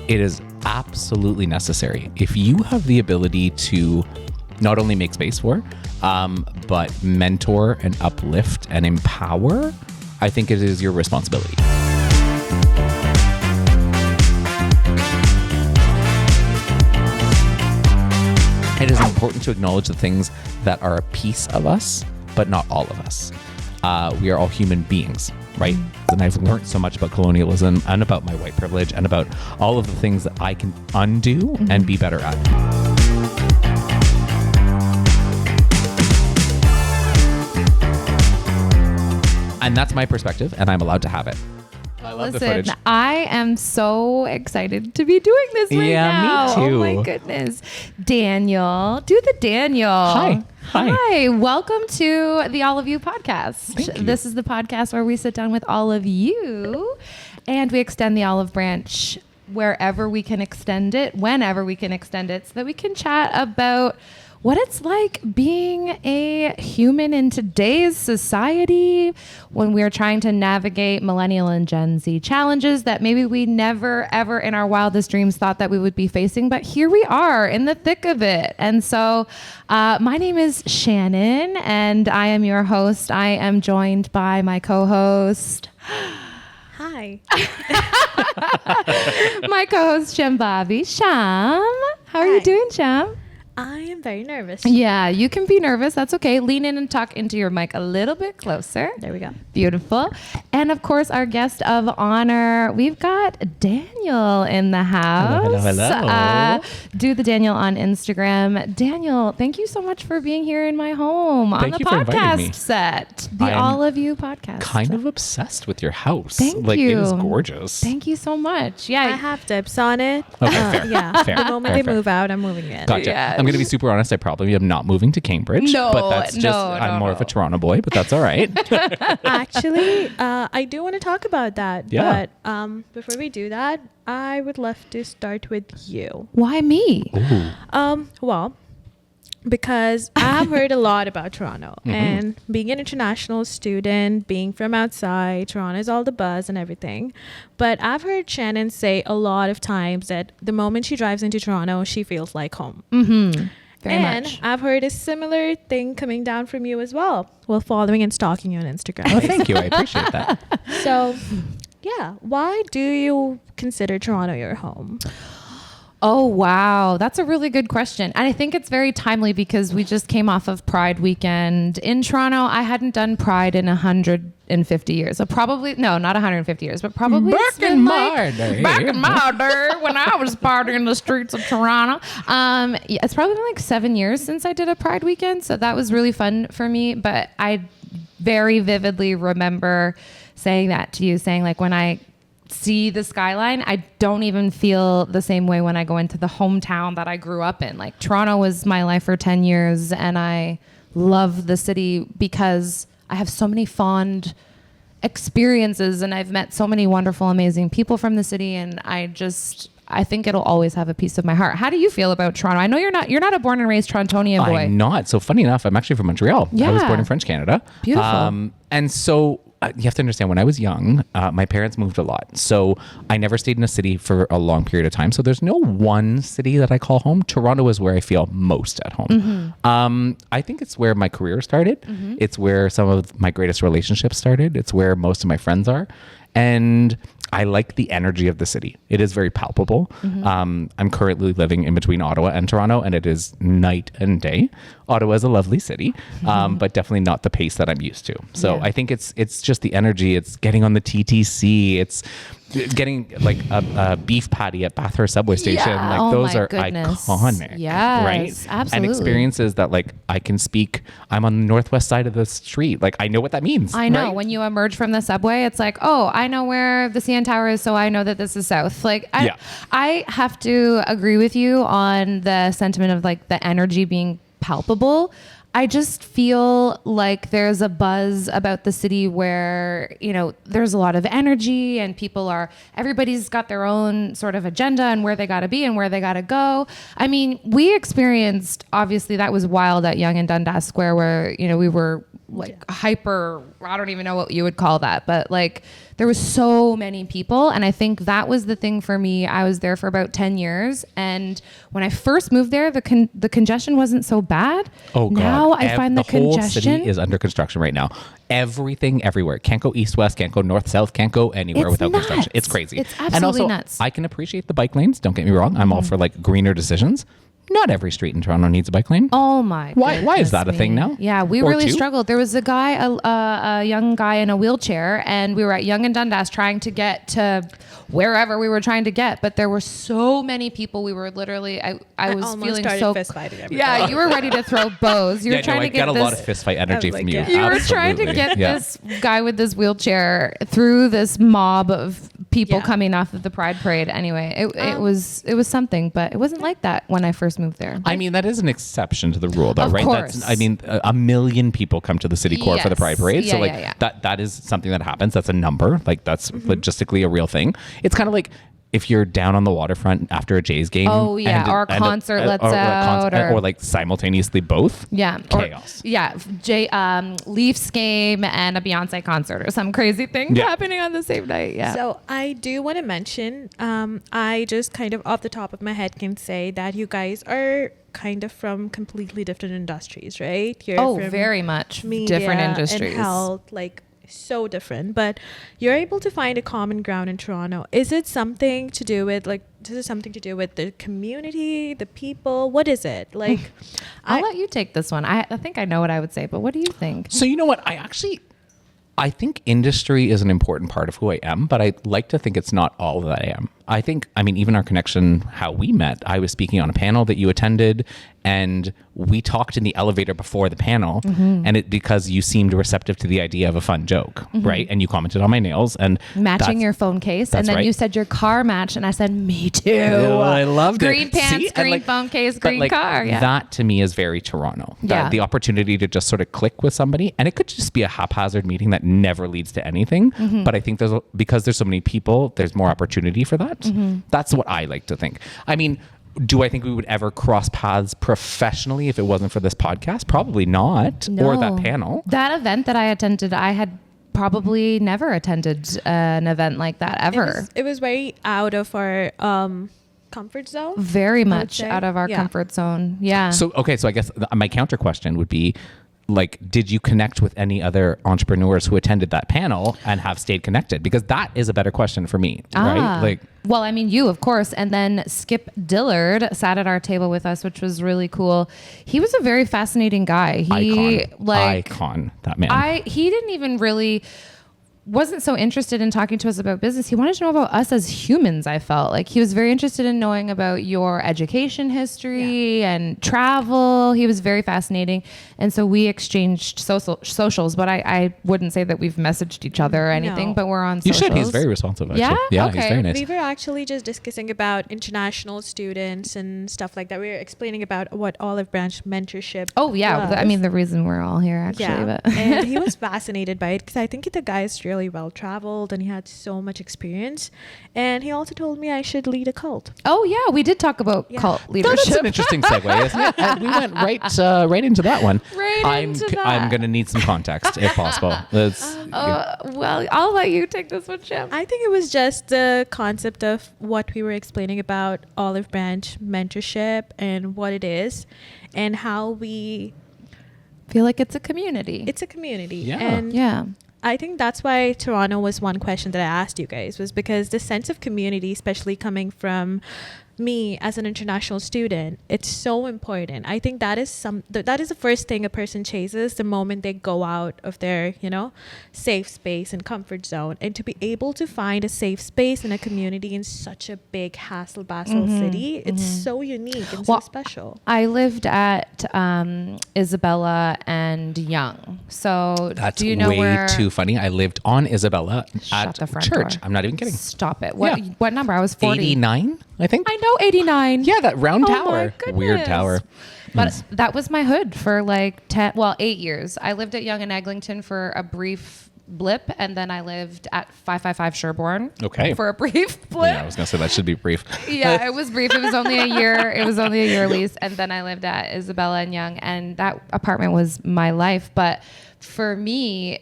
it is absolutely necessary. If you have the ability to not only make space for, but mentor and uplift and empower, I think it is your responsibility. It is important to acknowledge the things that are a piece of us, but not all of us. We are all human beings, right? And I've learned so much about colonialism and about my white privilege and about all of the things that I can undo and be better at. And that's my perspective, and I'm allowed to have it. I love the footage. I am so excited to be doing this right now. Me too. Oh my goodness. Daniel, do the Daniel. Hi. Hi. Welcome to the All of You podcast. Thank you. This is the podcast where we sit down with all of you and we extend the olive branch wherever we can extend it, whenever we can extend it, so that we can chat about what it's like being a human in today's society when we are trying to navigate Millennial and Gen Z challenges that maybe we never, ever in our wildest dreams thought that we would be facing. But here we are in the thick of it. And so my name is Shannon, and I am your host. I am joined by my co-host. Hi. My co-host, Shambhavi. Sham, how are you doing, Sham? I am very nervous. Yeah, you can be nervous. That's okay. Lean in and talk into your mic a little bit closer. There we go. Beautiful. And of course, our guest of honor, we've got Daniel in the house. Hello. Do the Daniel on Instagram. Daniel, thank you so much for being here in my home on the podcast set. The All of You podcast. Kind of obsessed with your house. Thank you. you. It is gorgeous. Thank you so much. Yeah. I have dibs on it. Okay, fair. Yeah. Fair. The moment Fair, they move out, I'm moving in. Gotcha. Yeah. I'm going to be super honest. I probably am not moving to Cambridge. No, but that's just, I'm more of a Toronto boy, but that's all right. Actually, I do want to talk about that. Yeah. But before we do that, I would love to start with you. Why me? Ooh. Well, because I have heard a lot about Toronto and being an international student, being from outside, Toronto is all the buzz and everything. But I've heard Shannon say a lot of times that the moment she drives into Toronto, she feels like home. Mm-hmm. Very and much. I've heard a similar thing coming down from you as well while following and stalking you on Instagram. Oh, thank you. I appreciate that. So, yeah, why do you consider Toronto your home? Oh, wow. That's a really good question. And I think it's very timely because we just came off of Pride weekend in Toronto. I hadn't done Pride in 150 years. So probably, no, not 150 years, but probably Back in my day when I was partying the streets of Toronto. Yeah, it's probably been like 7 years since I did a Pride weekend. So that was really fun for me. But I very vividly remember saying that to you, saying like when I see the skyline, I don't even feel the same way when I go into the hometown that I grew up in. Like Toronto was my life for 10 years and I love the city because I have so many fond experiences and I've met so many wonderful, amazing people from the city, and I think it'll always have a piece of my heart. How do you feel about Toronto? I know you're not a born and raised Torontonian boy. I'm not. So funny enough, I'm actually from Montreal. Yeah. I was born in French Canada. Beautiful. And so you have to understand, when I was young, my parents moved a lot. So I never stayed in a city for a long period of time. So there's no one city that I call home. Toronto is where I feel most at home. I think it's where my career started. It's where some of my greatest relationships started. It's where most of my friends are. And I like the energy of the city. It is very palpable. I'm currently living in between Ottawa and Toronto, and it is night and day. Ottawa is a lovely city, but definitely not the pace that I'm used to. So I think it's just the energy. It's getting on the TTC. It's getting like a beef patty at Bathurst subway station. Yeah. Like those are iconic. Yes, right? absolutely. And experiences that like I can speak. I'm on the northwest side of the street. Like I know what that means. I know. Right? When you emerge from the subway, it's like, oh, I know where the CN Tower is, so I know that this is south. Like I have to agree with you on the sentiment of like the energy being palpable. I just feel like there's a buzz about the city where, you know, there's a lot of energy and everybody's got their own sort of agenda and where they got to be and where they got to go. I mean, we experienced, obviously that was wild at Yonge and Dundas Square where, you know, we were like hyper, I don't even know what you would call that, but like there was so many people. And I think that was the thing for me. I was there for about 10 years. And when I first moved there, the congestion wasn't so bad. Oh God. Now I find the whole congestion city is under construction right now. Everything everywhere. Can't go east west, can't go north south, can't go anywhere It's without nuts. construction. It's crazy. It's absolutely and also, nuts. I can appreciate the bike lanes. Don't get me wrong. I'm all for like greener decisions. Not every street in Toronto needs a bike lane. Oh my! Why is goodness that a thing me. now? Yeah, we Or really two? struggled. There was a guy, a young guy in a wheelchair, and we were at Yonge and Dundas trying to get to wherever we were trying to get, but there were so many people. We were literally, I was almost feeling started so. fist fighting everybody. Yeah, you were ready to throw bows. You were trying I to get a this. lot of fist fight energy I was from like, you. yeah. You were trying to Absolutely. get Yeah. this guy with this wheelchair through this mob of people Yeah. coming off of the Pride Parade. Anyway, it was something, but it wasn't like that when I first moved there. I mean, that is an exception to the rule, though, Of right? course. That's, I mean, a million people come to the city core for the Yes. Pride Parade. So, Yeah, like, yeah, yeah. that is something that happens. That's a number. Like, that's logistically a real thing. It's kind of like if you're down on the waterfront after a Jays game. Oh, yeah, or a concert lets out, or- or like simultaneously both. Yeah. Chaos. Leafs game and a Beyonce concert or some crazy thing Yeah. happening on the same night. Yeah. So I do want to mention, I just kind of off the top of my head can say that you guys are kind of from completely different industries, right? You're from very much media different industries. and health, like so different, but you're able to find a common ground in Toronto. Is it something to do with the community, the people? What is it? Like, I'll let you take this one. I think I know what I would say, but what do you think? So, you know what? I think industry is an important part of who I am, but I like to think it's not all that I am. Even our connection, how we met, I was speaking on a panel that you attended, and we talked in the elevator before the panel, and because you seemed receptive to the idea of a fun joke, right? And you commented on my nails and Matching your phone case, and that's then right. you said your car matched, and I said me too. Oh, I loved it. Green pants, See? And green like- phone case, but green like, car. Yeah. That to me is very Toronto. Yeah. The opportunity to just sort of click with somebody, and it could just be a haphazard meeting that never leads to anything. But I think because there's so many people, there's more opportunity for that. That's what I like to think. I mean, do I think we would ever cross paths professionally if it wasn't for this podcast? Probably not. Or that panel. That event that I attended, I had probably never attended an event like that ever. it was very out of our comfort zone. Very would much say. out of our Yeah. comfort zone. Yeah. So I guess my counter question would be, like, did you connect with any other entrepreneurs who attended that panel and have stayed connected? Because that is a better question for me, right? Like, well, I mean, you, of course. And then Skip Dillard sat at our table with us, which was really cool. He was a very fascinating guy. icon, that man. He didn't even really wasn't so interested in talking to us about business. He wanted to know about us as humans. I felt like he was very interested in knowing about your education history and travel. He was very fascinating. And so we exchanged socials, but I wouldn't say that we've messaged each other or anything, No. but we're on You socials. should. He's very responsive, actually. Yeah? Yeah, Okay. he's very nice. We were actually just discussing about international students and stuff like that. We were explaining about what Olive Branch Mentorship Oh, yeah. was. I mean, the reason we're all here, actually. Yeah, But and he was fascinated by it because I think the guy's really well traveled and he had so much experience. And he also told me I should lead a cult. oh, yeah. We did talk about Yeah. cult No, that's leadership. an interesting segue, isn't it? And we went right into that one. Right into that. I'm going to need some context, if possible. Well, I'll let you take this one, Jim. I think it was just the concept of what we were explaining about Olive Branch Mentorship and what it is and how we feel like it's a community. it's a community. Yeah. And yeah. I think that's why Toronto was one question that I asked you guys, was because the sense of community, especially coming from me as an international student, it's so important. I think that is that is the first thing a person chases the moment they go out of their, safe space and comfort zone. And to be able to find a safe space in a community in such a big hassle bustle city, it's so unique and so special. I lived at Isabella and Yonge. So That's do you know way where? too funny. I lived on Isabella Shut at the front church. door. I'm not even kidding. Stop it. Yeah. What number? I was 40. 89, I think. I know 89. Yeah, that round Oh my tower. goodness. Weird tower. But that was my hood for like 8 years. I lived at Yonge and Eglinton for a brief blip, and then I lived at 555 Sherbourne. Okay. For a brief blip. Yeah, I was gonna say that should be brief. Yeah, it was brief. It was only a year. It was only a year lease, and then I lived at Isabella and Young, and that apartment was my life. But for me,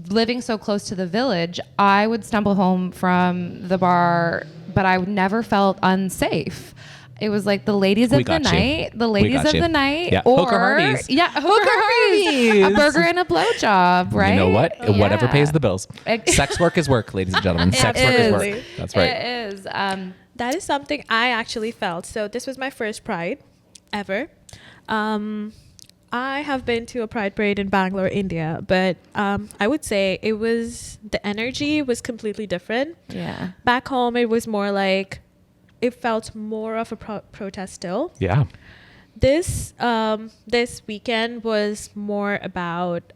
living so close to the village, I would stumble home from the bar, but I never felt unsafe. It was like the ladies of the night, Yeah. Hooker Harveys. Yeah, Hooker Harveys. A burger and a blowjob, right? You know what? Yeah. Whatever pays the bills. Sex work is work, ladies and gentlemen. Sex work is work. That's right. It is. That is something I actually felt. So this was my first Pride ever. I have been to a Pride parade in Bangalore, India, but I would say the energy was completely different. Yeah. Back home, it was more like, it felt more of a protest still. Yeah. This weekend was more about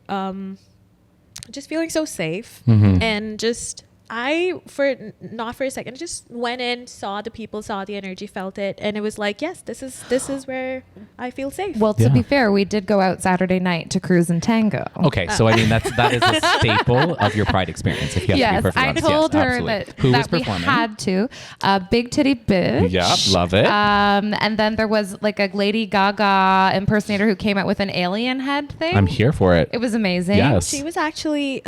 just feeling so safe, and just not for a second, just went in, saw the people, saw the energy, felt it, and it was like, yes, this is where I feel safe. Well, to be fair, we did go out Saturday night to cruise and tango. Okay, so I mean that is a staple of your Pride experience. If you have to be perfectly honest. I told her absolutely. that, Who was that we performing? had to. Big Titty Bitch. Yeah, love it. And then there was like a Lady Gaga impersonator who came out with an alien head thing. I'm here for it. It was amazing. Yes. She was actually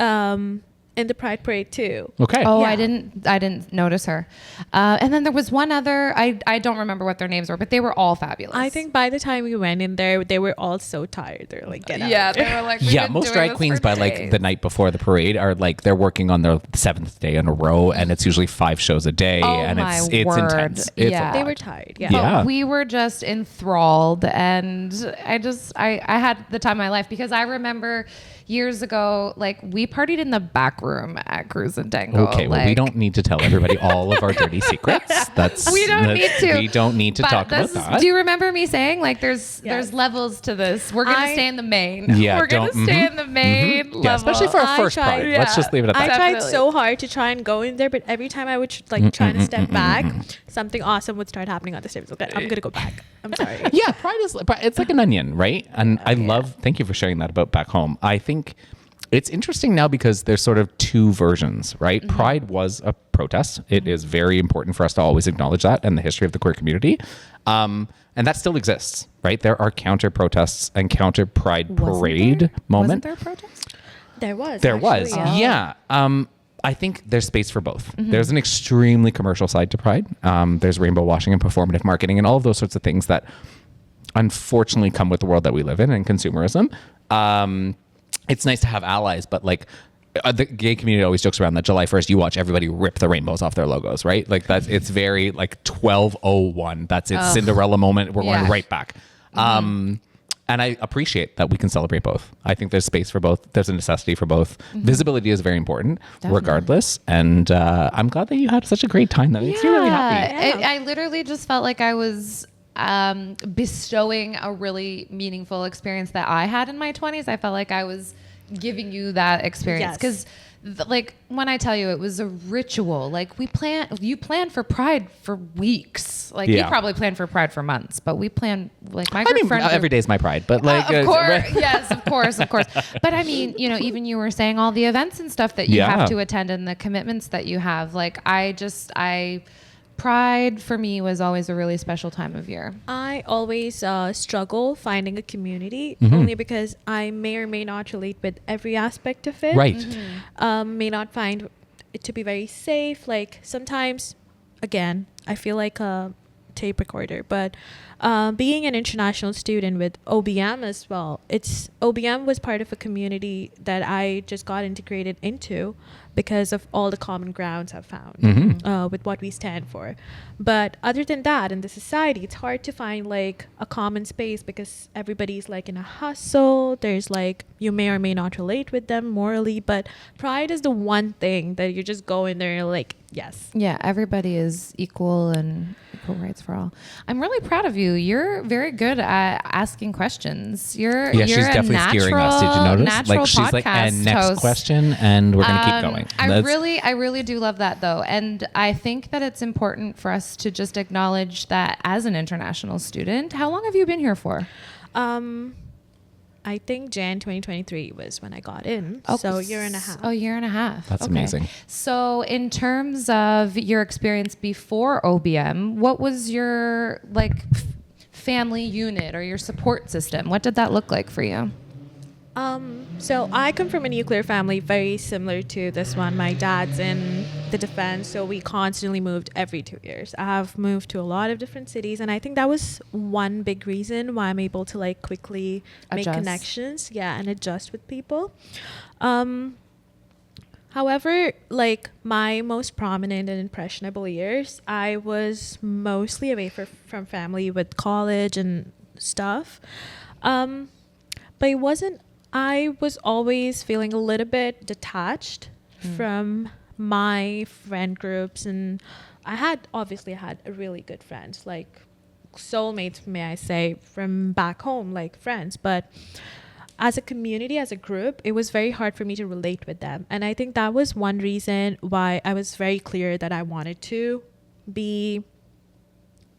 in the Pride parade too. Okay. Oh, Yeah. I didn't notice her. And then there was one other, I don't remember what their names were, but they were all fabulous. I think by the time we went in there, they were all so tired. They're like, get out. Yeah, they were like, Yeah, most drag queens by like the night before the parade are like, they're working on their 7th day in a row, and it's usually 5 shows a day, and it's word. intense. It's Yeah. a They lot. were tired. Yeah. But Yeah. we were just enthralled, and I had the time of my life, because I remember years ago, like, we partied in the back room at Cruise and Tango. Okay, well, we don't need to tell everybody all of our dirty secrets. We don't need to. We don't need to But talk about this is- that. Do you remember me saying, like, there's Yes. levels to this? We're gonna stay in the main. Yeah, we're gonna don't- stay in the main level. Yeah, especially for our I first tried- Pride. Let's just leave it at I that. tried Definitely. so hard to try and go in there, but every time I would try to step back, something awesome would start happening on the stairs. Okay, I'm gonna go back. I'm sorry. Yeah, Pride it's like an onion, right? And I love, thank you for sharing that about back home. I think it's interesting now because there's sort of 2 versions, right? Pride was a protest. It is very important for us to always acknowledge that and the history of the queer community. And that still exists, right? There are counter protests and counter Pride parade moment. Wasn't there a protest? There was. Yeah. I think there's space for both. There's an extremely commercial side to Pride. There's rainbow washing and performative marketing and all of those sorts of things that unfortunately come with the world that we live in and consumerism. It's nice to have allies, but like the gay community always jokes around that July 1st, you watch everybody rip the rainbows off their logos, right? Like it's very like 1201. That's it. Cinderella moment. We're going right back. And I appreciate that we can celebrate both. I think there's space for both. There's a necessity for both. Visibility is very important, regardless. And I'm glad that you had such a great time. That makes me really happy. I literally just felt like I was bestowing a really meaningful experience that I had in my 20s. I felt like I was giving you that experience, because like when I tell you it was a ritual, like you plan for Pride for weeks. Like you probably plan for Pride for months, but we plan like my friend. Every day is my Pride, but like of course, yes, of course. But I mean, even you were saying all the events and stuff that you have to attend and the commitments that you have. Like Pride for me was always a really special time of year. I always struggle finding a community, only because I may or may not relate with every aspect of it. Right. May not find it to be very safe. Like sometimes, again, I feel like a tape recorder, but being an international student with OBM as well, OBM was part of a community that I just got integrated into because of all the common grounds I've found with what we stand for. But other than that, in the society, it's hard to find like a common space because everybody's like in a hustle. There's like, you may or may not relate with them morally, but Pride is the one thing that you just go in there and you're like, yes. Yeah, everybody is equal and equal rights for all. I'm really proud of you. You're very good at asking questions. You're she's definitely steering us. Did you notice? Natural Like she's like, and next host. question, and we're gonna keep going. I really do love that though, and I think that it's important for us to just acknowledge that as an international student. How long have you been here for? I think Jan 2023 was when I got in. Oh, So a year and a half. Oh, year and a half. That's amazing. So in terms of your experience before OBM, what was your like family unit or your support system? What did that look like for you? So I come from a nuclear family very similar to this one. My dad's in the defense, so we constantly moved every 2 years. I have moved to a lot of different cities, and I think that was one big reason why I'm able to like quickly make connections, and adjust with people. However, like my most prominent and impressionable years, I was mostly away from family with college and stuff. But it wasn't, I was always feeling a little bit detached from my friend groups. And I had really good friends, like soulmates, may I say, from back home, like friends. But as a community, as a group, it was very hard for me to relate with them. And I think that was one reason why I was very clear that I wanted to be,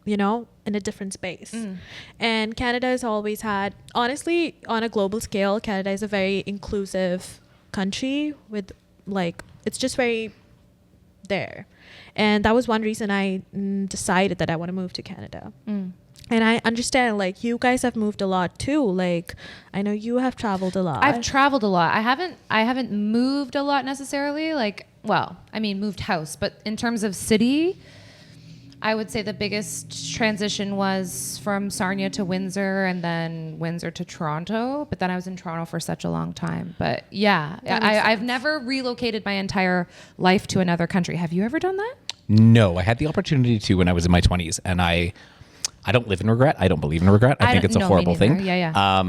you know, in a different space. And Canada has always had, honestly, on a global scale, Canada is a very inclusive country with like, it's just very there. And that was one reason I decided that I want to move to Canada. And I understand, like, you guys have moved a lot too. Like, I know you have traveled a lot. I've traveled a lot. I haven't moved a lot necessarily. Like, well, I mean, moved house, but in terms of city, I would say the biggest transition was from Sarnia to Windsor and then Windsor to Toronto. But then I was in Toronto for such a long time. But yeah, I've never relocated my entire life to another country. Have you ever done that? No, I had the opportunity to when I was in my 20s, and I don't live in regret. I don't believe in regret. I think it's a horrible thing. Yeah.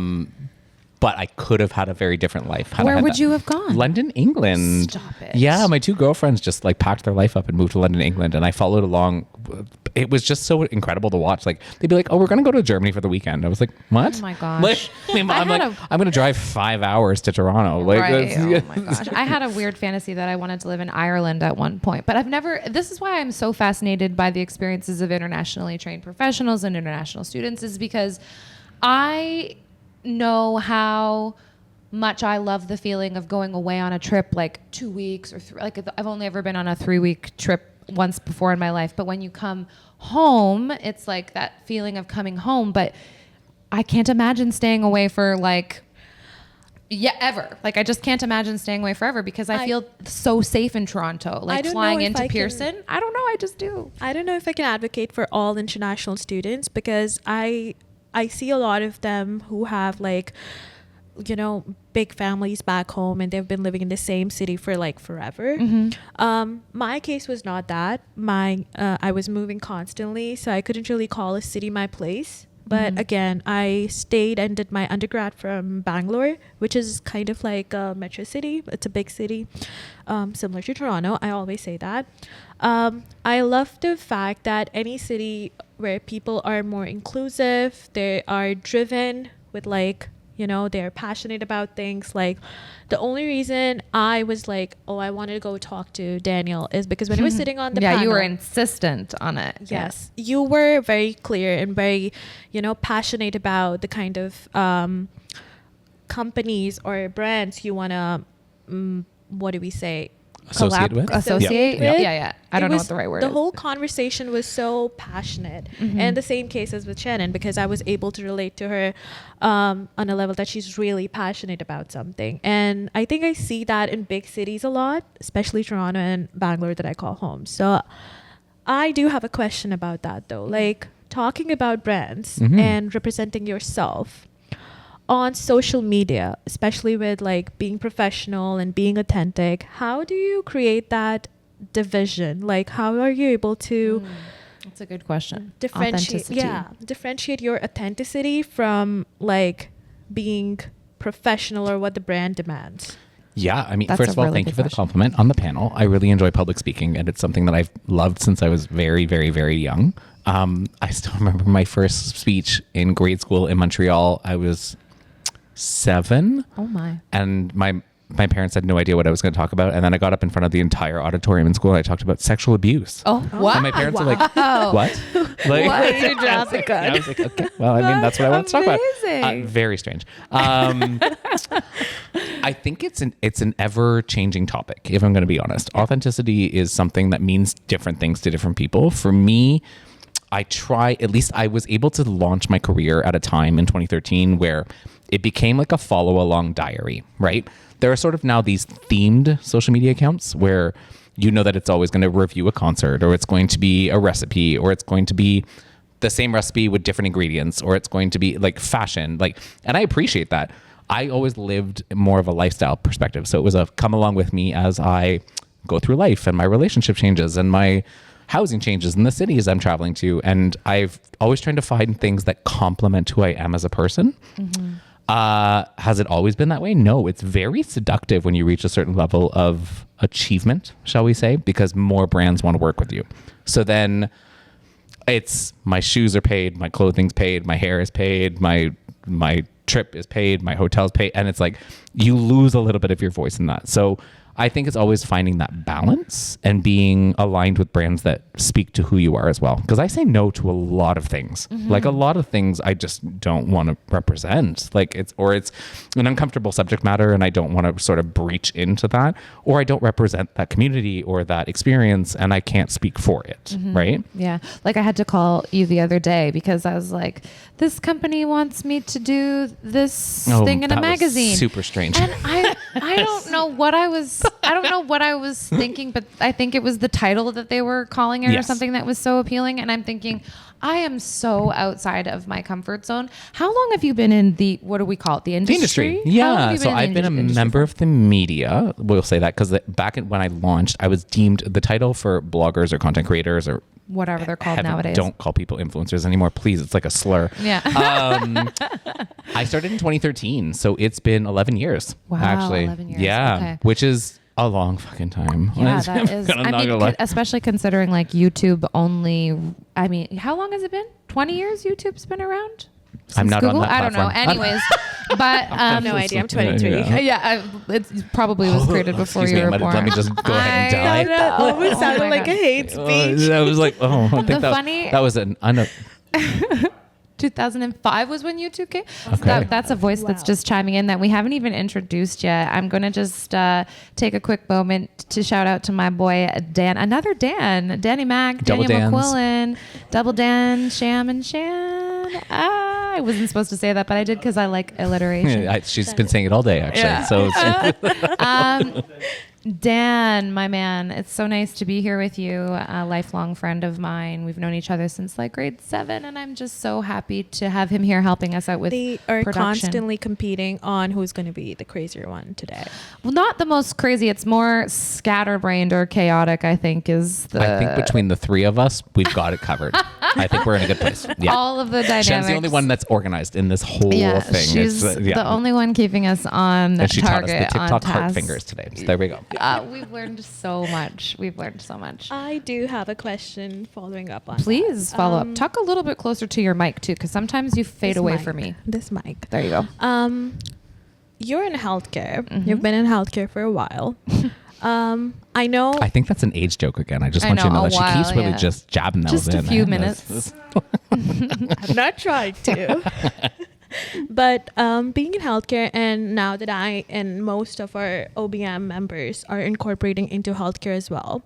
But I could have had a very different life. Where would you have gone? London, England. Stop it. Yeah, my two girlfriends just like packed their life up and moved to London, England, and I followed along. It was just so incredible to watch. Like they'd be like, "Oh, we're gonna go to Germany for the weekend." I was like, "What?" Oh my gosh. I'm gonna drive 5 hours to Toronto. Like, right. Oh my gosh. I had a weird fantasy that I wanted to live in Ireland at one point, but I've never. This is why I'm so fascinated by the experiences of internationally trained professionals and international students, is because I know how much I love the feeling of going away on a trip like 2 weeks or like I've only ever been on a 3-week trip once before in my life, but when you come home, it's like that feeling of coming home. But I can't imagine staying away for like ever. Like I just can't imagine staying away forever because I feel so safe in Toronto. Like flying into Pearson, I don't know, I just do. I don't know if I can advocate for all international students because I see a lot of them who have like, you know, big families back home and they've been living in the same city for like forever. My case was not that. I was moving constantly, so I couldn't really call a city my place. But again, I stayed and did my undergrad from Bangalore, which is kind of like a metro city. It's a big city, similar to Toronto. I always say that. I love the fact that any city where people are more inclusive, they are driven with like, you know, they're passionate about things. Like the only reason I was like, oh, I wanted to go talk to Daniel is because when he was sitting on the panel. Yeah, you were insistent on it. Yes. Yeah. You were very clear and very, you know, passionate about the kind of companies or brands you want to, what do we say? Associate with? Yeah. I don't know what the right word is. The whole conversation was so passionate. And the same case as with Shannon, because I was able to relate to her on a level that she's really passionate about something. And I think I see that in big cities a lot, especially Toronto and Bangalore that I call home. So I do have a question about that though. Like talking about brands and representing yourself on social media, especially with like being professional and being authentic, how do you create that division? Like how are you able to that's a good question. Differentiate your authenticity from like being professional or what the brand demands? Yeah, I mean, first of all, thank you for the compliment on the panel. I really enjoy public speaking, and it's something that I've loved since I was very, very, very young. I still remember my first speech in grade school in Montreal. I was 7. Oh my. And my my parents had no idea what I was going to talk about. And then I got up in front of the entire auditorium in school and I talked about sexual abuse. Oh, wow. And my parents are like, what? Like, Way to drop the gun. I was like, okay, well, I mean, that's what I want to talk about. Amazing. Very strange. I think it's an ever-changing topic, if I'm going to be honest. Authenticity is something that means different things to different people. For me, at least I was able to launch my career at a time in 2013 where it became like a follow-along diary, right? There are sort of now these themed social media accounts where you know that it's always going to review a concert, or it's going to be a recipe, or it's going to be the same recipe with different ingredients, or it's going to be like fashion. And I appreciate that. I always lived more of a lifestyle perspective. So it was a come along with me as I go through life and my relationship changes and my housing changes in the cities I'm traveling to. And I've always tried to find things that complement who I am as a person. Mm-hmm. Has it always been that way? No, it's very seductive when you reach a certain level of achievement, shall we say, because more brands want to work with you. So then it's my shoes are paid, my clothing's paid, my hair is paid, my trip is paid, my hotel's paid. And it's like you lose a little bit of your voice in that. So I think it's always finding that balance and being aligned with brands that speak to who you are as well. Because I say no to a lot of things. Mm-hmm. Like a lot of things I just don't want to represent. Like it's an uncomfortable subject matter and I don't want to sort of breach into that. Or I don't represent that community or that experience and I can't speak for it. Mm-hmm. Right? Yeah. Like I had to call you the other day because I was like, this company wants me to do this thing in a magazine. Super strange. And I don't know what I was thinking, but I think it was the title that they were calling it or something that was so appealing. And I'm thinking, I am so outside of my comfort zone. How long have you been in what do we call it? The industry? Yeah. So I've been a member of the media. We'll say that because back when I launched, I was deemed the title for bloggers or content creators or whatever they're called nowadays. Don't call people influencers anymore, please. It's like a slur. Yeah. I started in 2013, so it's been 11 years. Wow, actually. 11 years. Yeah, okay. Which is a long fucking time. Yeah, that is. I mean, especially considering like YouTube only. I mean, how long has it been? 20 years YouTube's been around? I'm not Google? on that platform. I don't know. Anyways, but I have no idea. I'm 23. Yeah, it probably was created before you were born. Let me just go ahead and die. That almost sounded like a hate speech. I was like, I think that was an 2005 was when YouTube came. Okay. That's a voice that's just chiming in that we haven't even introduced yet. I'm going to just take a quick moment to shout out to my boy, Dan. Another Dan. Danny Mac, Double Daniel Dans. McQuillan, Double Dan, Sham and Shan. I wasn't supposed to say that, but I did because I like alliteration. She's been saying it all day, actually. Yeah. So it's Dan, my man, it's so nice to be here with you, a lifelong friend of mine. We've known each other since like grade 7, and I'm just so happy to have him here helping us out with They are production. constantly competing on who's going to be the crazier one today. Well, not the most crazy. It's more scatterbrained or chaotic, I think, is the... I think between the three of us, we've got it covered. I think we're in a good place. Yeah. All of the dynamics. Shen's the only one that's organized in this whole thing. She's the only one keeping us on and she target. taught us the TikTok heart fingers today. So there we go. We've learned so much. I do have a question following up on Please that. follow up. Talk a little bit closer to your mic too, because sometimes you fade away from me. This mic. There you go. You're in healthcare. Mm-hmm. You've been in healthcare for a while. I know. I think that's an age joke again. I just want you to know that she keeps really just jabbing those in. Just a few minutes. I'm not trying to. But being in healthcare, and now that I and most of our OBM members are incorporating into healthcare as well,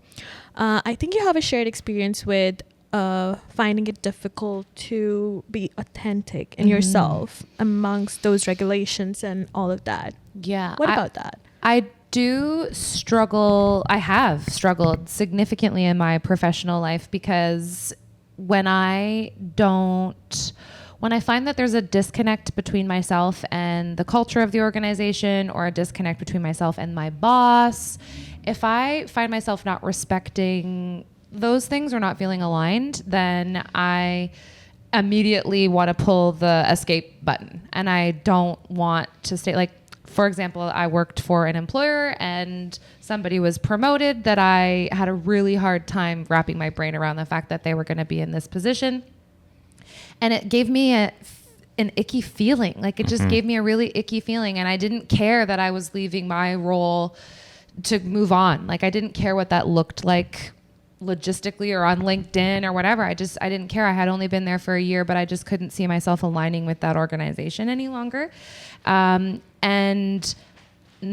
I think you have a shared experience with finding it difficult to be authentic in yourself amongst those regulations and all of that. Yeah. What about that? I do struggle. I have struggled significantly in my professional life because when I find that there's a disconnect between myself and the culture of the organization, or a disconnect between myself and my boss, if I find myself not respecting those things or not feeling aligned, then I immediately want to pull the escape button. And I don't want to stay. Like, for example, I worked for an employer and somebody was promoted that I had a really hard time wrapping my brain around the fact that they were going to be in this position. And it gave me an icky feeling. Like it just gave me a really icky feeling. And I didn't care that I was leaving my role to move on. Like I didn't care what that looked like logistically or on LinkedIn or whatever. I didn't care. I had only been there for a year, but I just couldn't see myself aligning with that organization any longer. And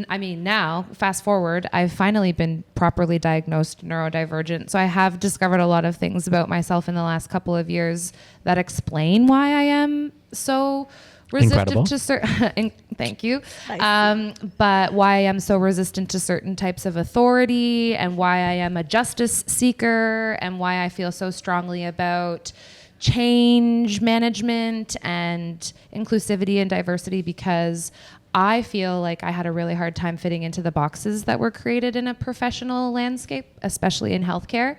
I mean, now fast forward, I've finally been properly diagnosed neurodivergent. So I have discovered a lot of things about myself in the last couple of years that explain why I am so resistant to certain, thank you. But why I am so resistant to certain types of authority, and why I am a justice seeker, and why I feel so strongly about change management and inclusivity and diversity, because I feel like I had a really hard time fitting into the boxes that were created in a professional landscape, especially in healthcare.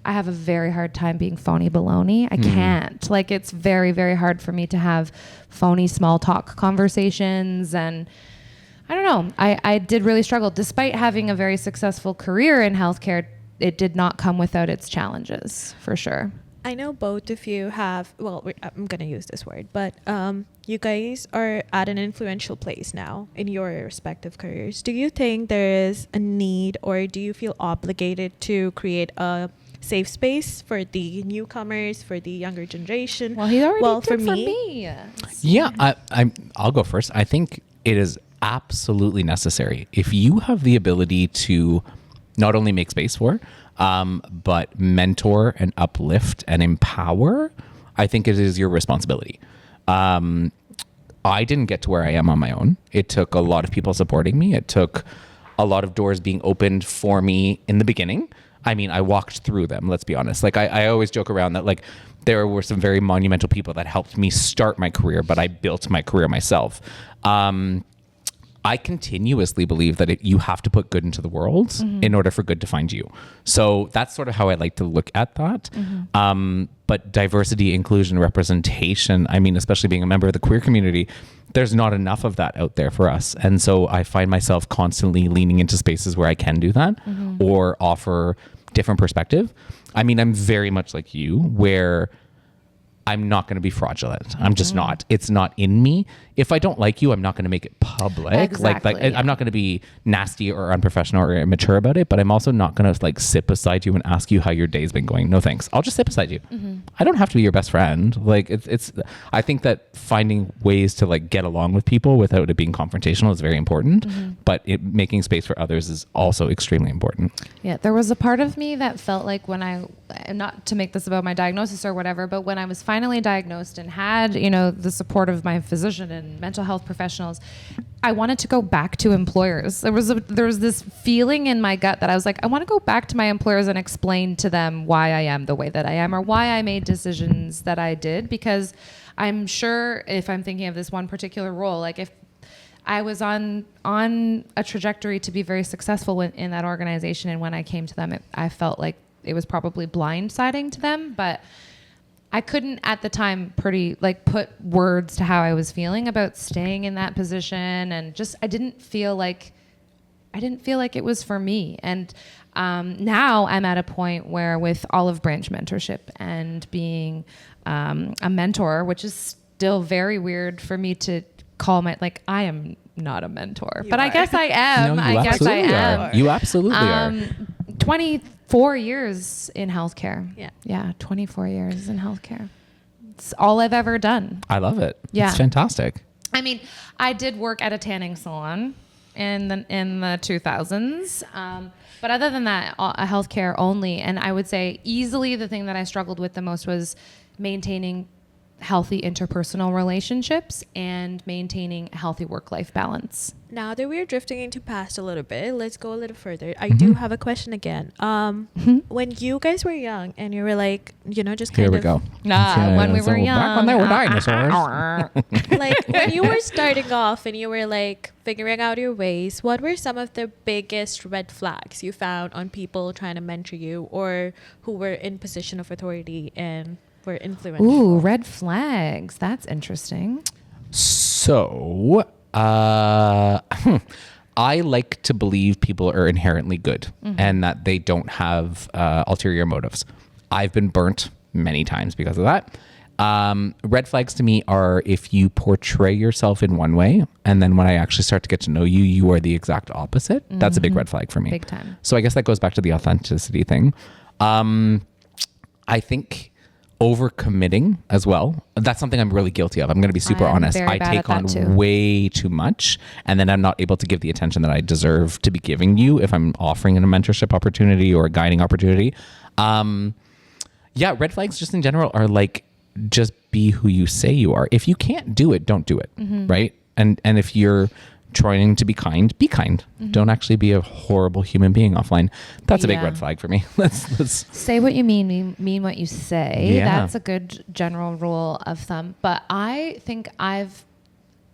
I have a very hard time being phony baloney. I can't. Like, it's very, very hard for me to have phony small talk conversations. And I don't know. I did really struggle. Despite having a very successful career in healthcare, it did not come without its challenges, for sure. I know both of you have, well, I'm going to use this word, but you guys are at an influential place now in your respective careers. Do you think there is a need, or do you feel obligated to create a safe space for the newcomers, for the younger generation? Well, he already did for me. Yeah, I'll go first. I think it is absolutely necessary. If you have the ability to not only make space for, but mentor and uplift and empower, I think it is your responsibility. I didn't get to where I am on my own. It took a lot of people supporting me. It took a lot of doors being opened for me in the beginning. I mean, I walked through them, let's be honest. Like I always joke around that like there were some very monumental people that helped me start my career, but I built my career myself. I continuously believe that you have to put good into the world in order for good to find you. So that's sort of how I like to look at that. But diversity, inclusion, representation, I mean, especially being a member of the queer community, there's not enough of that out there for us. And so I find myself constantly leaning into spaces where I can do that or offer different perspective. I mean, I'm very much like you, where I'm not going to be fraudulent. I'm just not. It's not in me. If I don't like you, I'm not going to make it public. Exactly, like I'm not going to be nasty or unprofessional or immature about it, but I'm also not going to like sit beside you and ask you how your day's been going. No thanks. I'll just sit beside you. I don't have to be your best friend. Like it's I think that finding ways to like get along with people without it being confrontational is very important, but making space for others is also extremely important. Yeah, there was a part of me that felt like when not to make this about my diagnosis or whatever, but when I was finally diagnosed and had, the support of my physician and mental health professionals, I wanted to go back to employers. There was this feeling in my gut that I was like, I want to go back to my employers and explain to them why I am the way that I am, or why I made decisions that I did, because I'm sure if I'm thinking of this one particular role, like if I was on a trajectory to be very successful in that organization, and when I came to them, I felt like it was probably blindsiding to them, but I couldn't at the time put words to how I was feeling about staying in that position, and just I didn't feel like it was for me. And now I'm at a point where, with Olive Branch Mentorship and being a mentor, which is still very weird for me to call I am not a mentor, but I guess I am. No, I guess I am. You absolutely are. 24 years in healthcare. Yeah, 24 years in healthcare. It's all I've ever done. I love it. Yeah. It's fantastic. I mean, I did work at a tanning salon in the 2000s. But other than that, a healthcare only. And I would say easily the thing that I struggled with the most was maintaining healthy interpersonal relationships and maintaining a healthy work-life balance. Now that we're drifting into past a little bit, let's go a little further. I do have a question again. When you guys were young and you were like, just kind of... Here we go. When we were young. Back when they were dinosaurs. Like when you were starting off and you were like figuring out your ways, what were some of the biggest red flags you found on people trying to mentor you or who were in position of authority and were influential? Ooh, red flags. That's interesting. So, I like to believe people are inherently good and that they don't have ulterior motives. I've been burnt many times because of that. Red flags to me are if you portray yourself in one way, and then when I actually start to get to know you, you are the exact opposite. That's a big red flag for me. Big time. So I guess that goes back to the authenticity thing. I think overcommitting as well. That's something I'm really guilty of. I'm going to be super honest. I take on way too much, and then I'm not able to give the attention that I deserve to be giving you if I'm offering a mentorship opportunity or a guiding opportunity. Red flags just in general are like, just be who you say you are. If you can't do it, don't do it. Right. And if you're trying to be kind, be kind. Don't actually be a horrible human being offline. That's a big red flag for me. Let's say what you mean what you say. Yeah. That's a good general rule of thumb. But I think I've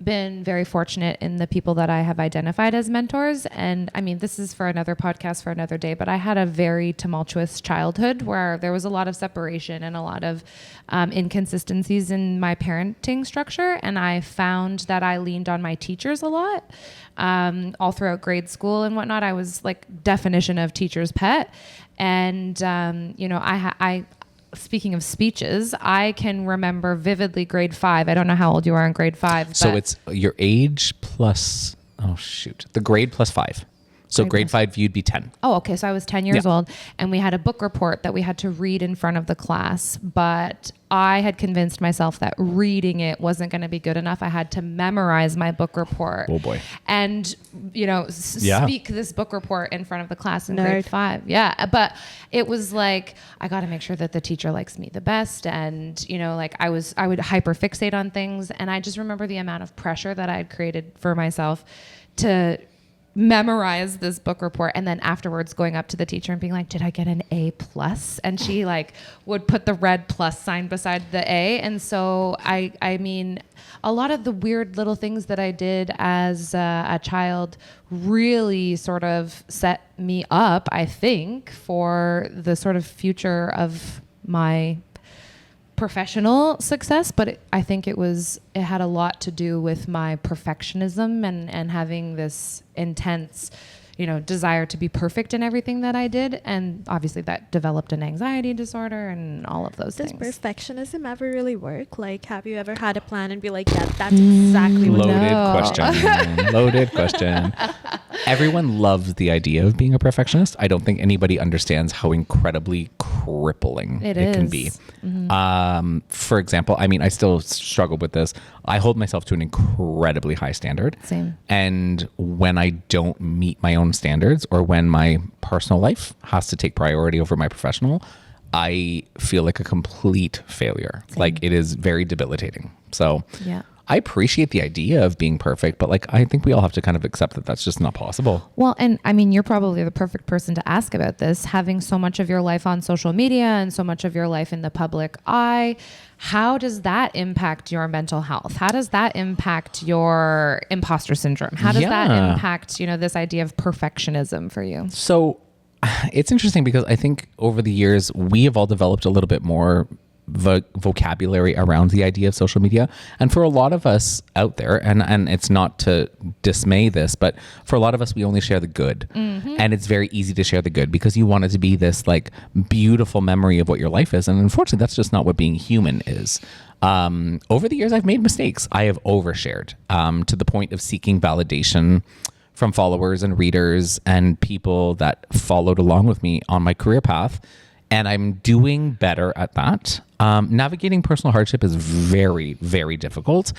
been very fortunate in the people that I have identified as mentors. And I mean, this is for another podcast for another day, but I had a very tumultuous childhood where there was a lot of separation and a lot of inconsistencies in my parenting structure. And I found that I leaned on my teachers a lot. All throughout grade school and whatnot, I was like definition of teacher's pet. And, I speaking of speeches, I can remember vividly grade 5. I don't know how old you are in grade 5. So it's your age plus, the grade plus 5. So grade 5, you'd be 10. Oh, okay. So I was 10 years old, and we had a book report that we had to read in front of the class, but I had convinced myself that reading it wasn't going to be good enough. I had to memorize my book report. Oh boy. And, speak this book report in front of the class in grade 5. Yeah. But it was like, I got to make sure that the teacher likes me the best. And, I would hyper fixate on things. And I just remember the amount of pressure that I had created for myself to memorize this book report, and then afterwards going up to the teacher and being like, did I get an A+? And she would put the red plus sign beside the A. And so I mean, a lot of the weird little things that I did as a child really sort of set me up, I think, for the sort of future of my professional success, but I think it had a lot to do with my perfectionism and having this intense, desire to be perfect in everything that I did. And obviously that developed an anxiety disorder and all of those things. Does perfectionism ever really work? Like, have you ever had a plan and be like, yeah, that's exactly what Loaded question. Everyone loves the idea of being a perfectionist. I don't think anybody understands how incredibly crippling it can be. For example, I mean, I still struggle with this. I hold myself to an incredibly high standard. Same. And when I don't meet my own standards, or when my personal life has to take priority over my professional, I feel like a complete failure. Same. Like, it is very debilitating. So yeah. I appreciate the idea of being perfect, but I think we all have to kind of accept that that's just not possible. Well, and I mean, you're probably the perfect person to ask about this, having so much of your life on social media and so much of your life in the public eye. How does that impact your mental health? How does that impact your imposter syndrome? How does that impact, this idea of perfectionism for you? So it's interesting because I think over the years, we have all developed a little bit more vocabulary around the idea of social media. And for a lot of us out there, and it's not to dismay this, but for a lot of us, we only share the good. And it's very easy to share the good because you want it to be this beautiful memory of what your life is. And unfortunately, that's just not what being human is. Over the years, I've made mistakes. I have overshared to the point of seeking validation from followers and readers and people that followed along with me on my career path. And I'm doing better at that. Navigating personal hardship is very, very difficult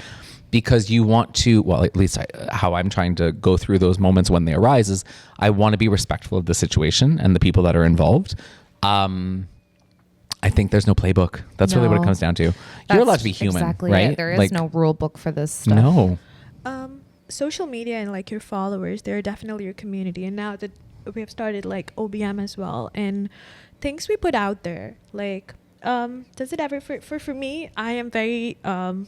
because you want to, well, at least how I'm trying to go through those moments when they arise is I want to be respectful of the situation and the people that are involved. I think there's no playbook. That's really what it comes down to. You're allowed to be human, exactly right? It. There is no rule book for this stuff. No. Social media and your followers, they're definitely your community. And now that we have started OBM as well, and things we put out there, does it ever, for me, I am very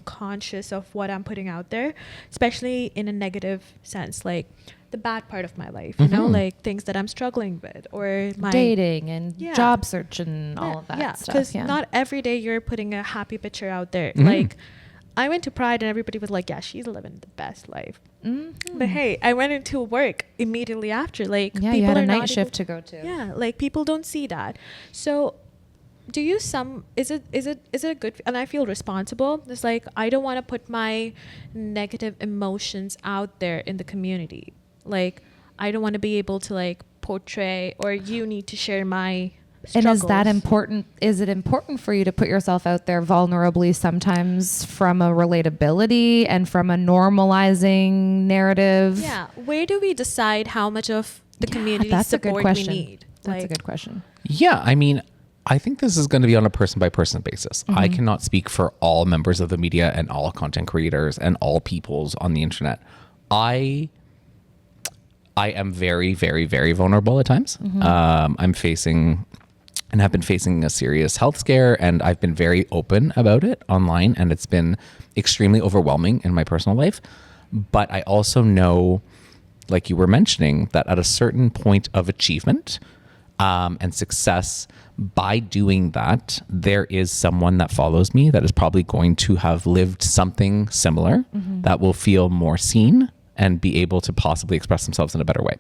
conscious of what I'm putting out there, especially in a negative sense, the bad part of my life, things that I'm struggling with, or my dating and job search and all of that stuff. Because not every day you're putting a happy picture out there. I went to Pride and everybody was like, yeah, she's living the best life. But hey, I went into work immediately after. People you had a night shift to go to. Yeah, people don't see that. So do you is it a good, and I feel responsible, it's like I don't want to put my negative emotions out there in the community, like I don't want to be able to like portray, or you need to share my struggles. And is that important? Is it important for you to put yourself out there vulnerably sometimes from a relatability and from a normalizing narrative? Yeah, where do we decide how much of the community that's a good support we question. need? That's a good question. Yeah, I mean, I think this is going to be on a person by person basis. I cannot speak for all members of the media and all content creators and all peoples on the internet. I am very, very, very vulnerable at times. I'm facing and have been facing a serious health scare, and I've been very open about it online, and it's been extremely overwhelming in my personal life. But I also know, like you were mentioning, that at a certain point of achievement and success, by doing that, there is someone that follows me that is probably going to have lived something similar that will feel more seen and be able to possibly express themselves in a better way.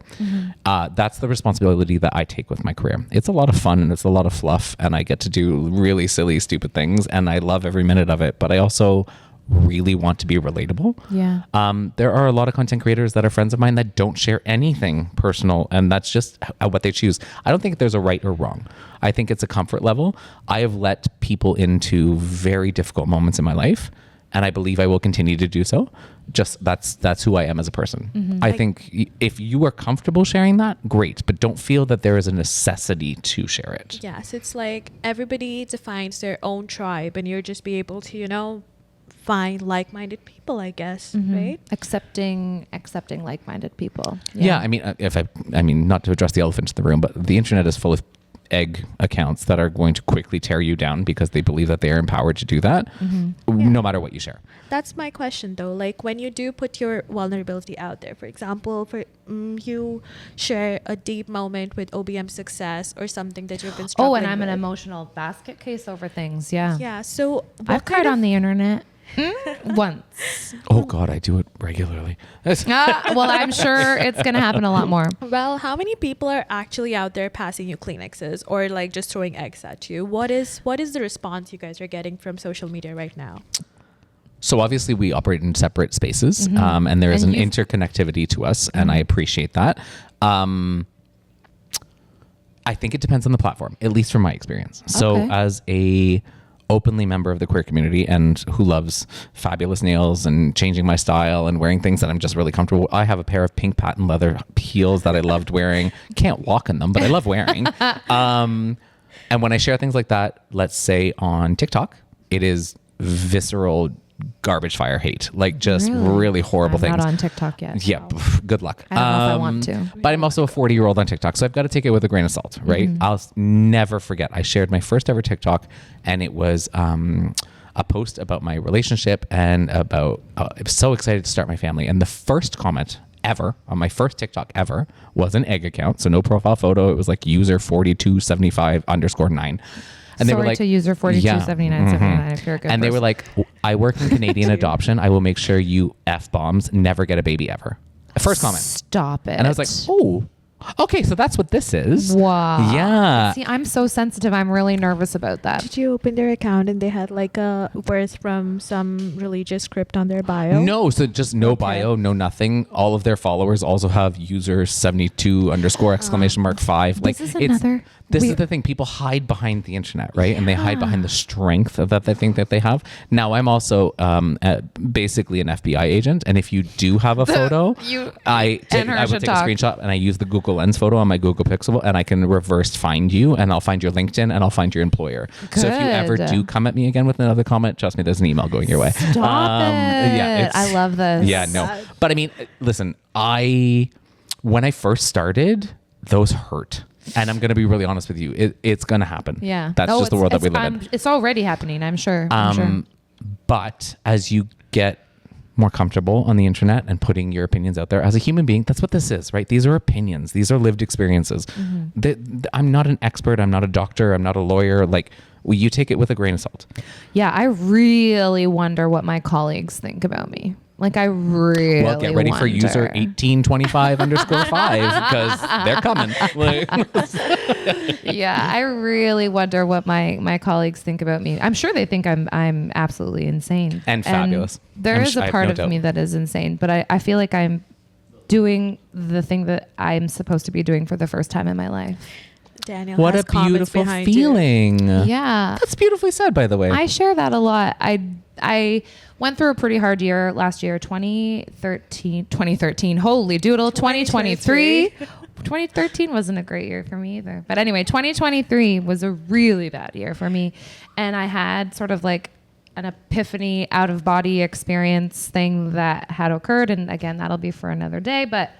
That's the responsibility that I take with my career. It's a lot of fun and it's a lot of fluff, and I get to do really silly, stupid things, and I love every minute of it, but I also really want to be relatable. Yeah. There are a lot of content creators that are friends of mine that don't share anything personal, and that's just what they choose. I don't think there's a right or wrong. I think it's a comfort level. I have let people into very difficult moments in my life, and I believe I will continue to do so. Just that's who I am as a person. I think if you are comfortable sharing that, great, but don't feel that there is a necessity to share it. Yes, it's like everybody defines their own tribe, and you're just be able to, you know, find like-minded people, I guess, right? Accepting like-minded people. Yeah, I mean, not to address the elephant in the room, but the internet is full of egg accounts that are going to quickly tear you down because they believe that they are empowered to do that, no matter what you share. That's my question, though. Like, when you do put your vulnerability out there, for example, you share a deep moment with OBM success or something that you've been struggling with. And I'm an emotional basket case over things. Yeah. Yeah. So I've cried on the internet. Once. Oh God, I do it regularly. Well, I'm sure it's going to happen a lot more. Well, how many people are actually out there passing you Kleenexes or like just throwing eggs at you? What is the response you guys are getting from social media right now? So obviously we operate in separate spaces, and there is an interconnectivity to us, and I appreciate that. I think it depends on the platform, at least from my experience. So as a openly member of the queer community and who loves fabulous nails and changing my style and wearing things that I'm just really comfortable with. I have a pair of pink patent leather heels that I loved wearing. Can't walk in them, but I love wearing. And when I share things like that, let's say on TikTok, it is visceral garbage fire hate, like just really horrible things. I'm not on TikTok yet. Yeah, good luck. I don't know if I want to. But I'm also a 40-year-old on TikTok, so I've got to take it with a grain of salt, right? I'll never forget. I shared my first ever TikTok, and it was a post about my relationship and about I was so excited to start my family. And the first comment ever on my first TikTok ever was an egg account, so no profile photo. It was like user 4275_9. And they were like, to user 427979 if you're a good and person. they were like, I work in Canadian adoption. I will make sure you F-bombs never get a baby ever. First comment. Stop it. And I was like, oh, okay, so that's what this is. Wow. Yeah. See, I'm so sensitive. I'm really nervous about that. Did you open their account and they had like a verse from some religious script on their bio? No, so just no bio, no nothing. All of their followers also have user 72_!5. Like This is another. This is the thing. People hide behind the internet, right? And they hide behind the strength that they think that they have. Now, I'm also basically an FBI agent. And if you do have a photo, I would take a screenshot and I use the Google Lens photo on my Google Pixel, and I can reverse find you, and I'll find your LinkedIn, and I'll find your employer. Good. So if you ever do come at me again with another comment, trust me, there's an email going your way. Stop it. Yeah, I love this. Yeah, no. But I mean, listen, when I first started, those hurt. And I'm going to be really honest with you. It's going to happen. Yeah. That's just the world that we live in. It's already happening, I'm sure. But as you get more comfortable on the internet and putting your opinions out there as a human being, that's what this is, right? These are opinions. These are lived experiences. I'm not an expert. I'm not a doctor. I'm not a lawyer. Like, you take it with a grain of salt. Yeah, I really wonder what my colleagues think about me. Like I really Well, get ready for user wonder. 1825 underscore 5 because they're coming. Like, Yeah, I really wonder what my colleagues think about me. I'm sure they think I'm absolutely insane And fabulous. There I'm is I a have part no of doubt. me that is insane, but I feel like I'm doing the thing that I'm supposed to be doing for the first time in my life. Daniel what has a comments beautiful behind you. feeling. Yeah. That's beautifully said, by the way. I share that a lot. I went through a pretty hard year last year, 2013. Holy doodle, 2023. 2013 wasn't a great year for me either. But anyway, 2023 was a really bad year for me. And I had sort of like an epiphany out of body experience thing that had occurred. And again, that'll be for another day. But,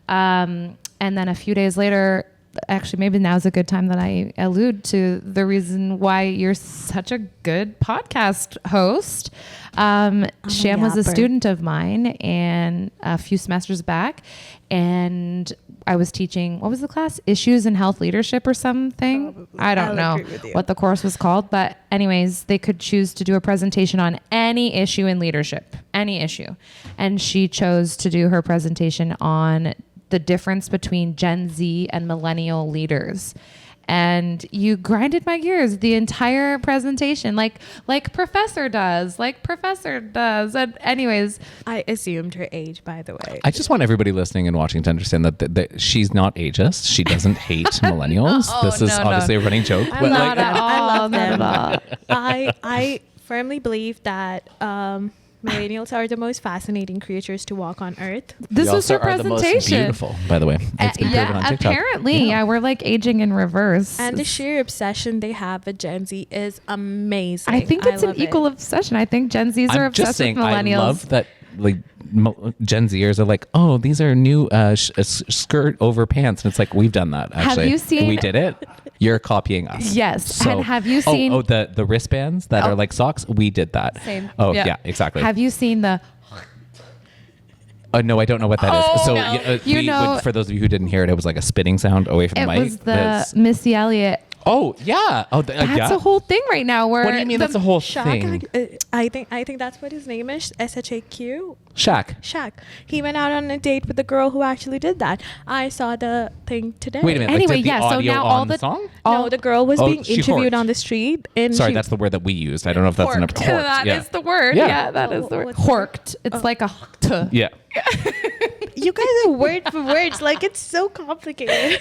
and then a few days later, actually, maybe now's a good time that I allude to the reason why you're such a good podcast host. Sham was a yapper. student of mine and a few semesters back, and I was teaching, what was the class? Issues in Health Leadership or something? Probably. I don't I'll know agree with you. what the course was called, but anyways, they could choose to do a presentation on any issue in leadership, any issue. And she chose to do her presentation on the difference between Gen Z and millennial leaders. And you grinded my gears the entire presentation, like Professor does. And anyways, I assumed her age, by the way. I just want everybody listening and watching to understand that she's not ageist. She doesn't hate millennials. This is no. obviously a running joke. I but love like, them. I love not them. at all. I firmly believe that millennials are the most fascinating creatures to walk on earth. This you was her also are the most presentation. beautiful, by the way. It's been proven on TikTok. Apparently, yeah, we're like aging in reverse. And the sheer obsession they have with Gen Z is amazing. I think it's an love it. equal obsession. I think Gen Zs are I'm just obsessed saying, with millennials. I love that like Gen Zers are like, oh, these are new skirt over pants. And it's like, we've done that, actually. you seen- We did it. You're copying us. Yes. So, And have you seen- the wristbands that Oh. are like socks? We did that. Same. Oh, yeah, exactly. Have you seen the? No, I don't know what that is. Oh, So, no. You know- for those of you who didn't hear it, it was like a spitting sound away from It the mic. was the Missy Elliott. Oh, yeah. Oh, That's yeah. a whole thing right now. Where What do you mean that's a whole Shaq, thing? I think that's what his name is. SHAQ. Shaq. Shaq. He went out on a date with the girl who actually did that. I saw the thing today. Wait a minute. Anyway, like, did the yeah, so audio now on all the the- song? No, the girl was Oh, being she interviewed horked. on the street. And Sorry, she, that's the word that we used. I don't know if that's an Horked. horked. That Yeah. is the word. Yeah. Yeah, that is the word. What's the word? Horked. It's like a t. Yeah. you guys are word for words. Like, it's so complicated.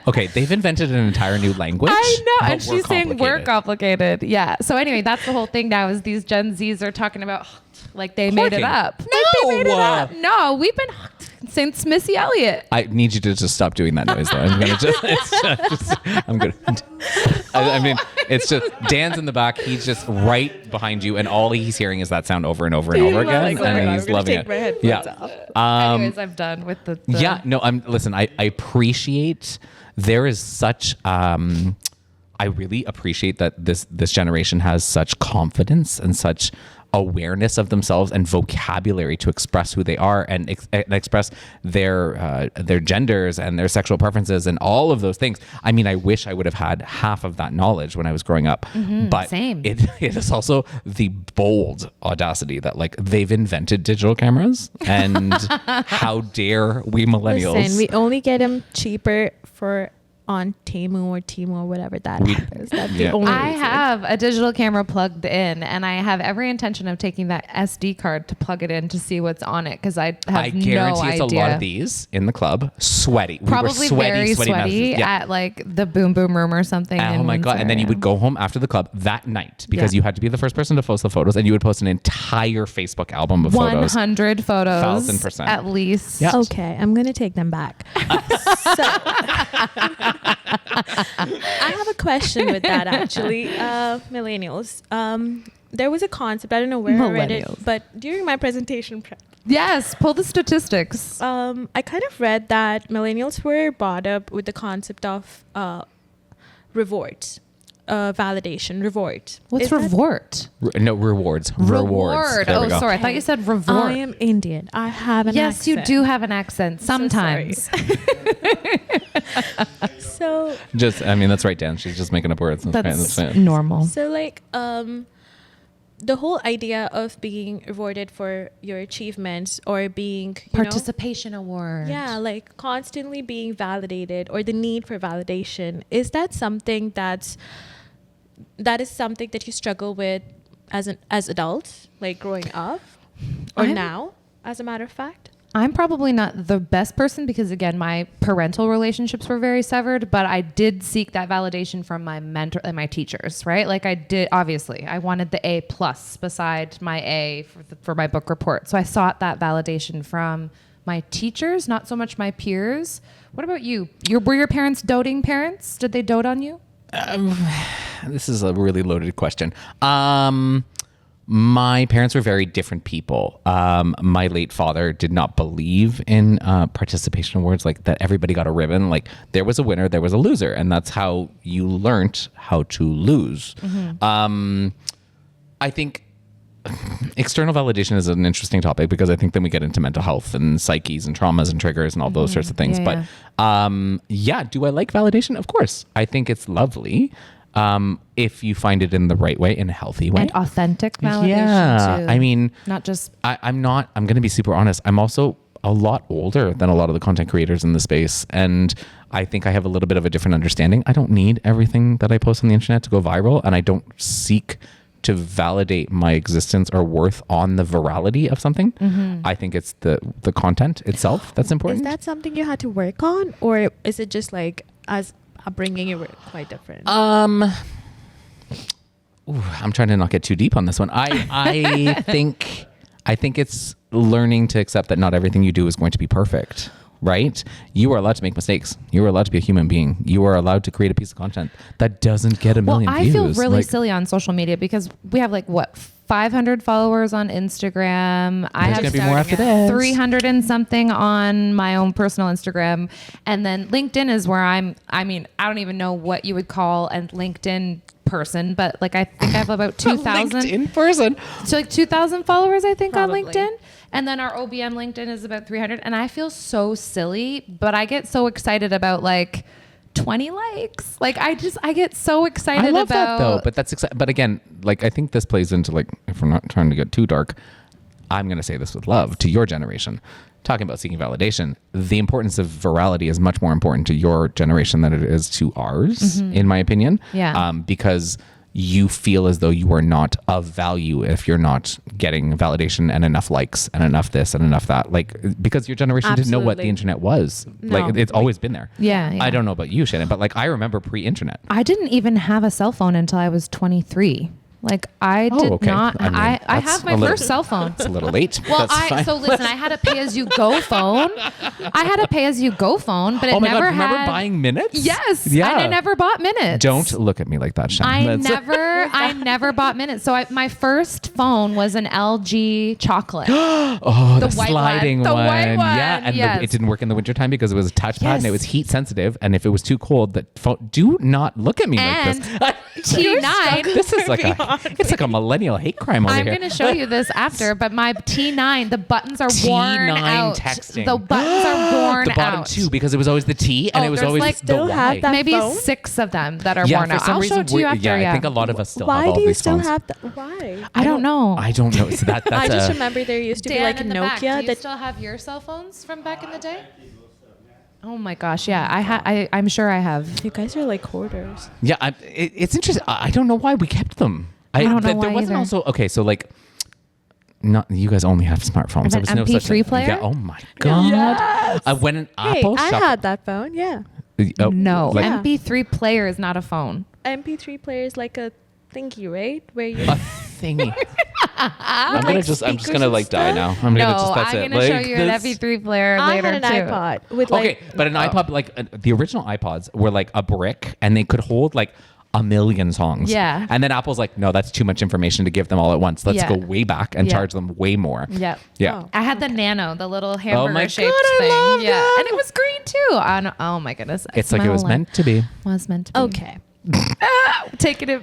Okay, they've invented an entire new language. I know, but and she's saying we're complicated. Yeah. So anyway, that's the whole thing now. Is these Gen Zs are talking about like they made it Horking. up. No. They made it up. No, we've been since Missy Elliott. I need you to just stop doing that noise, though. I'm gonna I'm gonna. I mean, it's just Dan's in the back. He's just right behind you, and all he's hearing is that sound over and over and over again, and he's loving it. Anyways, I'm done with the Yeah, no, listen, I appreciate there is such I really appreciate that this generation has such confidence and such awareness of themselves and vocabulary to express who they are and express their genders and their sexual preferences and all of those things. I mean, I wish I would have had half of that knowledge when I was growing up. But same. It is also the bold audacity that like they've invented digital cameras and how dare we millennials. Listen, we only get them cheaper on Temu or Temu or whatever that is. That's the only I reason. have a digital camera plugged in, and I have every intention of taking that SD card to plug it in to see what's on it because I have I guarantee no it's idea. a lot of these in the club. Sweaty. Probably we were very sweaty messages. Yeah. at like the Boom Boom Room or something. Oh in my God. And then you Windsor. would go home after the club that night because Yeah. you had to be the first person to post the photos and you would post an entire Facebook album of photos. 100 photos 1000%. at least. Yeah. Okay, I'm gonna take them back. So, I have a question with that actually. Millennials. There was a concept, I don't know where I read it, Millennials. but during my presentation prep, Yes, pull the statistics. I kind of read that millennials were brought up with the concept of rewards, validation, rewards. What's Is that- reward? No, rewards. Rewards. There we Oh, go. sorry. I thought you said reward. I am Indian. I have an Yes, accent. you do have an accent sometimes. So I mean, that's right, Dan. She's just making up words. That's fine. normal. So like the whole idea of being rewarded for your achievements or being Participation award. yeah, like constantly being validated, or the need for validation, is that something that is something that you struggle with as adults, like growing up, or now, as a matter of fact? I'm probably not the best person because, again, my parental relationships were very severed, but I did seek that validation from my mentor and my teachers, right? Like I did, obviously, I wanted the A+ beside my A for my book report. So I sought that validation from my teachers, not so much my peers. What about you? Were your parents doting parents? Did they dote on you? This is a really loaded question. My parents were very different people. My late father did not believe in participation awards, like that everybody got a ribbon. Like there was a winner, there was a loser, and that's how you learnt how to lose. I think external validation is an interesting topic because I think then we get into mental health and psyches and traumas and triggers and all those sorts of things. Yeah, But do I like validation? Of course. I think it's lovely. If you find it in the right way, in a healthy way. And authentic validation too. I mean, not just... I'm going to be super honest. I'm also a lot older than a lot of the content creators in the space. And I think I have a little bit of a different understanding. I don't need everything that I post on the internet to go viral. And I don't seek to validate my existence or worth on the virality of something. I think it's the content itself that's important. Is that something you had to work on, or is it just like as upbringing you were quite different? I'm trying to not get too deep on this one. I think it's learning to accept that not everything you do is going to be perfect. Right? You are allowed to make mistakes. You are allowed to be a human being. You are allowed to create a piece of content that doesn't get a million views. I feel really silly on social media because we have 500 followers on Instagram. I have gonna be more after this. 300 and something on my own personal Instagram. And then LinkedIn is where I don't even know what you would call a LinkedIn person, but I think I have about 2,000. LinkedIn person. So 2,000 followers, I think, Probably. on LinkedIn. And then our OBM LinkedIn is about 300. And I feel so silly, but I get so excited about 20 likes. I get so excited I love about that though, but that's exciting. But again, I think this plays into if we're not trying to get too dark, I'm going to say this with love to your generation. Talking about seeking validation, the importance of virality is much more important to your generation than it is to ours, in my opinion. Yeah. Because you feel as though you are not of value if you're not getting validation and enough likes and enough this and enough that. Because your generation didn't know what the Absolutely. internet was. No. It's always been there. Yeah. I don't know about you, Shannon, but I remember pre-internet. I didn't even have a cell phone until I was 23. I did okay. not. I mean, I that's have my a little- first cell phone. It's a little late. Well, That's fine. so listen, I had a pay-as-you-go phone. But it Oh my never God, remember had. buying minutes? Yes. Yeah. And I never bought minutes. Don't look at me like that, Shannon. I never bought minutes. So my first phone was an LG chocolate. Oh, the white sliding one. The one. white one, Yeah, and yes. it didn't work in the wintertime because it was a touchpad and it Yes. was heat sensitive. And if it was too cold, the phone. Do not look at me And like this. T9. This is it's like a millennial hate crime over I'm here. going to show you this after, but my T9, the buttons are worn T9 out. texting. The buttons are worn the bottom out. two, because it was always the T and Oh, it was there's always the still Y. have that Maybe phone? 6 of them that are Yeah, worn for out. some I'll reason, show it to you after. I think a lot of us still have Why all do you these still phones. have that? Why? I don't know. I don't know. So that's I just a, remember there used to be Dan a in the back, do Nokia you that still have your cell phones from back in the day? Oh my gosh, yeah. I'm sure I have. you guys are like hoarders. Yeah, it's interesting. I don't know why we kept them. I don't know There why wasn't either. also okay. So not you guys only have smartphones. An There was no such MP3 thing. player? Yeah. Oh my God. Yes. When an Hey, Apple I shuffle- had that phone. Yeah. Oh, No, like MP3 player is not a phone. MP3 player is like a thingy, right? Where you a thingy. I'm just speakers gonna and die stuff? now. I'm No, gonna just that's I'm it. gonna show you an this- MP3 player I later had an too. iPod with Okay, but an iPod, the original iPods were like a brick, and they could hold a million songs. Yeah. And then Apple's like, no, that's too much information to give them all at once. Let's Yeah. go way back and Yeah. charge them way more. Yeah. Yeah. Oh. I had the Nano, the little hamburger my shaped God, I thing. love Yeah, that. and it was green too. Oh my goodness, It's like it was meant to be. Was meant to be. Okay.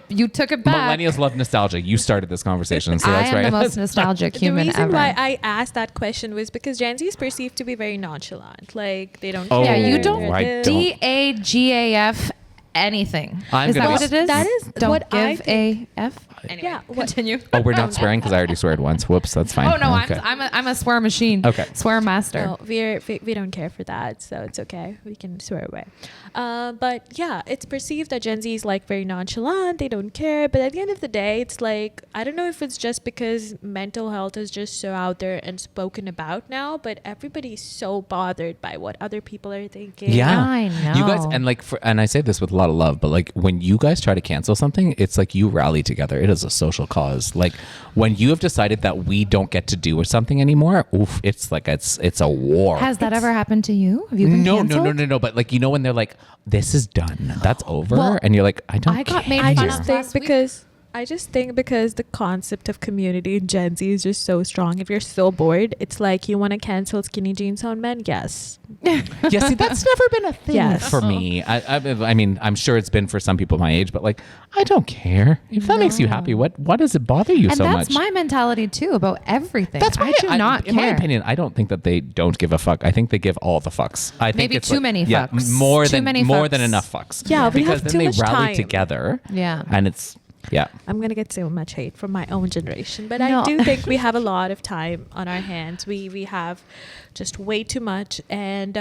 You took it back. Millennials love nostalgia. You started this conversation, so I that's am right. the most nostalgic human the reason ever. why I asked that question was because Gen Z is perceived to be very nonchalant. Like they don't. Oh, Yeah, care. you don't I They're don't. DAGAF anything. I'm Is that gonna what be- it is? That is don't what I give a F. Anyway, Yeah, continue. Oh, we're not swearing because I already sweared once. Whoops, that's fine. Oh no, Okay. I'm a swear machine. Okay. Swear master. No, we don't care for that, so it's okay. We can swear away. But yeah, it's perceived that Gen Z is like very nonchalant. They don't care. But at the end of the day, it's like, I don't know if it's just because mental health is just so out there and spoken about now, but everybody's so bothered by what other people are thinking. Yeah, I know. You guys, and like, and I say this with a lot of love, but like when you guys try to cancel something, it's like you rally together. It is a social cause. Like when you have decided that we don't get to do something anymore, oof, it's like it's a war. Has that ever happened to you? Have you been canceled? No. But like, you know, when they're like, this is done, that's over, Well, and you're like, I don't. I got care. made I fun just of think last week. because the concept of community in Gen Z is just so strong. If you're so bored, it's like you want to cancel skinny jeans on men. Yes. Yeah, see, that's never been a thing Yes. for me. I mean, I'm sure it's been for some people my age, but like, I don't care. If that makes you happy, what does it bother you And so that's much? my mentality too about everything. That's why I do not in care. my opinion, I don't think that they don't give a fuck. I think they give all the fucks. I think Maybe it's too like, many yeah, fucks. more Too than many more fucks. than enough fucks. Yeah, we because have then too they much rally time. together. Yeah. And it's I'm going to get so much hate from my own generation, but No. I do think we have a lot of time on our hands. We have just way too much, and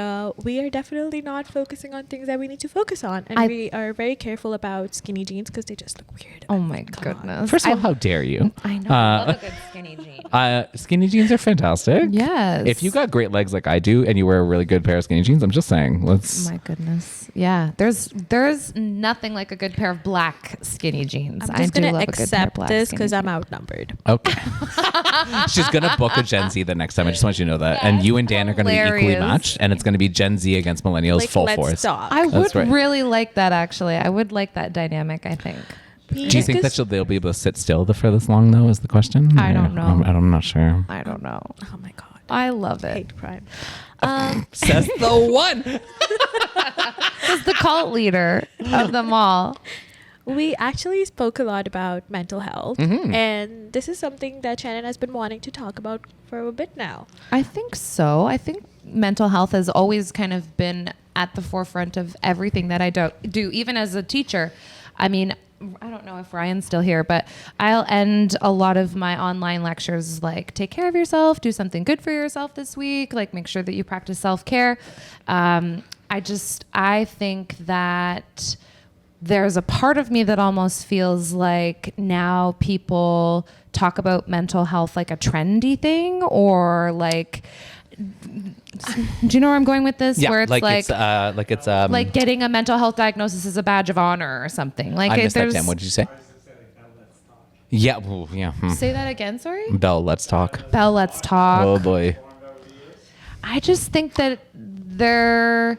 we are definitely not focusing on things that we need to focus on. And we are very careful about skinny jeans because they just look weird. Oh my goodness. First of all, how dare you? I know. I love a good skinny jean. Skinny jeans are fantastic. Yes. If you got great legs like I do and you wear a really good pair of skinny jeans, I'm just saying, let's. My goodness. Yeah. There's nothing like a good pair of black skinny jeans. I'm just do going to love a good pair of accept black this skinny because I'm jeans. outnumbered. Okay. She's going to book a Gen Z the next time. I just want you to know that. And you and Dan are going to be equally hilarious. matched. And it's going to be Gen Z against millennials Like, full let's force. talk. I would That's right. really like that actually. I would like that dynamic, I think. Do you think that they'll be able to sit still for this long, though, is the question? I don't know. I'm not sure. I don't know. Oh my God. I love it. Hate crime. Says the one. He's the cult leader of them all. We actually spoke a lot about mental health, and this is something that Shannon has been wanting to talk about for a bit now. I think so. I think mental health has always kind of been at the forefront of everything that I do, even as a teacher. I mean, I don't know if Ryan's still here, but I'll end a lot of my online lectures like, take care of yourself, do something good for yourself this week, like make sure that you practice self-care. I think that there's a part of me that almost feels like now people talk about mental health like a trendy thing, or like, do you know where I'm going with this? Yeah, Where it's like getting a mental health diagnosis is a badge of honor or something. Like I missed that, there's. Tim. What did you say? Yeah. Well, yeah. Say that again. Sorry. Belle, let's talk. Belle, let's talk. Oh, boy. I just think that there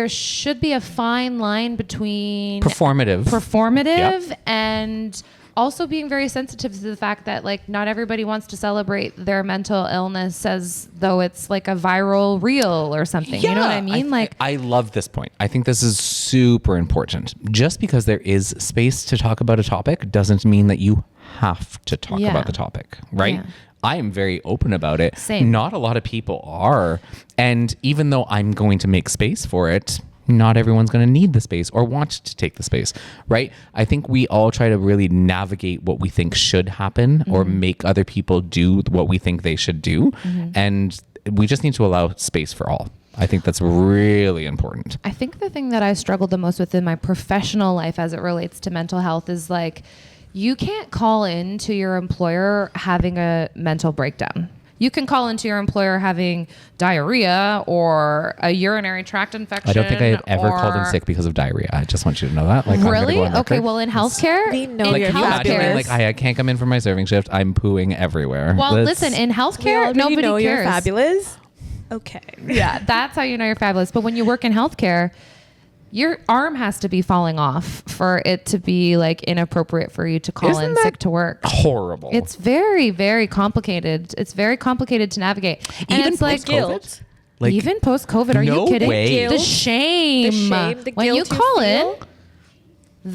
should be a fine line between Performative. Yep. And also being very sensitive to the fact that like not everybody wants to celebrate their mental illness as though it's like a viral reel or something. You know what I mean? I love this point. I think this is super important. Just because there is space to talk about a topic doesn't mean that you have to talk about the topic, right? Yeah. I am very open about it. Same. Not a lot of people are. And even though I'm going to make space for it, not everyone's going to need the space or want to take the space, right? I think we all try to really navigate what we think should happen or make other people do what we think they should do. And we just need to allow space for all. I think that's really important. I think the thing that I struggled the most with in my professional life as it relates to mental health is like, you can't call in to your employer having a mental breakdown. You can call into your employer having diarrhea or a urinary tract infection. I don't think I have ever called in sick because of diarrhea. I just want you to know that. Like, really? I'm gonna go on Okay. record. Well, in healthcare, We know Like, you're can you imagine being fabulous. like, I can't come in for my serving shift. I'm pooing everywhere. well, Let's- listen, in We healthcare, already nobody know cares. you're fabulous. Okay. Yeah, that's how you know you're fabulous. But when you work in healthcare, your arm has to be falling off for it to be like inappropriate for you to call Isn't in that sick to work. horrible. It's very, very complicated. It's very complicated to navigate. And Even it's like post-COVID? Guilt. Like, even post COVID, are no you kidding? way. The Guilt. shame. The when you guilt you call feel. in,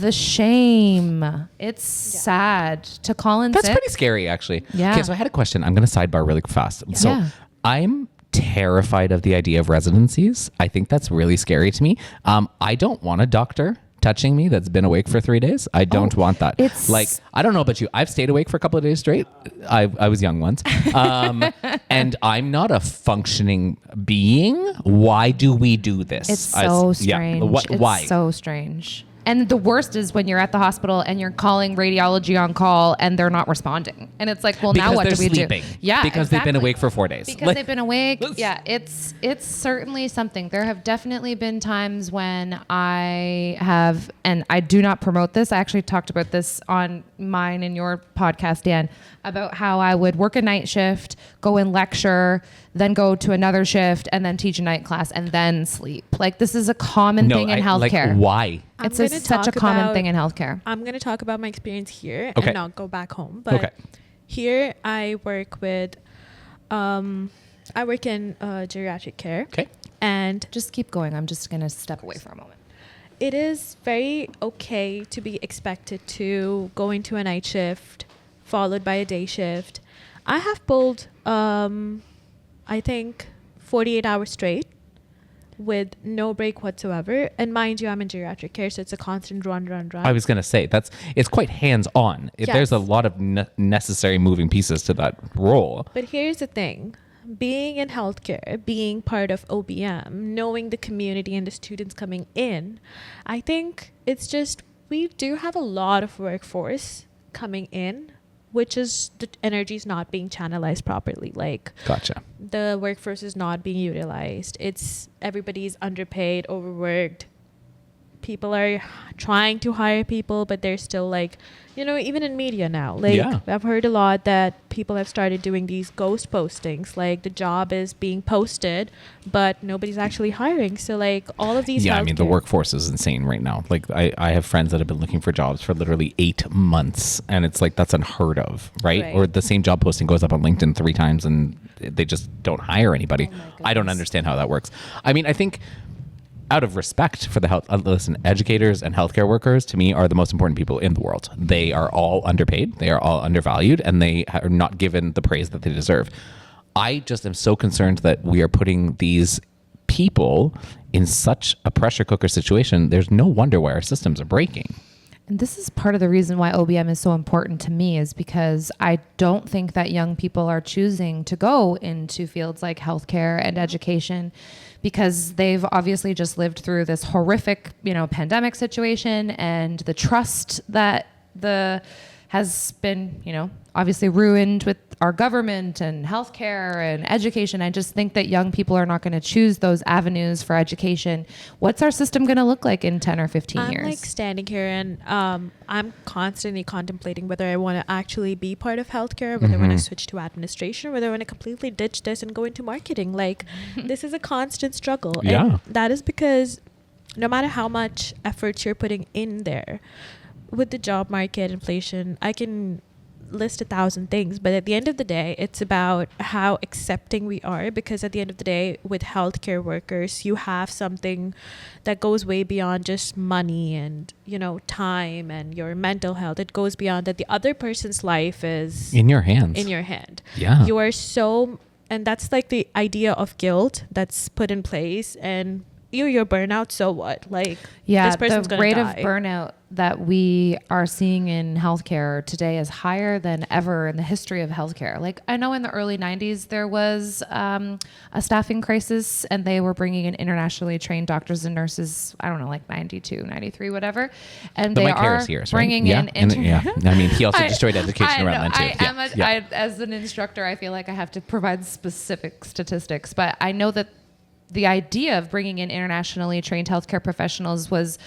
the shame. It's sad to call in That's sick. pretty scary, actually. Yeah. Okay, so I had a question. I'm going to sidebar really fast. So Yeah. I'm terrified of the idea of residencies. I think that's really scary to me. I don't want a doctor touching me that's been awake for 3 days. I don't want that. it's- Like, I don't know about you. I've stayed awake for a couple of days straight. I was young once. And I'm not a functioning being. Why do we do this? It's so strange. Yeah. Why? It's so strange. And the worst is when you're at the hospital and you're calling radiology on call and they're not responding. And it's like, well, because now what they're do we sleeping. do? Yeah, because they've been exactly. awake for 4 days. Because they've been awake. Yeah, it's certainly something. There have definitely been times when I have, and I do not promote this. I actually talked about this on mine and your podcast, Dan, about how I would work a night shift, go and lecture, then go to another shift, and then teach a night class, and then sleep. Like, this is a common thing in healthcare. Like, why? It's such a common thing in healthcare. I'm going to talk about my experience here Okay. and not go back home. But here I work with, I work in geriatric care. Okay. And Just keep going. I'm just going to step away for a moment. it is very okay to be expected to go into a night shift followed by a day shift. I have pulled, I think, 48 hours straight with no break whatsoever. And mind you, I'm in geriatric care, so it's a constant run. I was going to say it's quite hands-on. Yes. There's a lot of necessary moving pieces to that role. But here's the thing. Being in healthcare, being part of OBM, knowing the community and the students coming in, I think it's just, we do have a lot of workforce coming in, which is the energy is not being channelized properly. Like, Gotcha. the workforce is not being utilized. Everybody's underpaid, overworked. People are trying to hire people, but they're still like, even in media now, like Yeah. I've heard a lot that people have started doing these ghost postings. Like, the job is being posted, but nobody's actually hiring. So like all of these. Yeah, I mean, the healthcare- workforce is insane right now. Like, I have friends that have been looking for jobs for literally 8 months, and it's like, that's unheard of, right? Right. Or the same job posting goes up on LinkedIn 3 times and they just don't hire anybody. Oh my I don't goodness. understand how that works. I mean, I think out of respect for the health, listen, educators and healthcare workers to me are the most important people in the world. They are all underpaid, they are all undervalued, and they are not given the praise that they deserve. I just am so concerned that we are putting these people in such a pressure cooker situation. There's no wonder why our systems are breaking. And this is part of the reason why OBM is so important to me, is because I don't think that young people are choosing to go into fields like healthcare and education, because they've obviously just lived through this horrific, pandemic situation, and the trust that has been, obviously ruined with our government and healthcare and education. I just think that young people are not going to choose those avenues for education. What's our system going to look like in 10 or 15 years? I'm like standing here and I'm constantly contemplating whether I want to actually be part of healthcare, whether I want to switch to administration, whether I want to completely ditch this and go into marketing. Like, this is a constant struggle. Yeah. And that is because no matter how much effort you're putting in there, with the job market, inflation, I can list 1,000 things, but at the end of the day, it's about how accepting we are, because at the end of the day, with healthcare workers, you have something that goes way beyond just money and time and your mental health. It goes beyond that. The other person's life is In your hands. in your hand. Yeah. You are so, and that's like the idea of guilt that's put in place, and you're burnout, so what? Like, Yeah, this person's the gonna rate die. of burnout that we are seeing in healthcare today is higher than ever in the history of healthcare. Like, I know in the early 90s, there was a staffing crisis, and they were bringing in internationally trained doctors and nurses, I don't know, like 92, 93, whatever. And But they Mike are Harris years, right? bringing Yeah. in... I mean, he also I- destroyed education I around know. then too. Yeah. As an instructor, I feel like I have to provide specific statistics, but I know that the idea of bringing in internationally trained healthcare professionals was,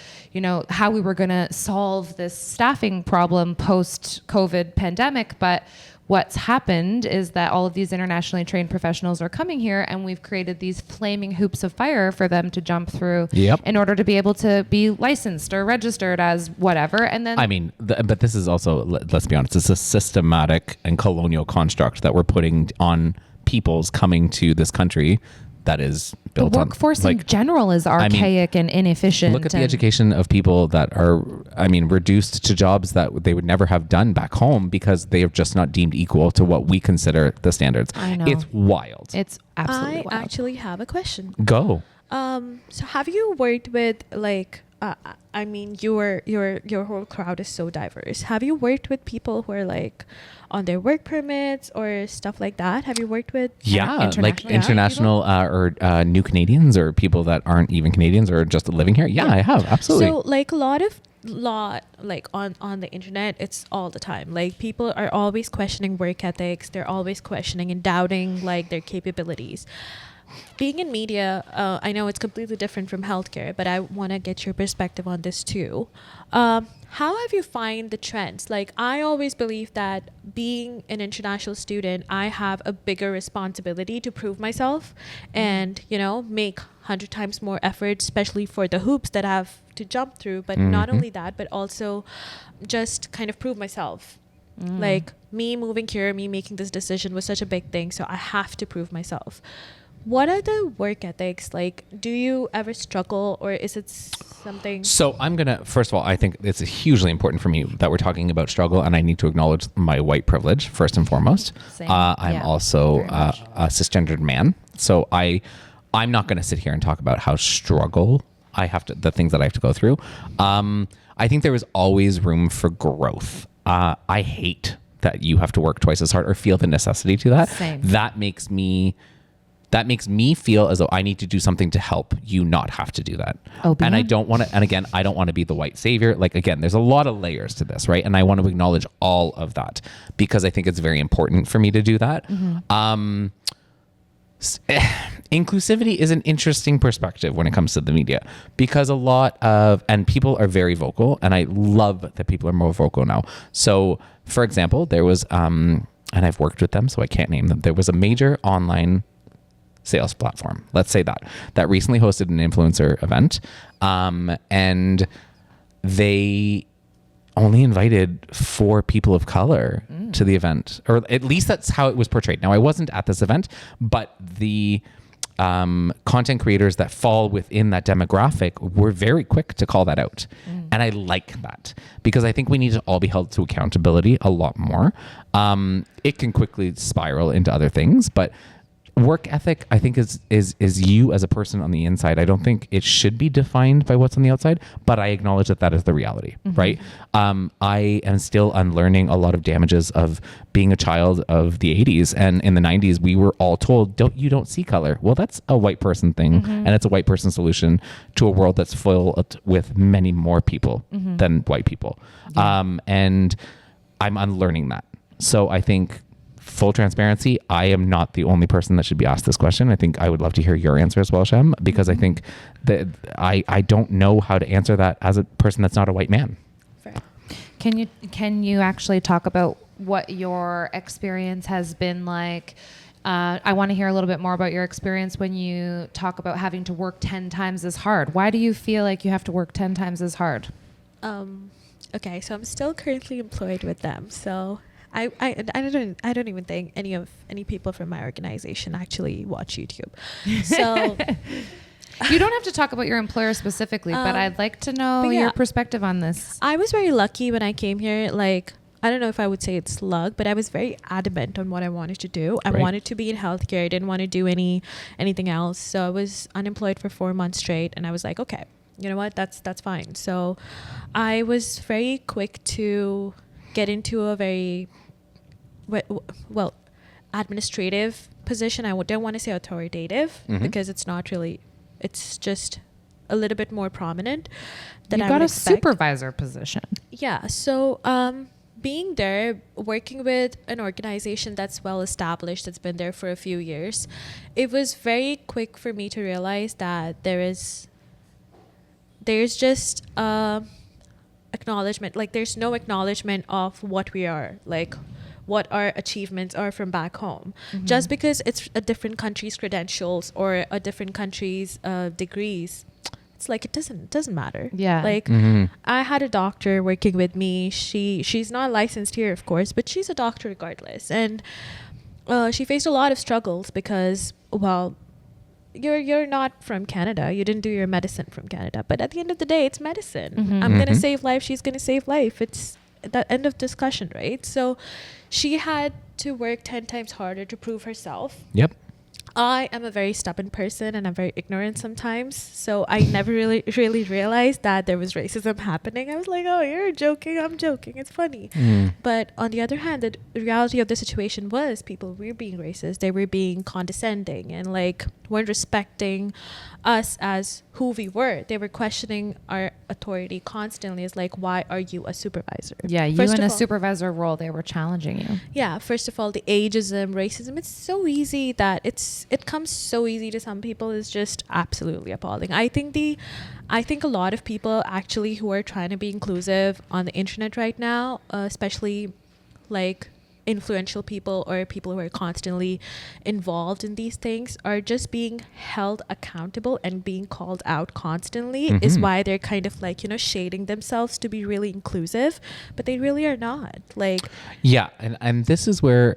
how we were going to solve this staffing problem post-COVID pandemic. But what's happened is that all of these internationally trained professionals are coming here, and we've created these flaming hoops of fire for them to jump through in order to be able to be licensed or registered as whatever. And then, I mean, but this is also, let's be honest, it's a systematic and colonial construct that we're putting on peoples coming to this country that is the built on. workforce in general is archaic and inefficient. Look at the and education of people that are, reduced to jobs that they would never have done back home because they are just not deemed equal to what we consider the standards. I know. It's wild. It's absolutely I wild. actually have a question. Go. So have you worked with like I mean, your whole crowd is so diverse. Have you worked with people who are like on their work permits or stuff like that? Have you worked with international or new Canadians or people that aren't even Canadians or just living here? Yeah, I have, absolutely. So like like on the internet, it's all the time. Like people are always questioning work ethics. They're always questioning and doubting like their capabilities. Being in media, I know it's completely different from healthcare, but I want to get your perspective on this too. How have you find the trends? Like, I always believe that being an international student, I have a bigger responsibility to prove myself and, you know, make 100 times more effort, especially for the hoops that I have to jump through. But not only that, but also just kind of prove myself. Like, me moving here, me making this decision was such a big thing. So I have to prove myself. What are the work ethics like? Do you ever struggle, or is it something? So first of all, I think it's hugely important for me that we're talking about struggle, and I need to acknowledge my white privilege first and foremost. Same. I'm also a cisgendered man, so I'm not going to sit here and talk about how the things that I have to go through. I think there is always room for growth. I hate that you have to work twice as hard or feel the necessity to that. Same. That makes me feel as though I need to do something to help you not have to do that. And I don't want to, and again, I don't want to be the white savior. Like, again, there's a lot of layers to this, right? And I want to acknowledge all of that because I think it's very important for me to do that. Inclusivity is an interesting perspective when it comes to the media because and people are very vocal, and I love that people are more vocal now. So, for example, there was, and I've worked with them, so I can't name them. There was a major online sales platform, let's say that recently hosted an influencer event, and they only invited 4 people of color to the event, or at least that's how it was portrayed. Now, I wasn't at this event, but the content creators that fall within that demographic were very quick to call that out. And I like that because I think we need to all be held to accountability a lot more. It can quickly spiral into other things, but work ethic, I think, is you as a person on the inside. I don't think it should be defined by what's on the outside, but I acknowledge that is the reality, right? I am still unlearning a lot of damages of being a child of the 80s, and in the 90s, we were all told, you don't see color. Well, that's a white person thing, and it's a white person solution to a world that's full with many more people than white people. And I'm unlearning that. So I think, full transparency, I am not the only person that should be asked this question. I think I would love to hear your answer as well, Shem, because I think that I don't know how to answer that as a person that's not a white man. Fair. Can you actually talk about what your experience has been like? I want to hear a little bit more about your experience when you talk about having to work 10 times as hard. Why do you feel like you have to work 10 times as hard? Okay, so I'm still currently employed with them, so I don't even think any people from my organization actually watch YouTube. So you don't have to talk about your employer specifically, but I'd like to know your perspective on this. I was very lucky when I came here. Like, I don't know if I would say it's luck, but I was very adamant on what I wanted to do. I wanted to be in healthcare. I didn't want to do anything else. So I was unemployed for 4 months straight, and I was like, okay, you know what? That's fine. So I was very quick to get into a very administrative position. I don't want to say authoritative because it's not really. It's just a little bit more prominent than I would expect. You've got a supervisor position. Yeah. So being there, working with an organization that's well established, that's been there for a few years, it was very quick for me to realize that there's just acknowledgement. Like, there's no acknowledgement of what we are, like what our achievements are from back home. Just because it's a different country's credentials or a different country's degrees, it's like it doesn't matter. Yeah. Like I had a doctor working with me. She's not licensed here, of course, but she's a doctor regardless. And she faced a lot of struggles because, well, you're not from Canada. You didn't do your medicine from Canada. But at the end of the day, it's medicine. I'm gonna save life. She's gonna save life. It's the end of discussion, right? So she had to work 10 times harder to prove herself. Yep. I am a very stubborn person and I'm very ignorant sometimes. So I never really realized that there was racism happening. I was like, oh, you're joking. I'm joking. It's funny. But on the other hand, the reality of the situation was people were being racist. They were being condescending and like weren't respecting us as who we were. They were questioning our authority constantly. It's like, why are you a supervisor? Yeah, you First in of a all- supervisor role, they were challenging you. Yeah, first of all, the ageism, racism, it's so easy that it comes so easy to some people. Is just absolutely appalling. I think a lot of people actually who are trying to be inclusive on the internet right now, especially like influential people or people who are constantly involved in these things, are just being held accountable and being called out constantly, is why they're kind of like, shading themselves to be really inclusive, but they really are not. Like, Yeah, and this is where,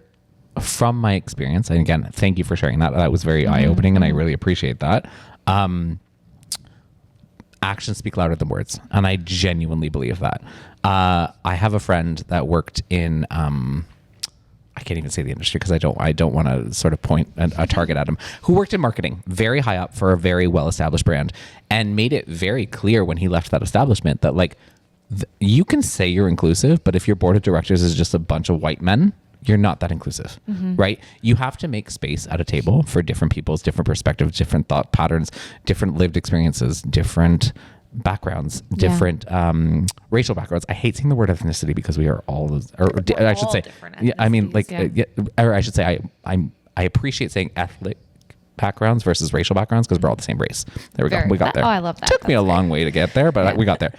from my experience, and again, thank you for sharing that. That was very eye-opening, and I really appreciate that. Actions speak louder than words, and I genuinely believe that. I have a friend that worked in I can't even say the industry because I don't want to sort of point a target at him, who worked in marketing very high up for a very well-established brand, and made it very clear when he left that establishment that like you can say you're inclusive, but if your board of directors is just a bunch of white men, you're not that inclusive, right? You have to make space at a table for different people's different perspectives, different thought patterns, different lived experiences, different backgrounds, different racial backgrounds. I hate saying the word ethnicity because we are all, I should say, I mean, like, or I should say, I appreciate saying ethnic backgrounds versus racial backgrounds because we're all the same race. There we go. We got there. Oh, I love that. Took me a long way to get there, but we got there.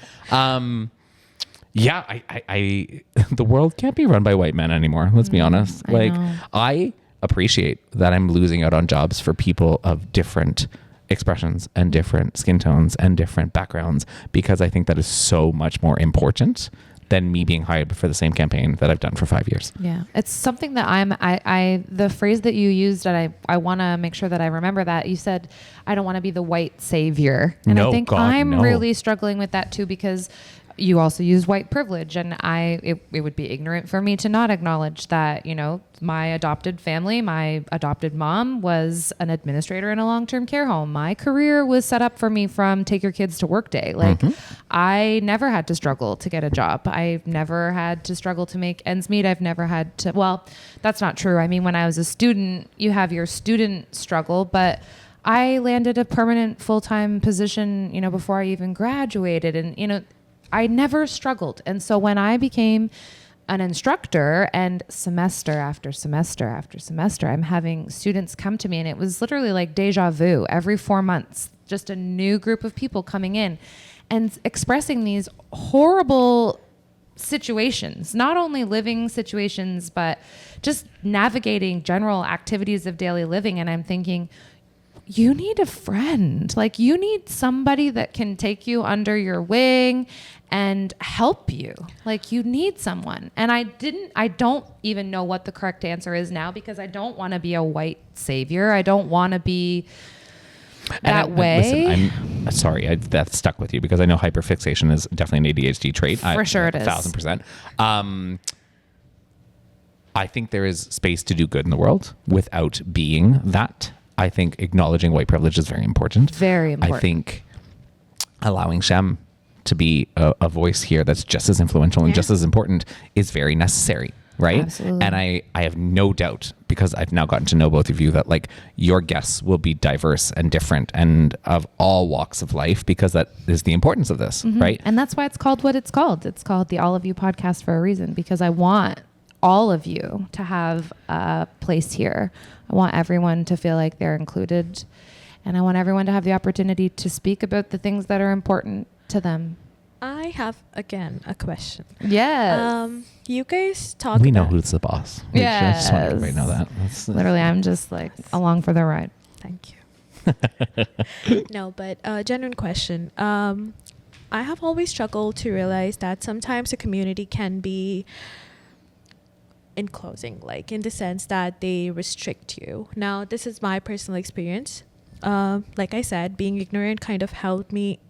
Yeah, I the world can't be run by white men anymore. Let's be honest. I appreciate that I'm losing out on jobs for people of different expressions and different skin tones and different backgrounds, because I think that is so much more important than me being hired for the same campaign that I've done for 5 years. Yeah. It's something that the phrase that you used, and I want to make sure that I remember that you said, I don't want to be the white savior. And I think I'm really struggling with that too, because you also use white privilege, and it would be ignorant for me to not acknowledge that, my adopted family, my adopted mom was an administrator in a long-term care home. My career was set up for me from take your kids to work day. Like I never had to struggle to get a job. I've never had to struggle to make ends meet. I've never had to, well, that's not true. I mean, when I was a student, you have your student struggle, but I landed a permanent full-time position, before I even graduated, and, I never struggled. And so when I became an instructor, and semester after semester after semester, I'm having students come to me, and it was literally like deja vu. Every 4 months, just a new group of people coming in and expressing these horrible situations, not only living situations, but just navigating general activities of daily living. And I'm thinking, you need a friend. Like, you need somebody that can take you under your wing and help you. Like, you need someone. And I don't even know what the correct answer is now, because I don't want to be a white savior. I don't want to be that way. Listen, I'm sorry that stuck with you, because I know hyperfixation is definitely an ADHD trait. For sure it is. 1,000%. I think there is space to do good in the world without being that. I think acknowledging white privilege is very important. Very important. I think allowing Shem to be a voice here that's just as influential and just as important is very necessary, right? Absolutely. And I have no doubt, because I've now gotten to know both of you, that like your guests will be diverse and different and of all walks of life, because that is the importance of this, right? And that's why it's called what it's called. It's called the All of You podcast for a reason, because I want all of you to have a place here. I want everyone to feel like they're included, and I want everyone to have the opportunity to speak about the things that are important to them. I have, again, a question. Yes. You guys talk We know about... who's the boss. Yes. I just want everybody to know that. That's, Literally, I'm just like along for the ride. Thank you. No, but genuine question. I have always struggled to realize that sometimes a community can be enclosing, like in the sense that they restrict you. Now, this is my personal experience. Like I said, being ignorant kind of helped me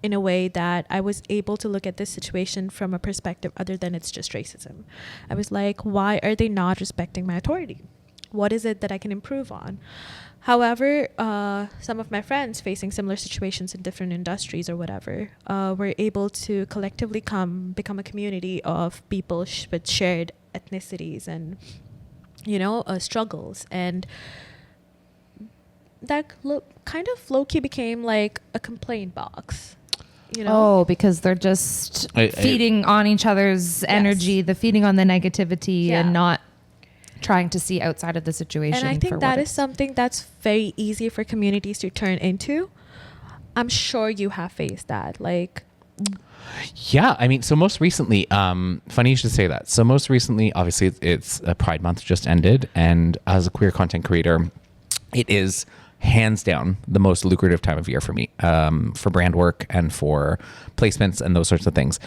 in a way that I was able to look at this situation from a perspective other than it's just racism. I was like, why are they not respecting my authority? What is it that I can improve on? However, some of my friends facing similar situations in different industries or whatever were able to collectively become a community of people with shared ethnicities and, struggles. And that kind of low-key became like a complaint box. Oh, because they're just feeding on each other's energy, the feeding on the negativity and not trying to see outside of the situation. And I think that is something that's very easy for communities to turn into. I'm sure you have faced that. Like, yeah, I mean, so most recently, funny you should say that. So most recently, obviously, it's Pride Month just ended. And as a queer content creator, it is hands down the most lucrative time of year for me, for brand work and for placements and those sorts of things.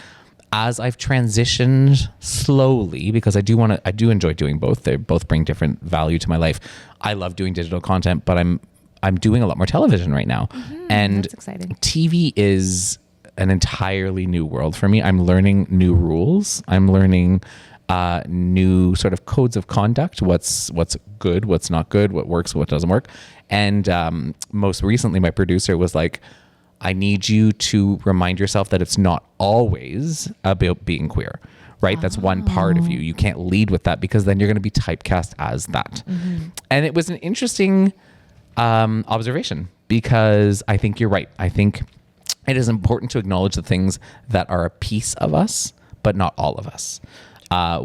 As I've transitioned slowly, because I do enjoy doing both. They both bring different value to my life. I love doing digital content, but I'm doing a lot more television right now. And that's exciting. TV is an entirely new world for me. I'm learning new rules. I'm learning new sort of codes of conduct. What's good, what's not good, what works, what doesn't work. And most recently, my producer was like, I need you to remind yourself that it's not always about being queer, right? That's one part of you. You can't lead with that because then you're going to be typecast as that. And it was an interesting observation because I think you're right. I think it is important to acknowledge the things that are a piece of us, but not all of us.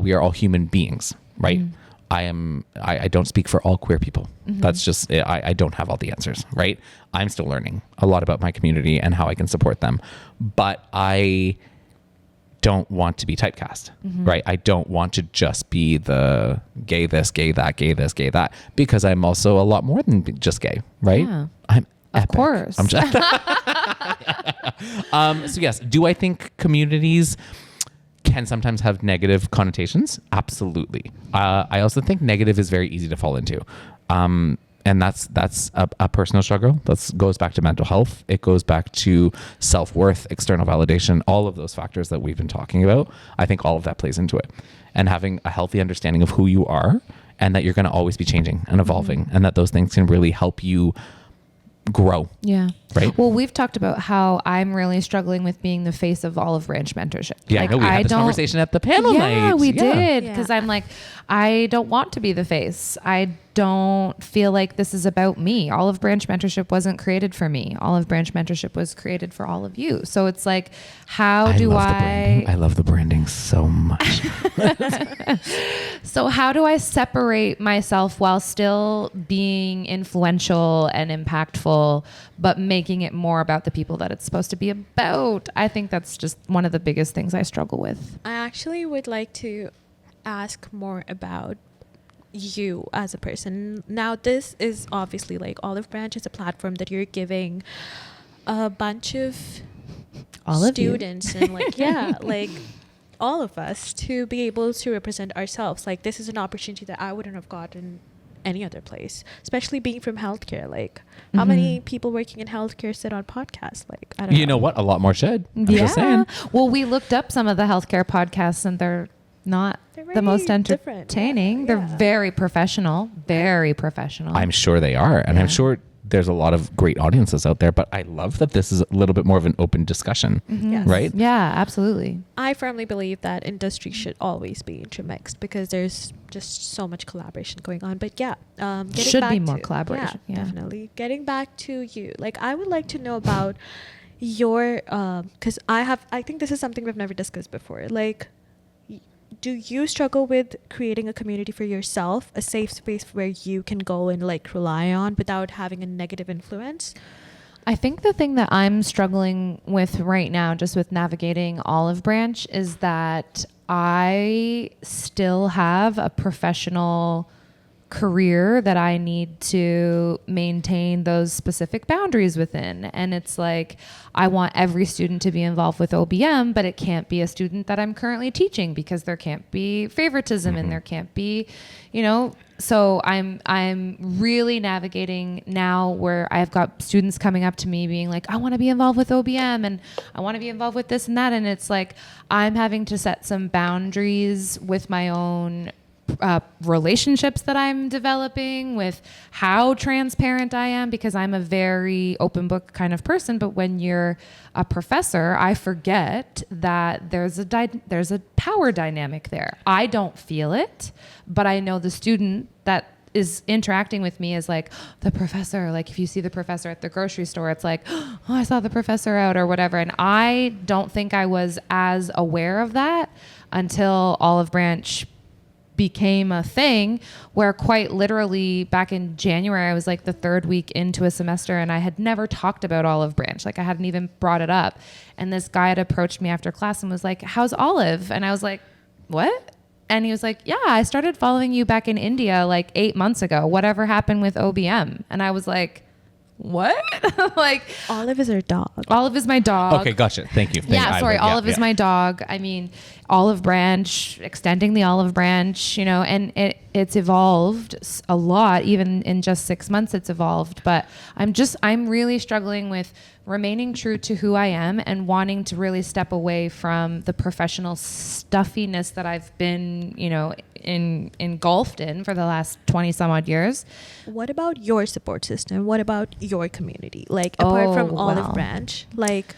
We are all human beings, right? I don't speak for all queer people. That's just, I don't have all the answers, right? I'm still learning a lot about my community and how I can support them, but I don't want to be typecast, right? I don't want to just be the gay this, gay that, gay this, gay that, because I'm also a lot more than just gay, right? Yeah. I'm Of course. I'm just so yes, do I think communities can sometimes have negative connotations? Absolutely. I also think negative is very easy to fall into. And that's a personal struggle. That goes back to mental health. It goes back to self-worth, external validation, all of those factors that we've been talking about. I think all of that plays into it. And having a healthy understanding of who you are and that you're going to always be changing and evolving and that those things can really help you grow. Yeah. Right. Well, we've talked about how I'm really struggling with being the face of Olive Branch mentorship. Yeah, like, I know. We had this conversation at the panel night. Yeah, we did. Yeah. Because I'm like, I don't want to be the face. I don't feel like this is about me. Olive Branch mentorship wasn't created for me. Olive Branch mentorship was created for all of you. So it's like, how do I love the branding so much. So how do I separate myself while still being influential and impactful, but making it more about the people that it's supposed to be about? I think that's just one of the biggest things I struggle with. I actually would like to ask more about you as a person. Now, this is obviously like Olive Branch is a platform that you're giving a bunch of students and like, like all of us to be able to represent ourselves. Like, this is an opportunity that I wouldn't have gotten any other place, especially being from healthcare. Like, how many people working in healthcare sit on podcasts? Like, I don't know. You know what? A lot more should. I'm just saying. Well, we looked up some of the healthcare podcasts and they're not the most entertaining. They're very professional, very professional. I'm sure they are. And I'm sure there's a lot of great audiences out there, but I love that this is a little bit more of an open discussion, Yes. right? Yeah, absolutely. I firmly believe that industry should always be intermixed because there's just so much collaboration going on. But getting Should back be more to- collaboration. Yeah. Definitely. Getting back to you, like, I would like to know about your, because I think this is something we've never discussed before. Like, do you struggle with creating a community for yourself, a safe space where you can go and like rely on without having a negative influence? I think the thing that I'm struggling with right now, just with navigating Olive Branch, is that I still have a professional career that I need to maintain those specific boundaries within. And it's like, I want every student to be involved with OBM, but it can't be a student that I'm currently teaching because there can't be favoritism and there can't be, so I'm really navigating now where I've got students coming up to me being like, I want to be involved with OBM and I want to be involved with this and that. And it's like, I'm having to set some boundaries with my own relationships that I'm developing, with how transparent I am, because I'm a very open book kind of person. But when you're a professor, I forget that there's a power dynamic there. I don't feel it, but I know the student that is interacting with me is like, the professor. Like if you see the professor at the grocery store, it's like, oh, I saw the professor out or whatever. And I don't think I was as aware of that until Olive Branch became a thing, where quite literally back in January, I was like the third week into a semester and I had never talked about Olive Branch. Like I hadn't even brought it up. And this guy had approached me after class and was like, how's Olive? And I was like, what? And he was like, yeah, I started following you back in India like 8 months ago. Whatever happened with OBM? And I was like, what? Like, Olive is her dog. Olive is my dog. Okay, gotcha. Thank you. Olive is my dog. I mean, Olive Branch, extending the Olive Branch, and it's evolved a lot. Even in just 6 months, it's evolved. But I'm really struggling with remaining true to who I am and wanting to really step away from the professional stuffiness that I've been, engulfed in for the last 20 some odd years. What about your support system? What about your community? Like apart from Olive Branch, like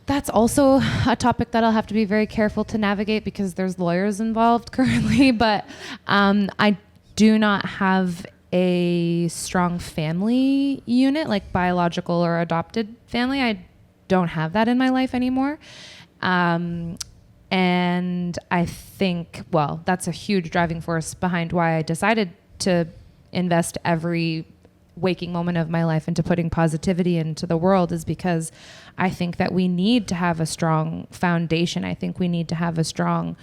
that's also a topic that I'll have to be very careful to navigate because there's lawyers involved currently, but I do not have a strong family unit, like biological or adopted family. I don't have that in my life anymore. And I think, well, that's a huge driving force behind why I decided to invest every waking moment of my life into putting positivity into the world, is because I think that we need to have a strong foundation. I think we need to have a strong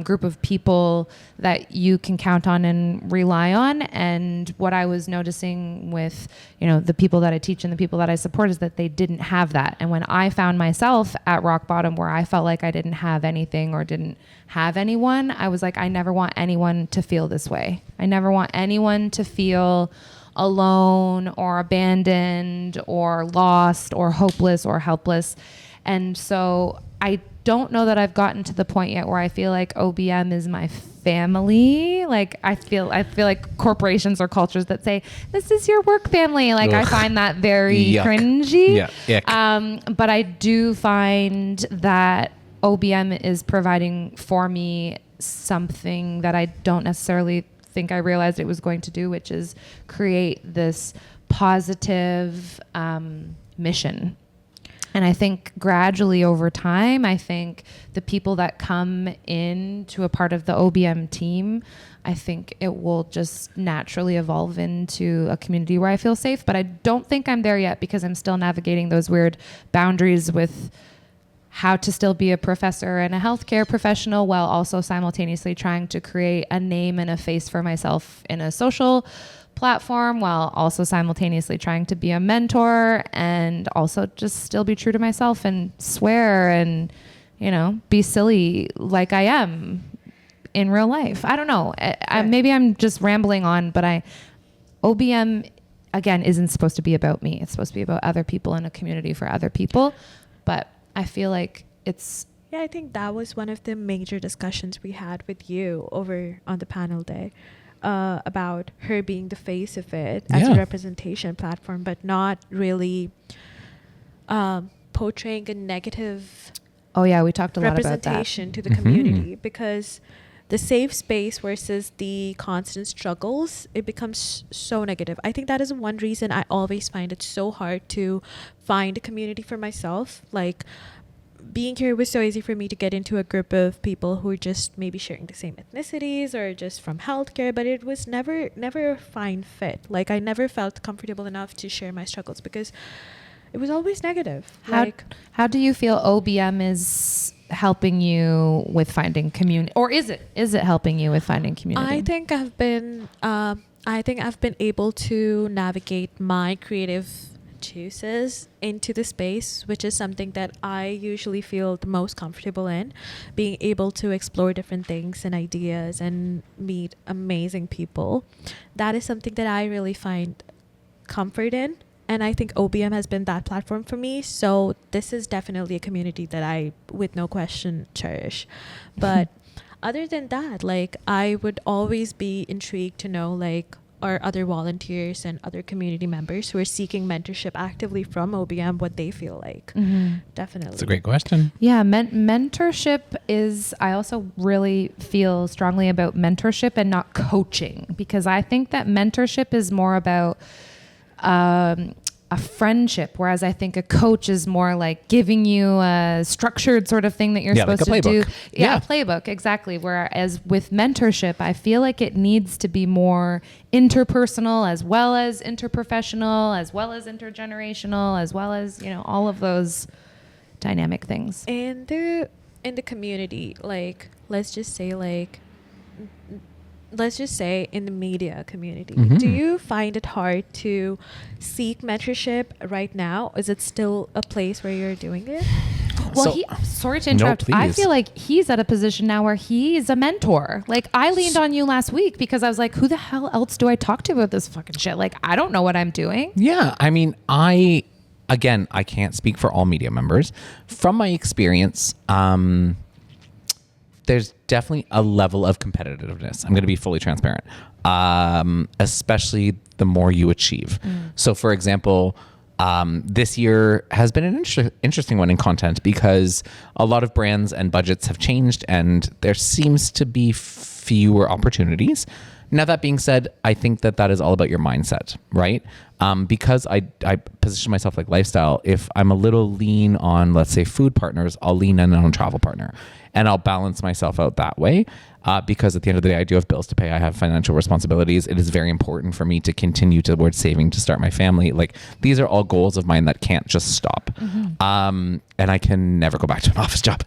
group of people that you can count on and rely on. And what I was noticing with, the people that I teach and the people that I support is that they didn't have that. And when I found myself at rock bottom where I felt like I didn't have anything or didn't have anyone, I was like, I never want anyone to feel this way. I never want anyone to feel alone or abandoned or lost or hopeless or helpless. And so I don't know that I've gotten to the point yet where I feel like OBM is my family. Like I feel like corporations or cultures that say, this is your work family. Like I find that very cringy. Yeah. But I do find that OBM is providing for me something that I don't necessarily think I realized it was going to do, which is create this positive mission. And I think gradually over time, I think the people that come into a part of the OBM team, I think it will just naturally evolve into a community where I feel safe. But I don't think I'm there yet because I'm still navigating those weird boundaries with how to still be a professor and a healthcare professional while also simultaneously trying to create a name and a face for myself in a social platform, while also simultaneously trying to be a mentor and also just still be true to myself and swear and, be silly like I am in real life. I don't know. Maybe I'm just rambling on, but OBM, again, isn't supposed to be about me. It's supposed to be about other people and a community for other people. But I feel like it's... Yeah, I think that was one of the major discussions we had with you over on the panel day. About her being the face of it as a representation platform, but not really portraying a negative we talked a lot about that representation to the community, because the safe space versus the constant struggles, it becomes so negative. I think that is one reason I always find it so hard to find a community for myself. Like, being here was so easy for me to get into a group of people who are just maybe sharing the same ethnicities or just from healthcare, but it was never a fine fit. Like, I never felt comfortable enough to share my struggles because it was always negative. How do you feel OBM is helping you with finding community, or is it helping you with finding community? I think I've been able to navigate my creative juices into the space, which is something that I usually feel the most comfortable in, being able to explore different things and ideas and meet amazing people. That is something that I really find comfort in, and I think OBM has been that platform for me. So this is definitely a community that I, with no question, cherish. But other than that, like, I would always be intrigued to know, like, are other volunteers and other community members who are seeking mentorship actively from OBM, what they feel like. Definitely. That's a great question. Yeah, mentorship is, I also really feel strongly about mentorship and not coaching, because I think that mentorship is more about a friendship, whereas I think a coach is more like giving you a structured sort of thing that you're supposed like to do. playbook. A playbook, exactly. Whereas with mentorship, I feel like it needs to be more interpersonal, as well as interprofessional, as well as intergenerational, as well as, you know, all of those dynamic things. And in the community, like, let's just say in the media community, do you find it hard to seek mentorship right now? Is it still a place where you're doing it? Well, sorry to interrupt. No, I please. feel like he's at a position now where he's a mentor. Like, I leaned on you last week because I was like, who the hell else do I talk to about this fucking shit? Like, I don't know what I'm doing. Yeah. I mean, I can't speak for all media members. From my experience, there's definitely a level of competitiveness. I'm going to be fully transparent, especially the more you achieve. So, for example, this year has been an interesting one in content because a lot of brands and budgets have changed and there seems to be fewer opportunities. Now, that being said, I think that is all about your mindset, right? Because I position myself like lifestyle. If I'm a little lean on, let's say, food partners, I'll lean in on a travel partner and I'll balance myself out that way. Because at the end of the day, I do have bills to pay. I have financial responsibilities. It is very important for me to continue towards saving to start my family. Like, these are all goals of mine that can't just stop. And I can never go back to an office job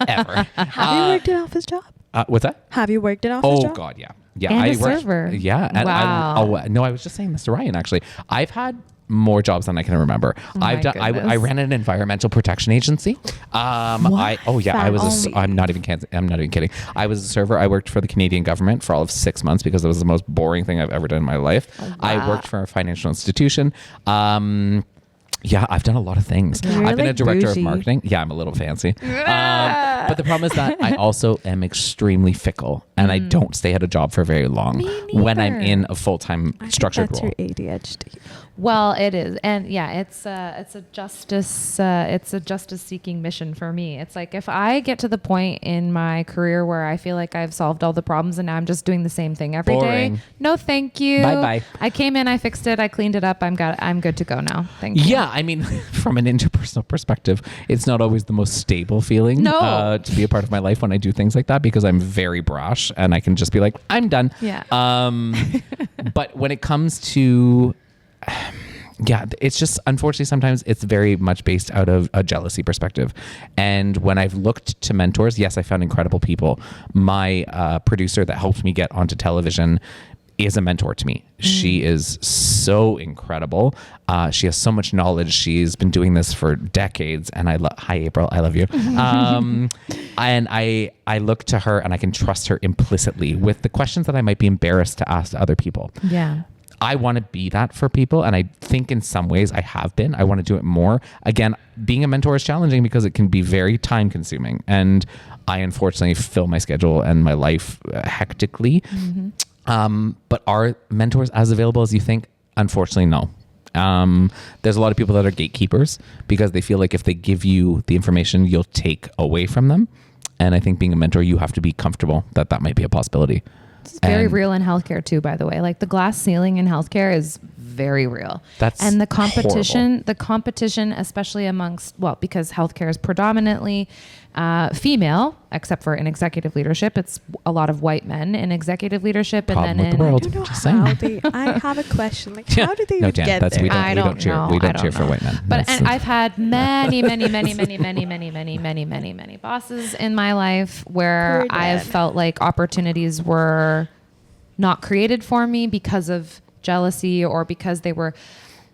ever. Have you worked an office job? What's that? Have you worked an office job? Oh God, yeah. Yeah, And I a worked, server. Yeah. And Wow. no, I was just saying this to Ryan, actually. I've had more jobs than I can remember. I ran an environmental protection agency. I'm not even kidding. I was a server. I worked for the Canadian government for all of 6 months because it was the most boring thing I've ever done in my life. Wow. I worked for a financial institution. Yeah, I've done a lot of things. You're I've been like a director bougie. of marketing. Yeah, I'm a little fancy. But the problem is that I also am extremely fickle and I don't stay at a job for very long when I'm in a full-time structured that's role. your ADHD. Well, it is, and yeah, it's a justice seeking mission for me. It's like, if I get to the point in my career where I feel like I've solved all the problems and now I'm just doing the same thing every Boring. day. No, thank you. Bye-bye. I came in, I fixed it, I cleaned it up. I'm good to go now. Thank you. Yeah, I mean, from an interpersonal perspective, it's not always the most stable feeling to be a part of my life when I do things like that because I'm very brash and I can just be like, I'm done. Yeah. But when it comes to it's just, unfortunately, sometimes it's very much based out of a jealousy perspective. And when I've looked to mentors, yes, I found incredible people. My producer that helped me get onto television is a mentor to me. She is so incredible. She has so much knowledge. She's been doing this for decades. And hi, April, I love you. And I look to her and I can trust her implicitly with the questions that I might be embarrassed to ask to other people. Yeah. I want to be that for people. And I think in some ways I have been. I want to do it more. Again, being a mentor is challenging because it can be very time consuming. And I unfortunately fill my schedule and my life hectically. But are mentors as available as you think? Unfortunately, no. There's a lot of people that are gatekeepers because they feel like if they give you the information, you'll take away from them. And I think being a mentor, you have to be comfortable that that might be a possibility. It's very real in healthcare too, by the way. Like, the glass ceiling in healthcare is very real. And the competition, especially amongst, well, because healthcare is predominantly female, except for in executive leadership. It's a lot of white men in executive leadership. Problem and then with the world. I don't know Just how saying. I have a question. Like, how do they No, even Dan, get that's there? we don't I don't cheer. know. We I don't don't cheer for know. white men. But That's- and I've had many bosses in my life where Poor I've dad. felt like opportunities were not created for me because of jealousy or because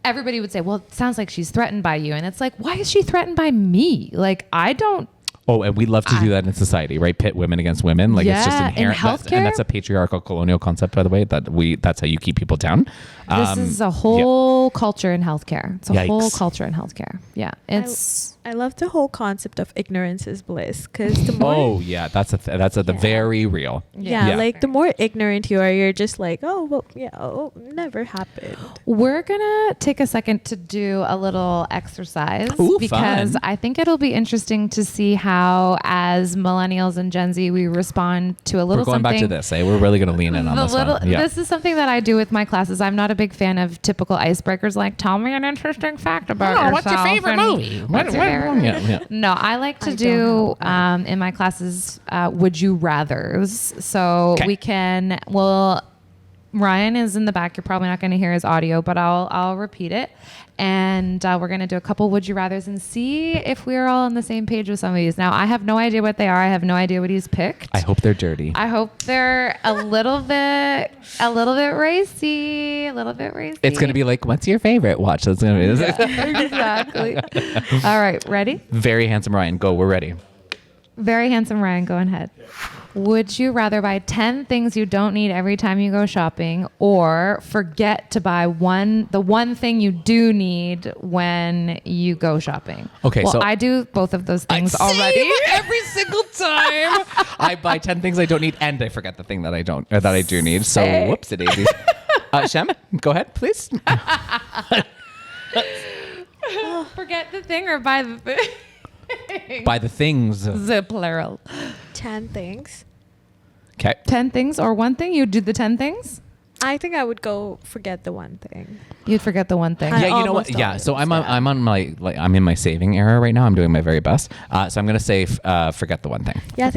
everybody would say, well, it sounds like she's threatened by you. And it's like, why is she threatened by me? Like, I don't. Oh, and we love to do that in society, right? Pit women against women. Like, it's just Yeah, in inherent. healthcare? And that's a patriarchal colonial concept, by the way, that's how you keep people down. This is a whole culture in healthcare. It's a whole Yikes. culture in healthcare. Yeah. It's I love the whole concept of ignorance is bliss, because the more Oh yeah, that's the very real. yeah, like the more ignorant you are, you're just like, oh well, yeah, oh, never happened. We're gonna take a second to do a little exercise Ooh, because fun. I think it'll be interesting to see how, as millennials and Gen Z, we respond to a little We're going back to something. this. We're really going to lean in on this one. Yeah. This is something that I do with my classes. I'm not a big fan of typical icebreakers like "Tell me an interesting fact about yourself." What's your favorite and movie? what's your favorite- Yeah. No, I like to I do don't have in my classes would you rathers. So 'Kay. we can. Well, Ryan is in the back. You're probably not going to hear his audio, but I'll repeat it. And we're going to do a couple would you rathers and see if we're all on the same page with some of these. Now, I have no idea what they are. I have no idea what he's picked. I hope they're dirty. I hope they're a little bit racy, It's going to be like, what's your favorite? Watch. That's going to be exactly. All right, ready? Very handsome Ryan. Go. We're ready. Very handsome Ryan, go ahead. Would you rather buy 10 things you don't need every time you go shopping, or forget to buy the one thing you do need when you go shopping? Okay, well, so I do both of those things already. Every single time. I buy 10 things I don't need, and I forget the thing that I don't, or that I do need. So Say. whoopsie daisy. Shem, go ahead, please. Forget the thing or buy the thing? Buy the things. The plural. 10 things. Okay. 10 things or one thing? You'd do the 10 things? I think I would go forget the one thing. You'd forget the one thing. I Yeah, you know what? almost Yeah, always, so I'm yeah. on my I'm in my saving era right now. I'm doing my very best. So I'm gonna say forget the one thing. Yeah, I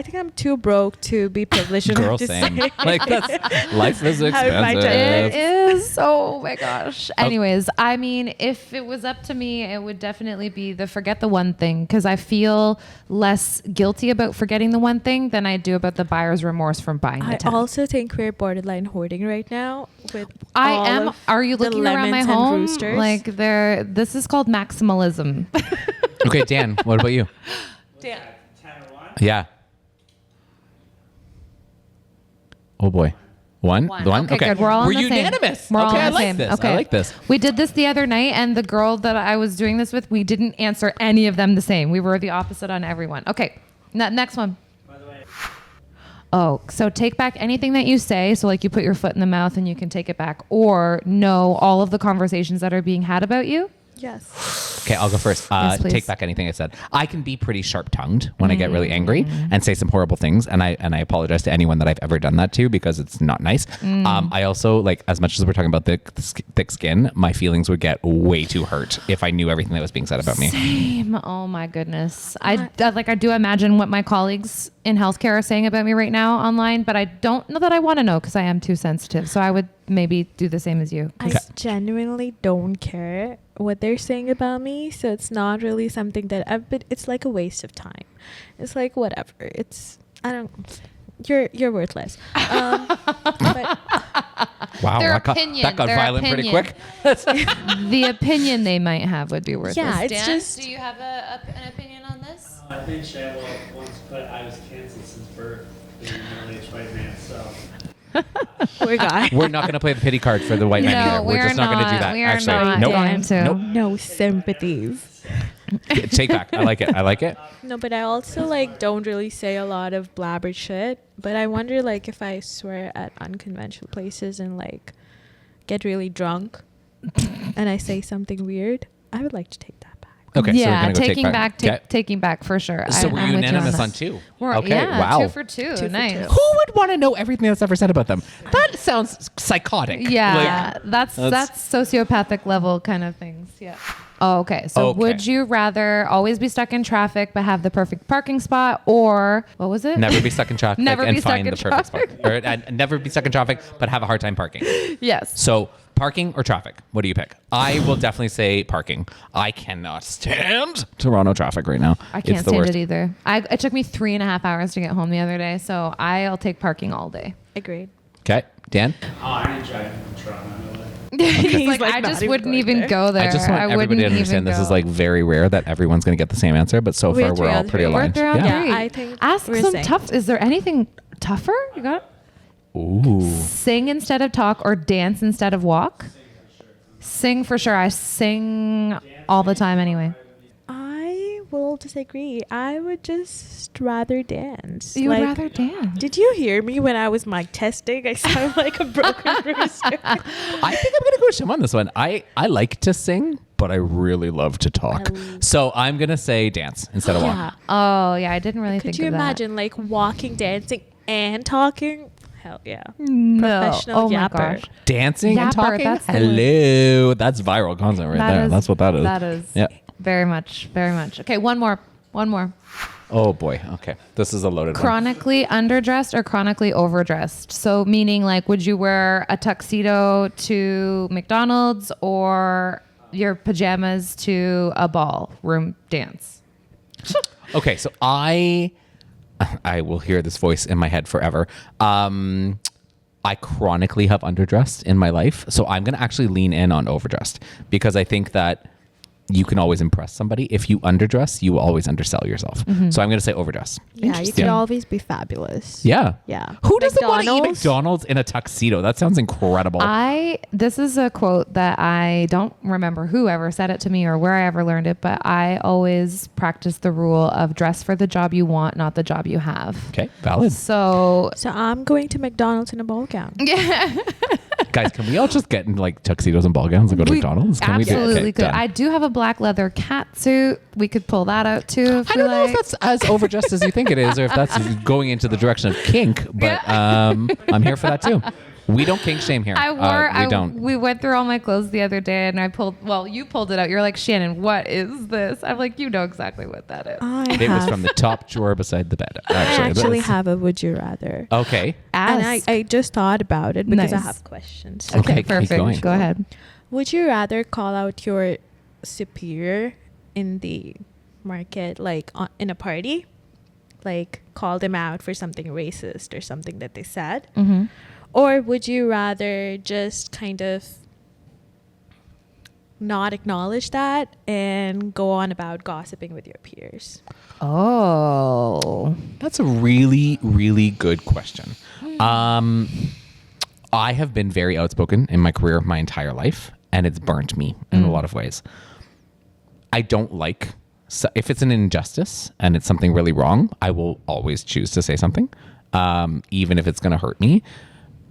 think I'm too broke to be privileged enough Girl, to same. say. Like that's life is I would buy 10 expensive. It is. Oh my gosh. Anyways, I mean, if it was up to me, it would definitely be the forget the one thing, because I feel less guilty about forgetting the one thing than I do about the buyer's remorse from buying the I 10. also think we're borderline hoarding right now with I all am. of Are you the looking around my lemons and home? roosters. Like this is called maximalism. Okay, Dan, what about you? Dan. Yeah. Oh boy. One? The one? Okay, good. We're all on We're the same. unanimous. We're all Okay, on I the like same. this. Okay. I like this. We did this the other night, and the girl that I was doing this with, we didn't answer any of them the same. We were the opposite on everyone. Okay, next one. Oh, so take back anything that you say. So like you put your foot in the mouth and you can take it back, or know all of the conversations that are being had about you. Yes. Okay, I'll go first. Yes, please. Take back anything I said. I can be pretty sharp-tongued when I get really angry and say some horrible things, and I apologize to anyone that I've ever done that to because it's not nice. I also, like, as much as we're talking about thick skin, my feelings would get way too hurt if I knew everything that was being said about me. Same. Oh my goodness. I do imagine what my colleagues in healthcare are saying about me right now online, but I don't know that I want to know because I am too sensitive. So I would maybe do the same as you. I genuinely don't care what they're saying about me, so it's not really something that it's like a waste of time. It's like whatever. You're worthless. But Wow, Their that got opinion, violent pretty quick. The opinion they might have would be worthless. Yeah, it's Dan, just- do you have an opinion on this? I think Shay will once put I was canceled since birth being a middle-aged white man, so poor guy. We're not going to play the pity card for the white man either. We're just not going to do that. We are Actually, not nope. going to. Nope. No sympathies. Take back. I like it. I like it. No, but I also like don't really say a lot of blabbered shit. But I wonder like if I swear at unconventional places and like get really drunk and I say something weird, I would like to take that back. Okay, Yeah, so we're going to go taking back, Okay. taking back for sure. So I'm we're with you unanimous that. on two. We're, Okay, yeah, wow. 2 for 2. Two for Nice. 2. Who would want to know everything that's ever said about them? That sounds psychotic. Yeah, Like, that's sociopathic level kind of things. Yeah. Oh, okay. So Okay. would you rather always be stuck in traffic but have the perfect parking spot, or what was it? never be stuck in traffic Never and be stuck find in the perfect spot. traffic. Or never be stuck in traffic but have a hard time parking. Yes. So parking or traffic? What do you pick? I will definitely say parking. I cannot stand Toronto traffic right now. I can't It's the stand worst. it either. It took me 3.5 hours to get home the other day, so I'll take parking all day. Agreed. Okay, Dan? oh, I didn't drive from Toronto. No way. He's like, I not just even wouldn't going even there. go there. I just want everybody to wouldn't understand even this is go. like very rare that everyone's going to get the same answer, but so far We're we're three all on pretty three. We're aligned. 3 on Yeah. 3. Yeah, I think Ask we're some same. tough. Is there anything tougher? You got it? Ooh. Sing instead of talk or dance instead of walk? Sing for sure. I sing all the time anyway. I will disagree. I would just rather dance. You would rather dance. Did you hear me when I was mic testing? I sound like a broken rooster. I think I'm gonna go with Shim on this one. I like to sing, but I really love to talk. So I'm gonna say dance instead of walk. Yeah. Oh, yeah. I didn't really Could think you of that. imagine like walking, dancing, and talking? Hell yeah. No. Professional Oh, my yapper. gosh. Dancing and Yapper, talking. that's the Hello, that's viral content right there. That's what that is. That is. Yeah. Very much. Very much. Okay, one more. Oh boy. Okay, this is a loaded one. Chronically underdressed or chronically overdressed? So meaning like, would you wear a tuxedo to McDonald's or your pajamas to a ballroom dance? Okay, so I will hear this voice in my head forever. I chronically have underdressed in my life, so I'm going to actually lean in on overdressed because I think that you can always impress somebody. If you underdress, you will always undersell yourself. So I'm going to say overdress. Yeah, you Interesting. could always be fabulous. Yeah. Yeah. Who doesn't want to eat McDonald's? McDonald's in a tuxedo? That sounds incredible. This is a quote that I don't remember who ever said it to me or where I ever learned it, but I always practice the rule of dress for the job you want, not the job you have. Okay, valid. So So I'm going to McDonald's in a ball gown. Guys, can we all just get in like tuxedos and ball gowns and go to McDonald's? Can we do absolutely okay, could. done. I do have a black leather cat suit. We could pull that out too. If I we don't know like. if that's as overdressed as you think it is, or if that's going into the direction of kink. But I'm here for that too. We don't kink shame here. We don't. We went through all my clothes the other day, and you pulled it out. You're like, Shannon, what is this? I'm like, you know exactly what that is. It was from the top drawer beside the bed. I actually That's- have a would you rather. Okay. And I just thought about it because I Nice. have questions. Okay, keep perfect. going. Go ahead. Would you rather call out your superior in the market, like in a party, like call them out for something racist or something that they said? Mm-hmm. Or would you rather just kind of not acknowledge that and go on about gossiping with your peers? Oh. That's a really, really good question. I have been very outspoken in my career my entire life, and it's burnt me in a lot of ways. I don't like, so if it's an injustice and it's something really wrong, I will always choose to say something, even if it's going to hurt me.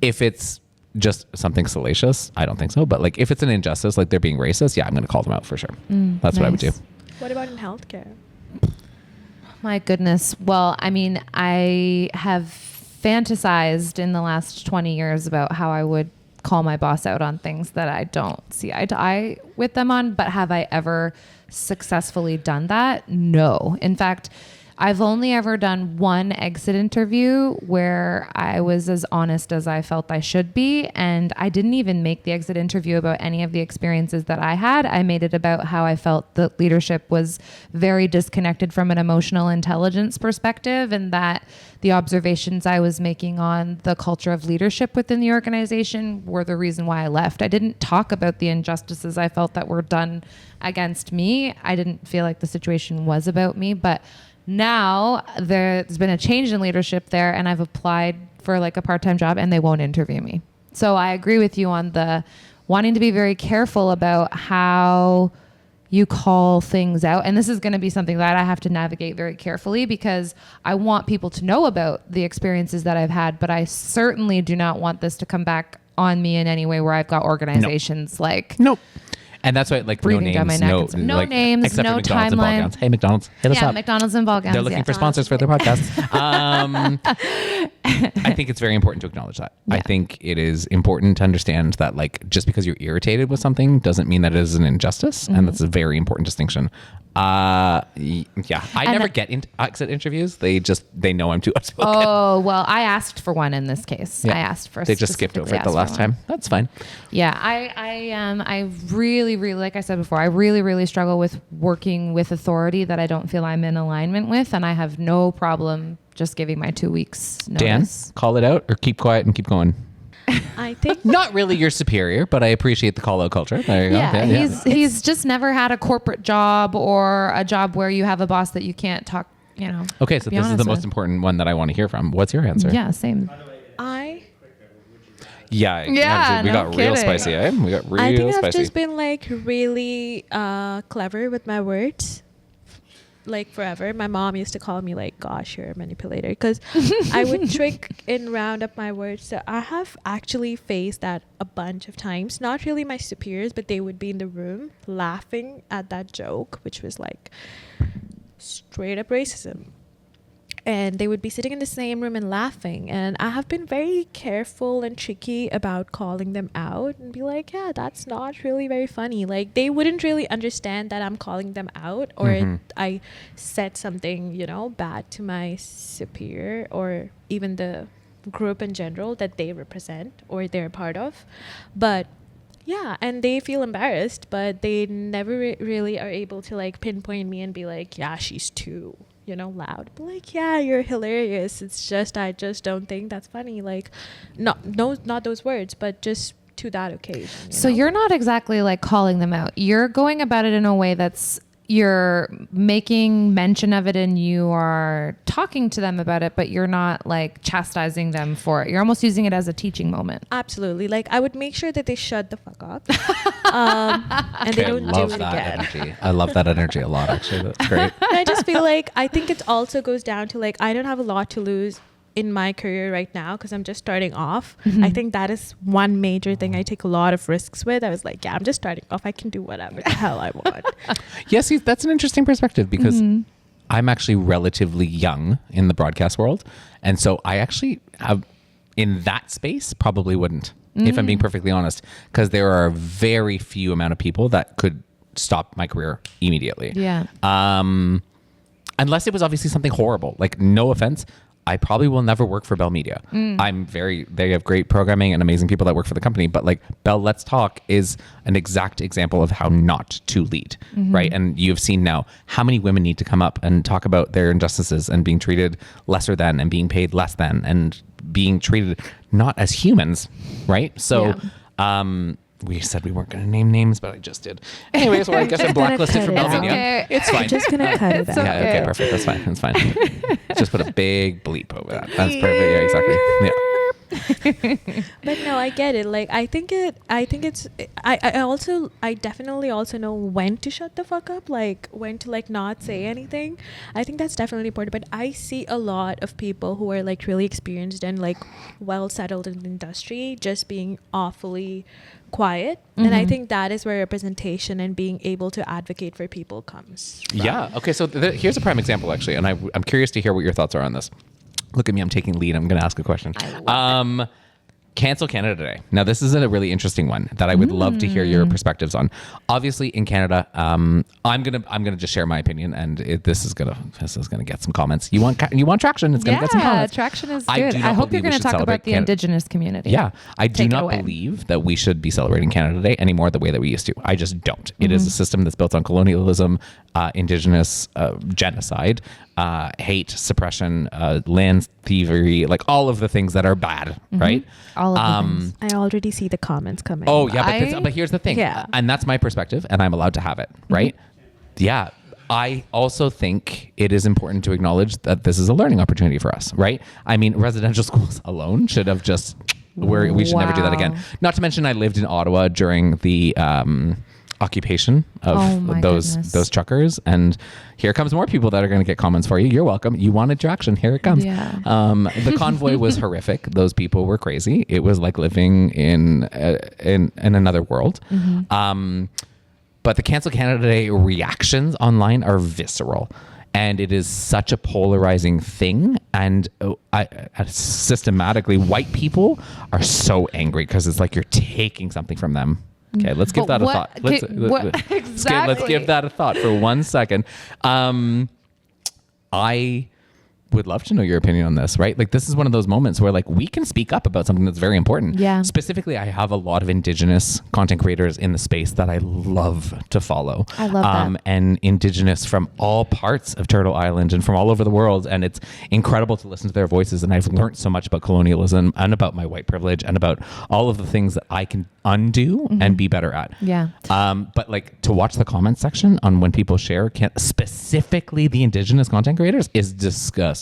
If it's just something salacious, I don't think so. But like if it's an injustice, like they're being racist, yeah, I'm going to call them out for sure. That's what I would do. Nice. What about in healthcare? My goodness. Well, I mean, I have fantasized in the last 20 years about how I would call my boss out on things that I don't see eye to eye with them on. But have I ever successfully done that? No. In fact, I've only ever done one exit interview where I was as honest as I felt I should be. And I didn't even make the exit interview about any of the experiences that I had. I made it about how I felt that leadership was very disconnected from an emotional intelligence perspective, and that the observations I was making on the culture of leadership within the organization were the reason why I left. I didn't talk about the injustices I felt that were done against me. I didn't feel like the situation was about me, but now there's been a change in leadership there, and I've applied for like a part-time job and they won't interview me. So I agree with you on the wanting to be very careful about how you call things out. And this is going to be something that I have to navigate very carefully because I want people to know about the experiences that I've had, but I certainly do not want this to come back on me in any way where I've got organizations like Nope. And that's why, like, no breathing down my names, neck. no, And no like, names, except no for McDonald's and ball timeline. gowns. Hey, McDonald's, hit us up. McDonald's and ball gowns. They're looking for sponsors for their podcast. I think it's very important to acknowledge that. Yeah. I think it is important to understand that, like, just because you're irritated with something doesn't mean that it is an injustice, and that's a very important distinction. Yeah, I never get into exit interviews. They know I'm too outspoken. Oh, well, I asked for one in this case. Yeah. I asked for They just skipped over specifically it the asked last for one. time. That's fine. Yeah, I really, like I said before, I really struggle with working with authority that I don't feel I'm in alignment with, and I have no problem just giving my 2 weeks Dan, notice. call it out or keep quiet and keep going. I think Not really your superior, but I appreciate the call out culture. There you go. Yeah, he's just never had a corporate job or a job where you have a boss that you can't talk, Okay, so be this is the honest most with. important one that I want to hear from. What's your answer? Yeah, same. I Yeah. Yeah, We no got real kidding. spicy, eh? We got real think I've spicy. just been like really clever with my words. like forever. My mom used to call me like, gosh, you're a manipulator, because I would trick and round up my words. So I have actually faced that a bunch of times. Not really my superiors, but they would be in the room laughing at that joke, which was like straight up racism. And they would be sitting in the same room and laughing. And I have been very careful and tricky about calling them out and be like, yeah, that's not really very funny. Like, they wouldn't really understand that I'm calling them out, or I said something, you know, bad to my superior or even the group in general that they represent or they're a part of. But yeah, and they feel embarrassed, but they never really are able to like pinpoint me and be like, yeah, she's too, you know, loud. But like, yeah, you're hilarious. It's just, I just don't think that's funny. Like, not those words, but just to that occasion. So you're not exactly like calling them out. You're going about it in a way that's, you're making mention of it and you are talking to them about it, but you're not like chastising them for it. You're almost using it as a teaching moment. Absolutely. Like, I would make sure that they shut the fuck up. And they don't do it again. Energy. I love that energy a lot, actually. That's great. And I just feel like, I think it also goes down to like, I don't have a lot to lose in my career right now because I'm just starting off. I think that is one major thing I take a lot of risks with. I was like, yeah, I'm just starting off. I can do whatever the hell I want. Yes, that's an interesting perspective, because I'm actually relatively young in the broadcast world. And so I actually have, in that space, probably wouldn't, if I'm being perfectly honest, because there are a very few amount of people that could stop my career immediately. Yeah. Unless it was obviously something horrible. Like, no offense, I probably will never work for Bell Media. They have great programming and amazing people that work for the company, but like Bell Let's Talk is an exact example of how not to lead, right? And you've seen now how many women need to come up and talk about their injustices and being treated lesser than and being paid less than and being treated not as humans, right? So, we said we weren't going to name names, but I just did. Anyways, well, I guess I'm blacklisted from Bell Media. Okay. It's fine. I'm just going to cut it out. Yeah, okay, perfect. That's fine. That's fine. Just put a big bleep over that. That's perfect. Yeah, exactly. Yeah. But no, I get it. Like, I definitely also know when to shut the fuck up, like when to like not say anything. I think that's definitely important. But I see a lot of people who are like really experienced and like well settled in the industry just being awfully quiet. And I think that is where representation and being able to advocate for people comes from. Yeah. Okay. So here's a prime example, actually, and I'm curious to hear what your thoughts are on this. Look at me. I'm taking lead. I'm going to ask a question. Cancel Canada Day. Now, this is a really interesting one that I would love to hear your perspectives on. Obviously, in Canada, I'm gonna just share my opinion, and this is gonna get some comments. You want traction? It's gonna get some comments. Traction is good. I hope you're going to talk about the Indigenous community. Yeah, I do not believe that we should be celebrating Canada Day anymore the way that we used to. I just don't. It is a system that's built on colonialism, Indigenous genocide, hate, suppression, land thievery, like all of the things that are bad, right? All of the things. I already see the comments coming. Oh yeah, but here's the thing, Yeah. and that's my perspective, and I'm allowed to have it, right? Yeah. I also think it is important to acknowledge that this is a learning opportunity for us, right? I mean, residential schools alone should have just, we should never do that again. Not to mention, I lived in Ottawa during the occupation of those truckers, and here comes more people that are going to get comments for you. You're welcome. You wanted traction. Here it comes. Yeah. The convoy was horrific. Those people were crazy. It was like living in another world. But the Cancel Canada Day reactions online are visceral. And it is such a polarizing thing. And systematically, white people are so angry because it's like you're taking something from them. Okay, let's give that a thought. Let's give that a thought for 1 second. I would love to know your opinion on this, right? Like, this is one of those moments where like we can speak up about something that's very important. Yeah. Specifically, I have a lot of Indigenous content creators in the space that I love to follow. I love that. And Indigenous from all parts of Turtle Island and from all over the world. And it's incredible to listen to their voices. And I've learned so much about colonialism and about my white privilege and about all of the things that I can undo and be better at. Yeah. But like to watch the comment section on when people share specifically the Indigenous content creators is disgusting.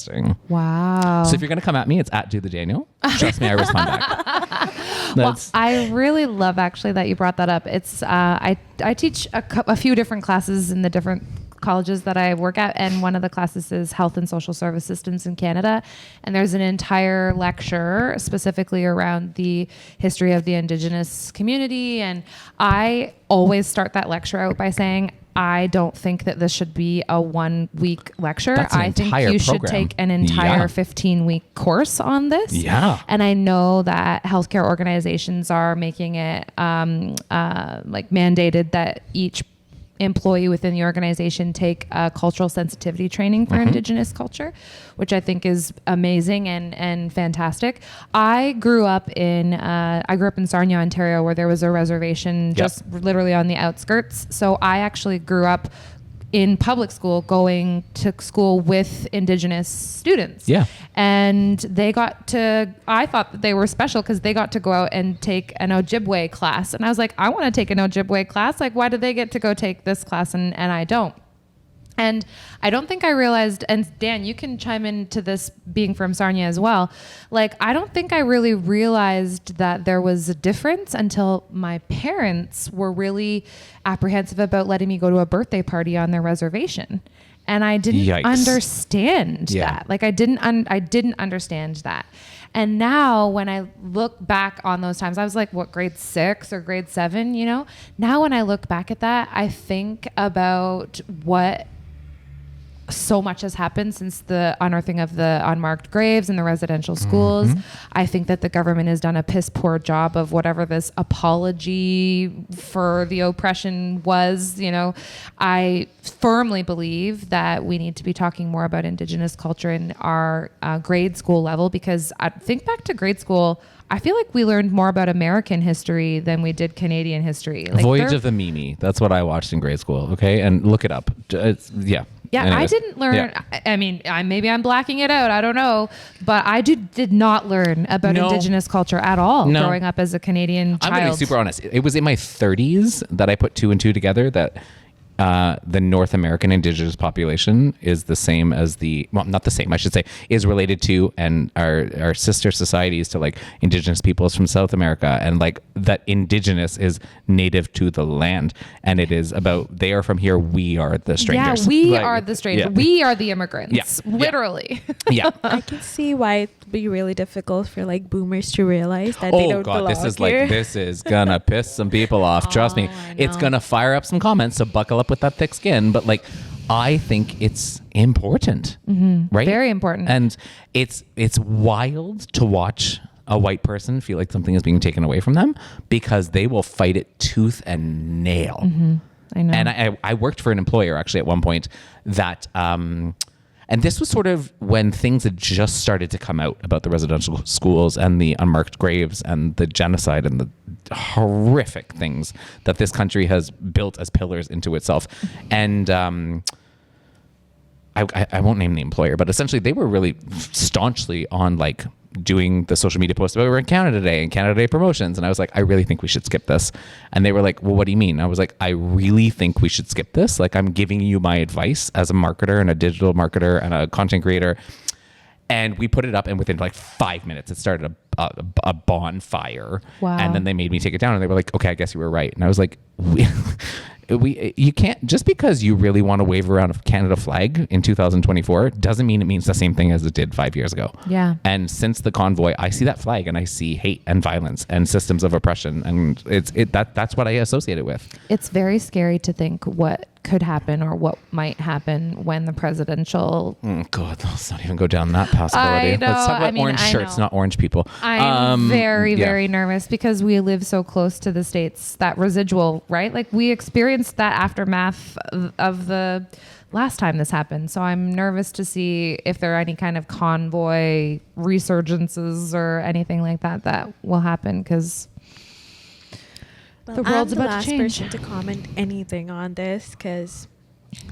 Wow. So if you're going to come at me, it's at Do the Daniel. Trust me, I respond back. Well, I really love actually that you brought that up. It's I teach a few different classes in the different colleges that I work at, and one of the classes is Health and Social Service Systems in Canada. And there's an entire lecture specifically around the history of the Indigenous community. And I always start that lecture out by saying, I don't think that this should be a 1 week lecture. I think you should take an entire 15-week course on this. Yeah. And I know that healthcare organizations are making it like mandated that each employee within the organization take a cultural sensitivity training for Indigenous culture, which I think is amazing and fantastic. I grew up in Sarnia, Ontario, where there was a reservation just literally on the outskirts. So I actually grew up in public school, going to school with Indigenous students. Yeah. And I thought that they were special because they got to go out and take an Ojibwe class. And I was like, I want to take an Ojibwe class. Like, why do they get to go take this class and I don't? And I don't think I realized, and Dan, you can chime into this being from Sarnia as well. Like, I don't think I really realized that there was a difference until my parents were really apprehensive about letting me go to a birthday party on their reservation. And I didn't understand that. Like, I didn't understand that. And now when I look back on those times, I was like, what, grade 6 or grade 7, you know? Now when I look back at that, I think about what so much has happened since the unearthing of the unmarked graves in the residential schools. I think that the government has done a piss poor job of whatever this apology for the oppression was. You know, I firmly believe that we need to be talking more about Indigenous culture in our grade school level, because I think back to grade school, I feel like we learned more about American history than we did Canadian history. Like, Voyage of the Mimi. That's what I watched in grade school. Okay. And look it up. Yeah. Anyways, I didn't learn. Yeah. I mean, maybe I'm blacking it out. I don't know. But I did not learn about Indigenous culture at all growing up as a Canadian child. I'm going to be super honest. It was in my 30s that I put 2 and 2 together that the North American Indigenous population is the same as not the same, I should say, is related to, and our sister societies to, like, Indigenous peoples from South America, and like that Indigenous is native to the land, and it is about, they are from here, we are the strangers. Yeah, we are the strangers. Yeah. We are the immigrants, literally. Yeah. I can see why it'd be really difficult for, like, boomers to realize that they don't belong here. This is gonna piss some people off. Trust me, it's gonna fire up some comments, so buckle up with that thick skin. But, like, I think it's important, right? Very important. And it's wild to watch a white person feel like something is being taken away from them, because they will fight it tooth and nail. I know. And I worked for an employer actually at one point that and this was sort of when things had just started to come out about the residential schools and the unmarked graves and the genocide and the horrific things that this country has built as pillars into itself. And I won't name the employer, but essentially they were really staunchly on, like, doing the social media posts about we're in Canada Day and Canada Day promotions. And I was like, I really think we should skip this. And they were like, well, what do you mean? I was like, I really think we should skip this. Like, I'm giving you my advice as a marketer and a digital marketer and a content creator. And we put it up, and within like 5 minutes, it started a bonfire. Wow. And then they made me take it down, and they were like, okay, I guess you were right. And I was like, you can't, just because you really want to wave around a Canada flag in 2024 doesn't mean it means the same thing as it did 5 years ago. Yeah. And since the convoy, I see that flag and I see hate and violence and systems of oppression, and that's what I associate it with. It's very scary to think what could happen or what might happen when the presidential... God, let's not even go down that possibility. I know. Let's talk about orange shirts, not orange people. I'm very nervous because we live so close to the States, that residual, right? Like, we experienced that aftermath of the last time this happened. So I'm nervous to see if there are any kind of convoy resurgences or anything like that will happen, because... the world's about to change. I'm the last person to comment anything on this because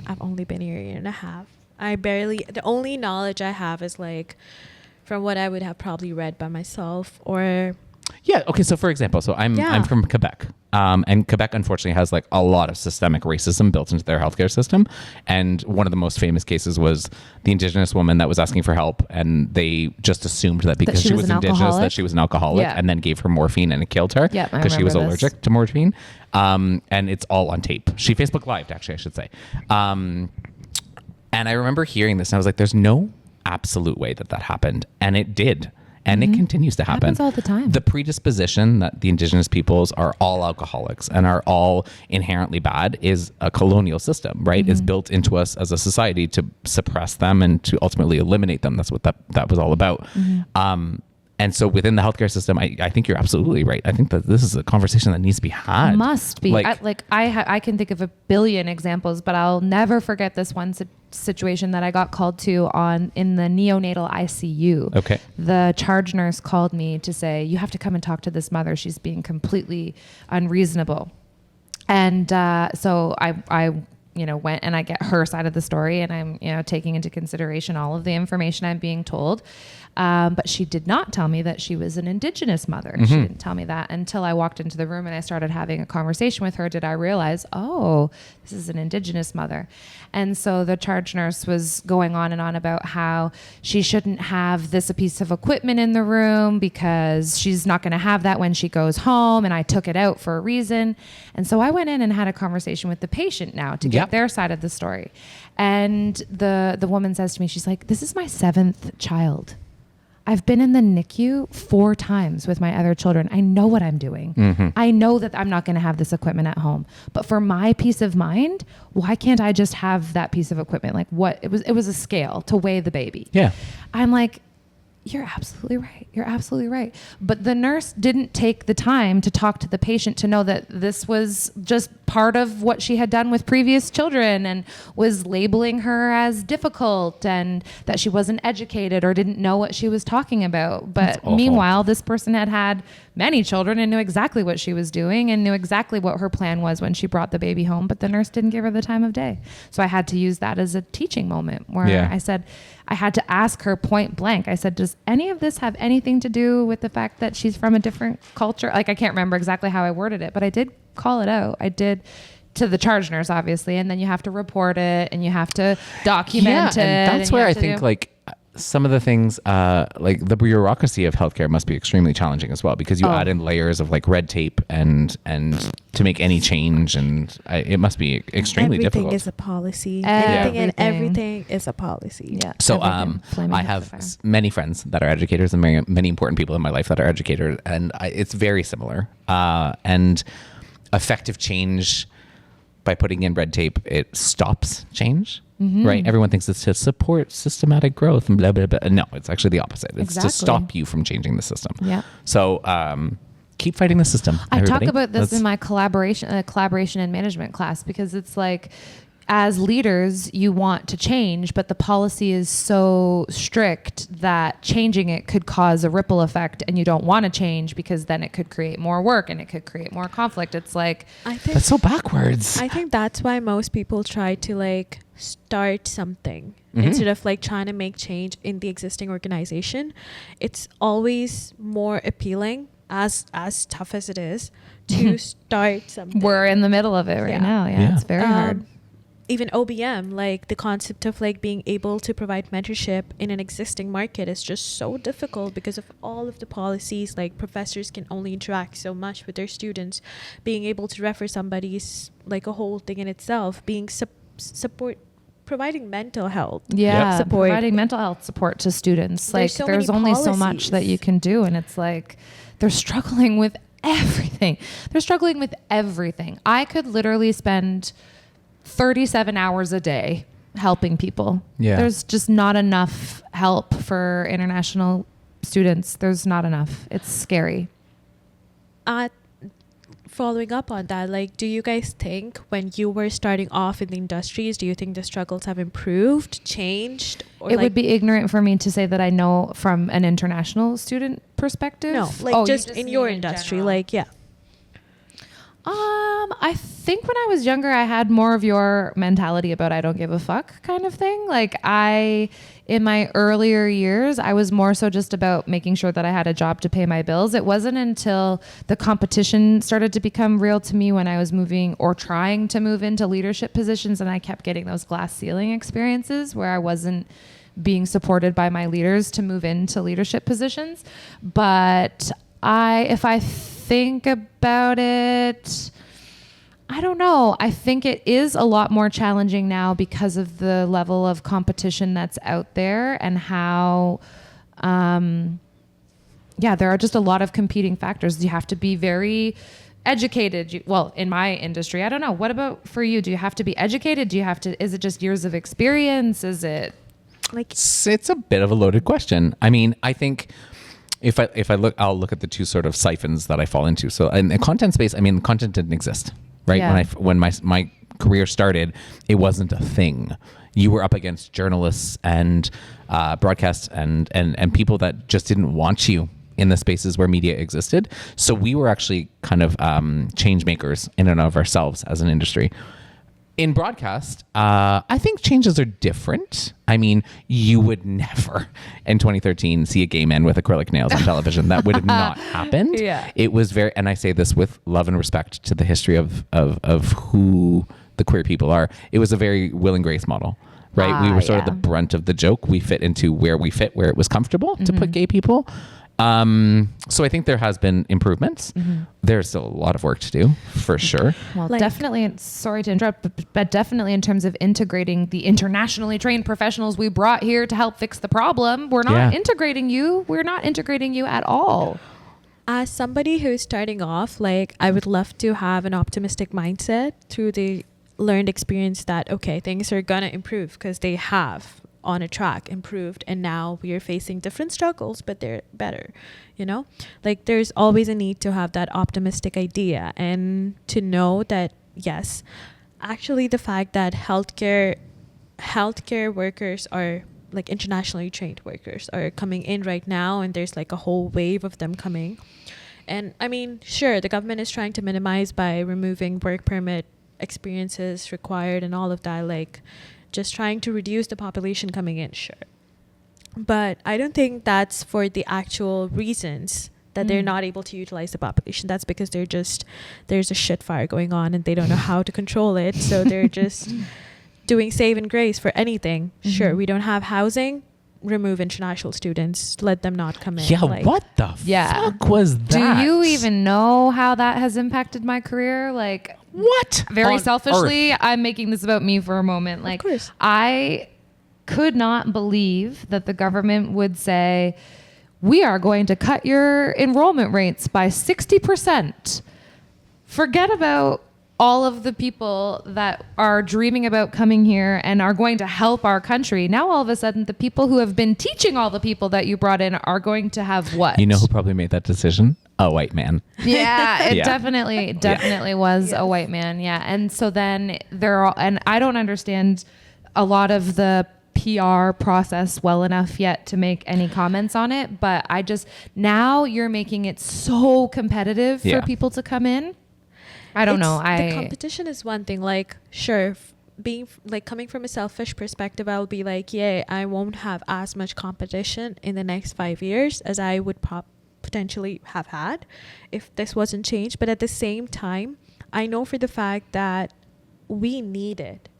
I've only been here a year and a half. The only knowledge I have is, like, from what I would have probably read by myself or Yeah. Okay. So for example, I'm from Quebec, and Quebec unfortunately has like a lot of systemic racism built into their healthcare system. And one of the most famous cases was the Indigenous woman that was asking for help, and they just assumed that because she was Indigenous that she was an alcoholic, and then gave her morphine and it killed her because she was allergic to morphine. And it's all on tape. She Facebook Lived, actually, I should say. And I remember hearing this, and I was like, "There's no absolute way that happened," and it did. And it continues to happen. Happens all the time. The predisposition that the Indigenous peoples are all alcoholics and are all inherently bad is a colonial system, right? It's built into us as a society to suppress them and to ultimately eliminate them. That's what that was all about. And so within the healthcare system, I think you're absolutely right. I think that this is a conversation that needs to be had. Must be. I can think of a billion examples, but I'll never forget this one situation that I got called to in the neonatal ICU. Okay. The charge nurse called me to say, you have to come and talk to this mother. She's being completely unreasonable. And so I went and I get her side of the story, and I'm, taking into consideration all of the information I'm being told. But she did not tell me that she was an Indigenous mother. She didn't tell me that until I walked into the room and I started having a conversation with her. Did I realize, oh, this is an Indigenous mother? And so the charge nurse was going on and on about how she shouldn't have this piece of equipment in the room because she's not going to have that when she goes home. And I took it out for a reason. And so I went in and had a conversation with the patient now to get their side of the story. And the woman says to me, she's like, this is my 7th child. I've been in the NICU 4 times with my other children. I know what I'm doing. I know that I'm not going to have this equipment at home. But for my peace of mind, why can't I just have that piece of equipment? Like it was a scale to weigh the baby. Yeah. I'm like, you're absolutely right. You're absolutely right. But the nurse didn't take the time to talk to the patient to know that this was just part of what she had done with previous children, and was labeling her as difficult and that she wasn't educated or didn't know what she was talking about. But meanwhile, this person had many children and knew exactly what she was doing and knew exactly what her plan was when she brought the baby home. But the nurse didn't give her the time of day. So I had to use that as a teaching moment where I said, I had to ask her point blank. I said, does any of this have anything to do with the fact that she's from a different culture? Like, I can't remember exactly how I worded it, but I did call it out. I did to the charge nurse, obviously, and then you have to report it and you have to document it. And that's where I think some of the things like the bureaucracy of healthcare must be extremely challenging as well, because you add in layers of like red tape and to make any change, and it must be extremely difficult. Everything is a policy. Anything and everything is a policy. Yeah. So I have many friends that are educators and many important people in my life that are educators, and it's very similar. And effective change by putting in red tape, it stops change. Right? Everyone thinks it's to support systematic growth and blah, blah, blah. No, it's actually the opposite. It's to stop you from changing the system. Yeah. So keep fighting the system. I talk about this in my collaboration and management class, because it's like, as leaders, you want to change, but the policy is so strict that changing it could cause a ripple effect, and you don't want to change because then it could create more work and it could create more conflict. It's like, I think that's so backwards. I think that's why most people try to like start something instead of like trying to make change in the existing organization. It's always more appealing, as tough as it is, to start something. We're in the middle of it right now. Yeah, it's very hard. Even OBM, like the concept of like being able to provide mentorship in an existing market is just so difficult because of all of the policies. Like, professors can only interact so much with their students. Being able to refer somebody is like a whole thing in itself. Being support, providing mental health support, providing mental health support to students. Like, there's only so much that you can do, and it's like they're struggling with everything. I could literally spend 37 hours a day helping people. Yeah. There's just not enough help for international students. There's not enough. It's scary. Following up on that, like, do you guys think when you were starting off in the industries, do you think the struggles have improved, changed? Or it would be ignorant for me to say that I know from an international student perspective. No, like just in your industry, like, yeah. I think when I was younger, I had more of your mentality about I don't give a fuck kind of thing. Like in my earlier years, I was more so just about making sure that I had a job to pay my bills. It wasn't until the competition started to become real to me when I was moving or trying to move into leadership positions, and I kept getting those glass ceiling experiences where I wasn't being supported by my leaders to move into leadership positions. But if I think about it, I don't know. I think it is a lot more challenging now because of the level of competition that's out there and how, there are just a lot of competing factors. You have to be very educated. Well, in my industry, I don't know. What about for you? Do you have to be educated? Is it just years of experience? Is it Like, It's a bit of a loaded question. I mean, I think if I look, I'll look at the two sort of siphons that I fall into. So in the content space, I mean, content didn't exist, right? Yeah. When my career started, it wasn't a thing. You were up against journalists and broadcasts and people that just didn't want you in the spaces where media existed. So we were actually kind of change makers in and of ourselves as an industry. In broadcast, I think changes are different. I mean, you would never in 2013 see a gay man with acrylic nails on television. That would have not happened. Yeah. It was and I say this with love and respect to the history of who the queer people are. It was a very Will and Grace model, right? We were sort of the brunt of the joke. We fit into where it was comfortable to put gay people. So I think there has been improvements. There's still a lot of work to do, for sure. Well, Like- definitely, sorry to interrupt, but definitely in terms of integrating the internationally trained professionals we brought here to help fix the problem, we're not integrating you. We're not integrating you at all. as somebody who's starting off, like, I would love to have an optimistic mindset through the learned experience that, okay, things are going to improve because they have on a track improved, and now we are facing different struggles, but they're better, like there's always a need to have that optimistic idea and to know that, yes, actually the fact that healthcare workers are like internationally trained workers are coming in right now, and there's like a whole wave of them coming. And I mean, sure, the government is trying to minimize by removing work permit experiences required and all of that, like just trying to reduce the population coming in, sure. But I don't think that's for the actual reasons that they're not able to utilize the population. That's because there's a shit fire going on and they don't know how to control it. So they're just doing save and grace for anything. Sure, we don't have housing, remove international students, let them not come in. Yeah, what the fuck was that? Do you even know how that has impacted my career? Like, what? very On selfishly, earth? I'm making this about me for a moment. Like, Of course. I could not believe that the government would say, we are going to cut your enrollment rates by 60%. Forget about all of the people that are dreaming about coming here and are going to help our country. Now, all of a sudden, the people who have been teaching all the people that you brought in are going to have what? You know who probably made that decision? A white man. Yeah, it Yeah. definitely was a white man. Yeah. And so then and I don't understand a lot of the PR process well enough yet to make any comments on it. But now you're making it so competitive for people to come in. I don't know. The competition is one thing. Like, sure, coming from a selfish perspective, I'll be like, yeah, I won't have as much competition in the next 5 years as I would potentially have had if this wasn't changed. But at the same time, I know for the fact that we need it.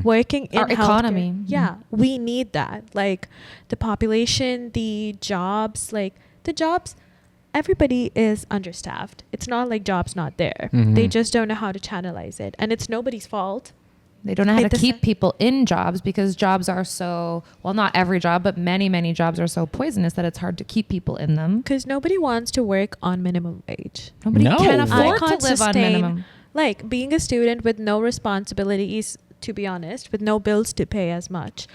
Working in our healthcare, economy. yeah, we need that. Like the population, the jobs, everybody is understaffed. It's not like jobs not there. They just don't know how to channelize it, and it's nobody's fault. They don't know how It to keep doesn't- people in jobs because jobs are so, well, not every job, but many, many jobs are so poisonous that it's hard to keep people in them. Because nobody wants to work on minimum wage. Nobody No. can I afford to can't live on sustain- minimum. Like being a student with no responsibilities, to be honest, with no bills to pay as much.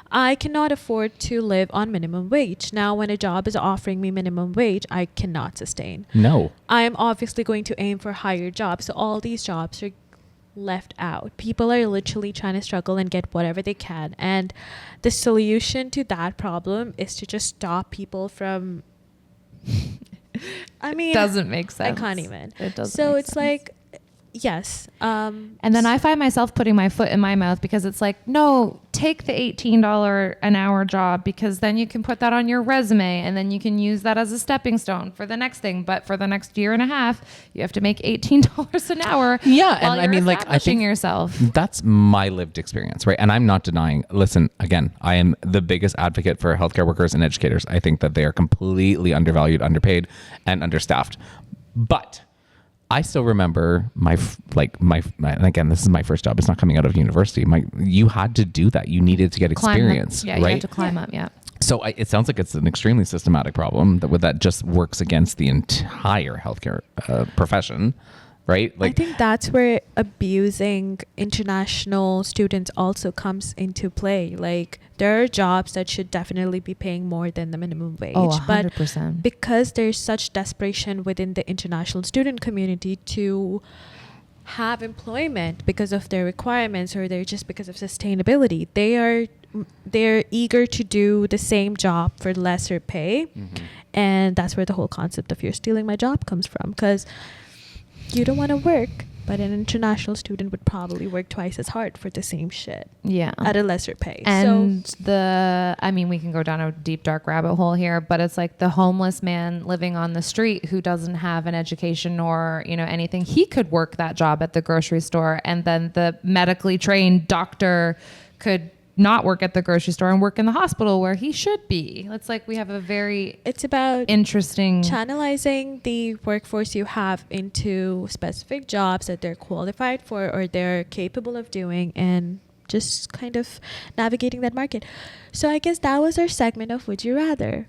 I cannot afford to live on minimum wage. Now, when a job is offering me minimum wage, I cannot sustain. No. I am obviously going to aim for higher jobs. So all these jobs are left out. People are literally trying to struggle and get whatever they can. And the solution to that problem is to just stop people from... I mean... Doesn't make sense. I can't even. It doesn't. So make it's sense. like Yes. And then I find myself putting my foot in my mouth because it's like, no, take the $18 an hour job because then you can put that on your resume and then you can use that as a stepping stone for the next thing. But for the next year and a half, you have to make $18 an hour. Yeah, while and I you're mean, like, I establishing think yourself. that's my lived experience, right? And I'm not denying. Listen, again, I am the biggest advocate for healthcare workers and educators. I think that they are completely undervalued, underpaid, and understaffed. But I still remember my and again, this is my first job. It's not coming out of university. You had to do that. You needed to get experience, Yeah, right? you had to climb up. Yeah. So it sounds like it's an extremely systematic problem that just works against the entire healthcare profession, right? I think that's where abusing international students also comes into play. Like, there are jobs that should definitely be paying more than the minimum wage. Oh, but 100%. because there's such desperation within the international student community to have employment because of their requirements, or they're just because of sustainability, they're eager to do the same job for lesser pay. And that's where the whole concept of "you're stealing my job" comes from, because you don't want to work, but an international student would probably work twice as hard for the same shit Yeah. at a lesser pay. And so we can go down a deep, dark rabbit hole here, but it's like the homeless man living on the street who doesn't have an education or, anything. He could work that job at the grocery store, and then the medically trained doctor could not work at the grocery store and work in the hospital where he should be. It's like we have a very it's about interesting channelizing the workforce you have into specific jobs that they're qualified for or they're capable of doing, and just kind of navigating that market. So I guess that was our segment of Would You Rather.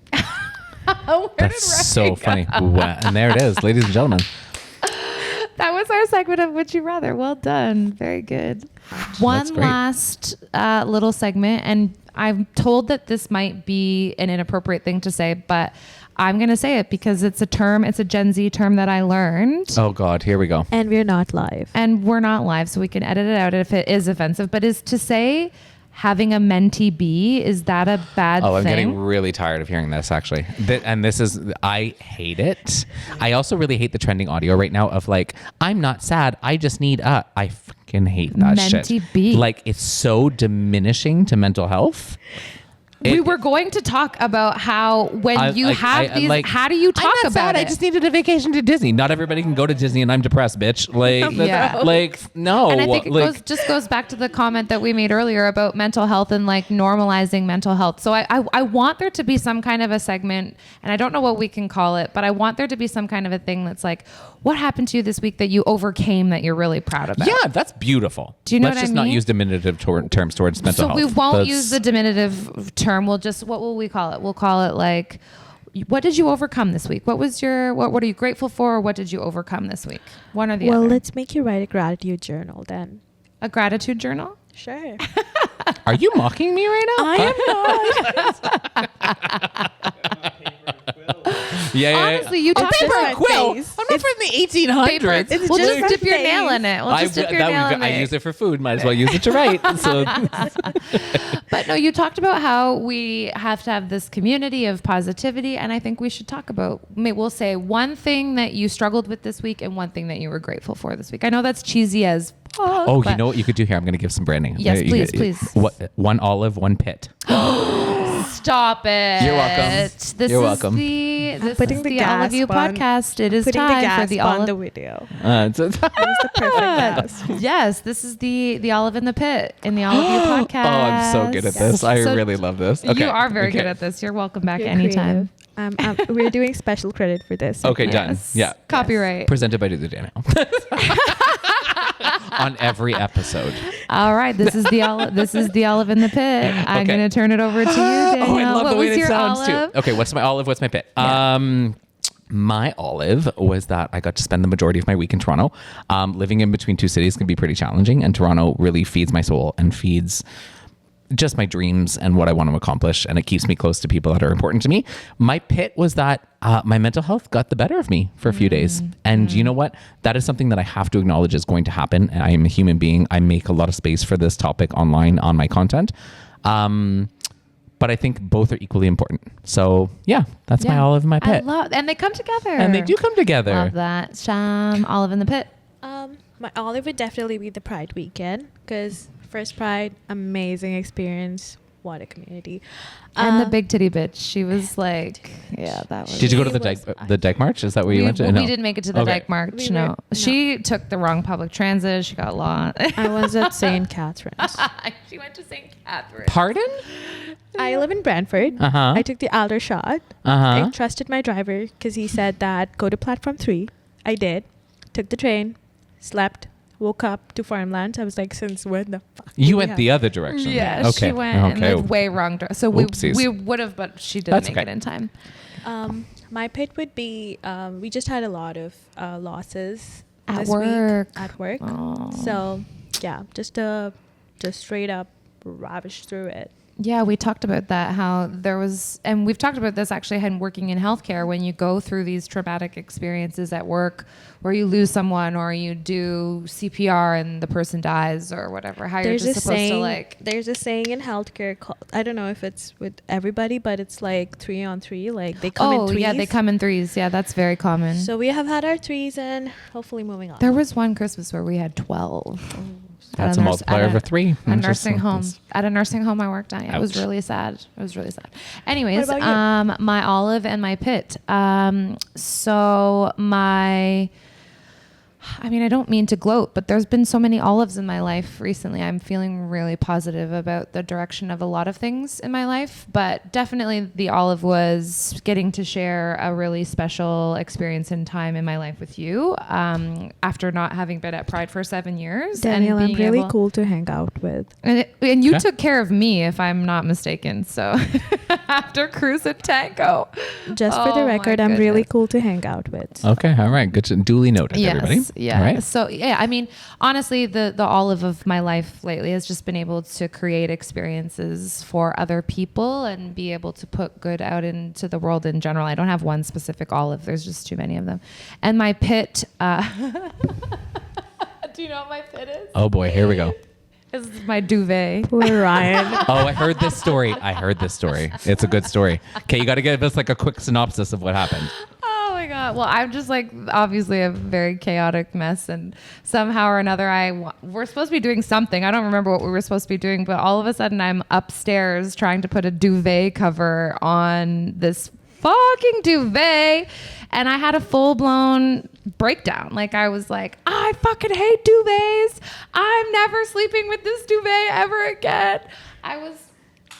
That's so funny. And there it is, ladies and gentlemen. That was our segment of Would You Rather. Well done. Very good. One great. last little segment, and I'm told that this might be an inappropriate thing to say, but I'm going to say it because it's a term, it's a Gen Z term that I learned. Oh God, here we go. And we're not live. And we're not live, so we can edit it out if it is offensive, but is to say having a mentee be, is that a bad thing? I'm getting really tired of hearing this, actually. I hate it. I also really hate the trending audio right now of like, I'm not sad, I just need I fucking hate that mentee shit. be. Like, it's so diminishing to mental health. We were going to talk about how how do you talk I'm not about sad, it? I just needed a vacation to Disney. Not everybody can go to Disney, and I'm depressed, bitch. Like, Yeah. no. And I think like, it just goes back to the comment that we made earlier about mental health and like normalizing mental health. So I want there to be some kind of a segment, and I don't know what we can call it, but I want there to be some kind of a thing that's like, what happened to you this week that you overcame that you're really proud about? yeah, that's beautiful. Do you know Let's what I just not mean? use diminutive terms towards mental So health. we won't That's- use the diminutive term. We'll just, what will we call it? We'll call it like, what did you overcome this week? What are you grateful for? Or what did you overcome this week? One or the other. Well, let's make you write a gratitude journal then. A gratitude journal? Sure. Are you mocking me right now? I Yeah. Honestly, you talked paper about and quill. I'm not from the 1800s. It's We'll just just dip your face. nail in it. We'll just dip your nail in I it. use it for food. Might as well use it to write. So But no, you talked about how we have to have this community of positivity, and I think we should talk about, we'll say one thing that you struggled with this week and one thing that you were grateful for this week. I know that's cheesy as fuck. you but- know what you could do here? I'm going to give some branding. Yes, please. One olive, one pit. Stop it. You're welcome. This You're is welcome. This Putting is the the All of You gasp on- podcast. It is putting the time gas for the on the olive. video. Uh, That was the perfect gas. Yes, this is the Olive in the Pit in the All of You podcast. Oh, I'm so good at this. I So really love this. Okay. You are very Okay. good at this. You're welcome back You're anytime. creative. We're doing special credit for this. Okay, segment. done. Yeah. Copyright. Presented by Do the Daniel. On every episode. All right, this is the olive in the pit. I'm Okay. going to turn it over to you, Danielle. Oh, I love what the way was it your sounds olive? too. Okay, what's my olive? What's my pit? My olive was that I got to spend the majority of my week in Toronto. Living in between two cities can be pretty challenging, and Toronto really feeds my soul and feeds just my dreams and what I want to accomplish, and it keeps me close to people that are important to me. My pit was that my mental health got the better of me for a few days. And you know what? That is something that I have to acknowledge is going to happen. I am a human being. I make a lot of space for this topic online on my content. But I think both are equally important. So yeah, that's my olive and my pit. And they come together. And they do come together. Love that. Olive in the pit. My olive would definitely be the Pride weekend because first Pride, amazing experience. What a community. And the big titty bitch. She was like, yeah, that was. Did you go to She the Dyke March? Is that where you went to? We No. didn't make it to the Okay. Dyke March. We No. were- She took the wrong public transit. She got lost. I was at St. Catherine's. She went to St. Catherine. Pardon? I live in Brantford. Uh-huh. I took the Alder shot. Uh-huh. I trusted my driver because he said that go to platform 3. I did. Took the train, slept, woke up to farmland. I was like, since when the fuck? You went the other direction. Yeah, Okay. she went in the way wrong direction. So Oopsies. we would have, but she didn't That's make okay. it in time. My pit would be we just had a lot of losses At this work. week at work. Oh. So yeah, just straight up ravish through it. Yeah, we talked about that, how there was, and we've talked about this actually working in healthcare, when you go through these traumatic experiences at work where you lose someone or you do CPR and the person dies or whatever, how you're just supposed to like. There's a saying in healthcare called, I don't know if it's with everybody, but it's like 3 on 3. Like they come in threes. Yeah, they come in threes. Yeah, that's very common. So we have had our 3s and hopefully moving on. There was one Christmas where we had 12. That's a multiplier over 3. A nursing home. At a nursing home I worked at. Yeah, it was Ouch. really sad. It was really sad. Anyways, What about my olive and my pit. So my... I mean, I don't mean to gloat, but there's been so many olives in my life recently. I'm feeling really positive about the direction of a lot of things in my life, but definitely the olive was getting to share a really special experience and time in my life with you after not having been at Pride for 7 years. Daniel, and I'm being really able- cool to hang out with. And you Okay. took care of me, if I'm not mistaken. So after Cruise and Tango. Just for Oh the my record, I'm really goodness. cool to hang out with. Okay. All right. Good. Duly noted, everybody. Yeah. All right. So yeah, I mean, honestly, the olive of my life lately has just been able to create experiences for other people and be able to put good out into the world in general. I don't have one specific olive. There's just too many of them. And my pit. Do you know what my pit is? Oh boy. Here we go. This is my duvet. Poor Ryan. Oh, I heard this story. It's a good story. Okay. You got to give us like a quick synopsis of what happened. Oh my God. Well, I'm just like obviously a very chaotic mess, and somehow or another we're supposed to be doing something. I don't remember what we were supposed to be doing, but all of a sudden I'm upstairs trying to put a duvet cover on this fucking duvet, and I had a full-blown breakdown. Like I was like, I fucking hate duvets. I'm never sleeping with this duvet ever again. I was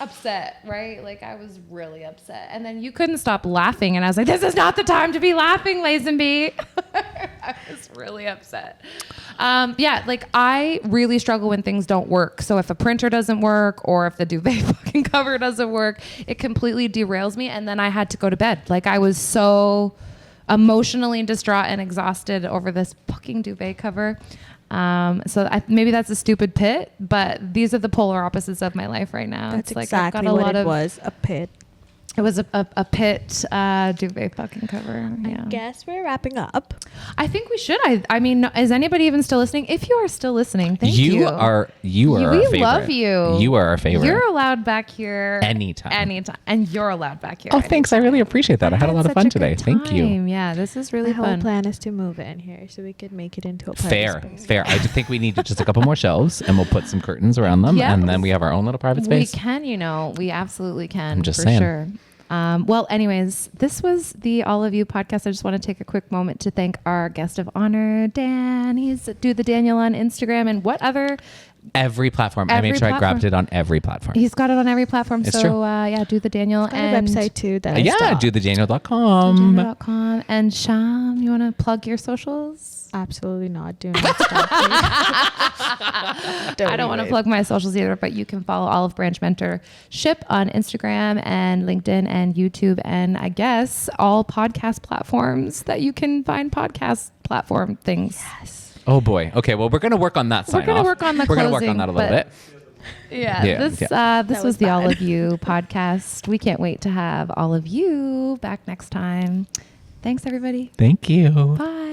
upset, right? Like I was really upset. And then you couldn't stop laughing, and I was like, this is not the time to be laughing, Lazenby. I was really upset. Yeah, like I really struggle when things don't work. So if a printer doesn't work or if the duvet fucking cover doesn't work, it completely derails me, and then I had to go to bed. Like I was so emotionally distraught and exhausted over this fucking duvet cover. Maybe that's a stupid pit, but these are the polar opposites of my life right now. That's It's like I've exactly got a what lot it of, was, a pit. It was a pit duvet fucking cover. Yeah. I guess we're wrapping up. I think we should. I mean, is anybody even still listening? If you are still listening, thank you. You are our We favorite. love you. You are our favorite. You're allowed back here Anytime. and you're allowed back here. Oh, thanks. I really appreciate that. I had a lot of such fun a today. good Thank you. time. Yeah, this is really My whole fun. plan is to move in here so we could make it into a private space. Fair. I just think we need just a couple more shelves, and we'll put some curtains around them, Yeah. and then we have our own little private space. We can, we absolutely can. I'm just for saying. sure. Well, anyways, this was the All of You podcast. I just want to take a quick moment to thank our guest of honor, Dan. He's Do the Daniel on Instagram, and what other? Every platform. I made sure I grabbed it on every platform. He's got it on every platform. It's so true. Yeah, Do the Daniel Got and a website too that I Yeah, stalked. dothedaniel.com. Daniel.com. And Sham, you want to plug your socials? Absolutely not. Do not stop me. I don't want to plug my socials either, but you can follow Olive Branch Mentorship on Instagram and LinkedIn and YouTube, and I guess all podcast platforms that you can find podcast platform things. Yes. Oh boy. Okay. Well, we're gonna work on that sign We're gonna off. work on the We're gonna work closing, on that a little but- bit. Yeah, this That was the bad. All of You podcast. We can't wait to have all of you back next time. Thanks, everybody. Thank you. Bye.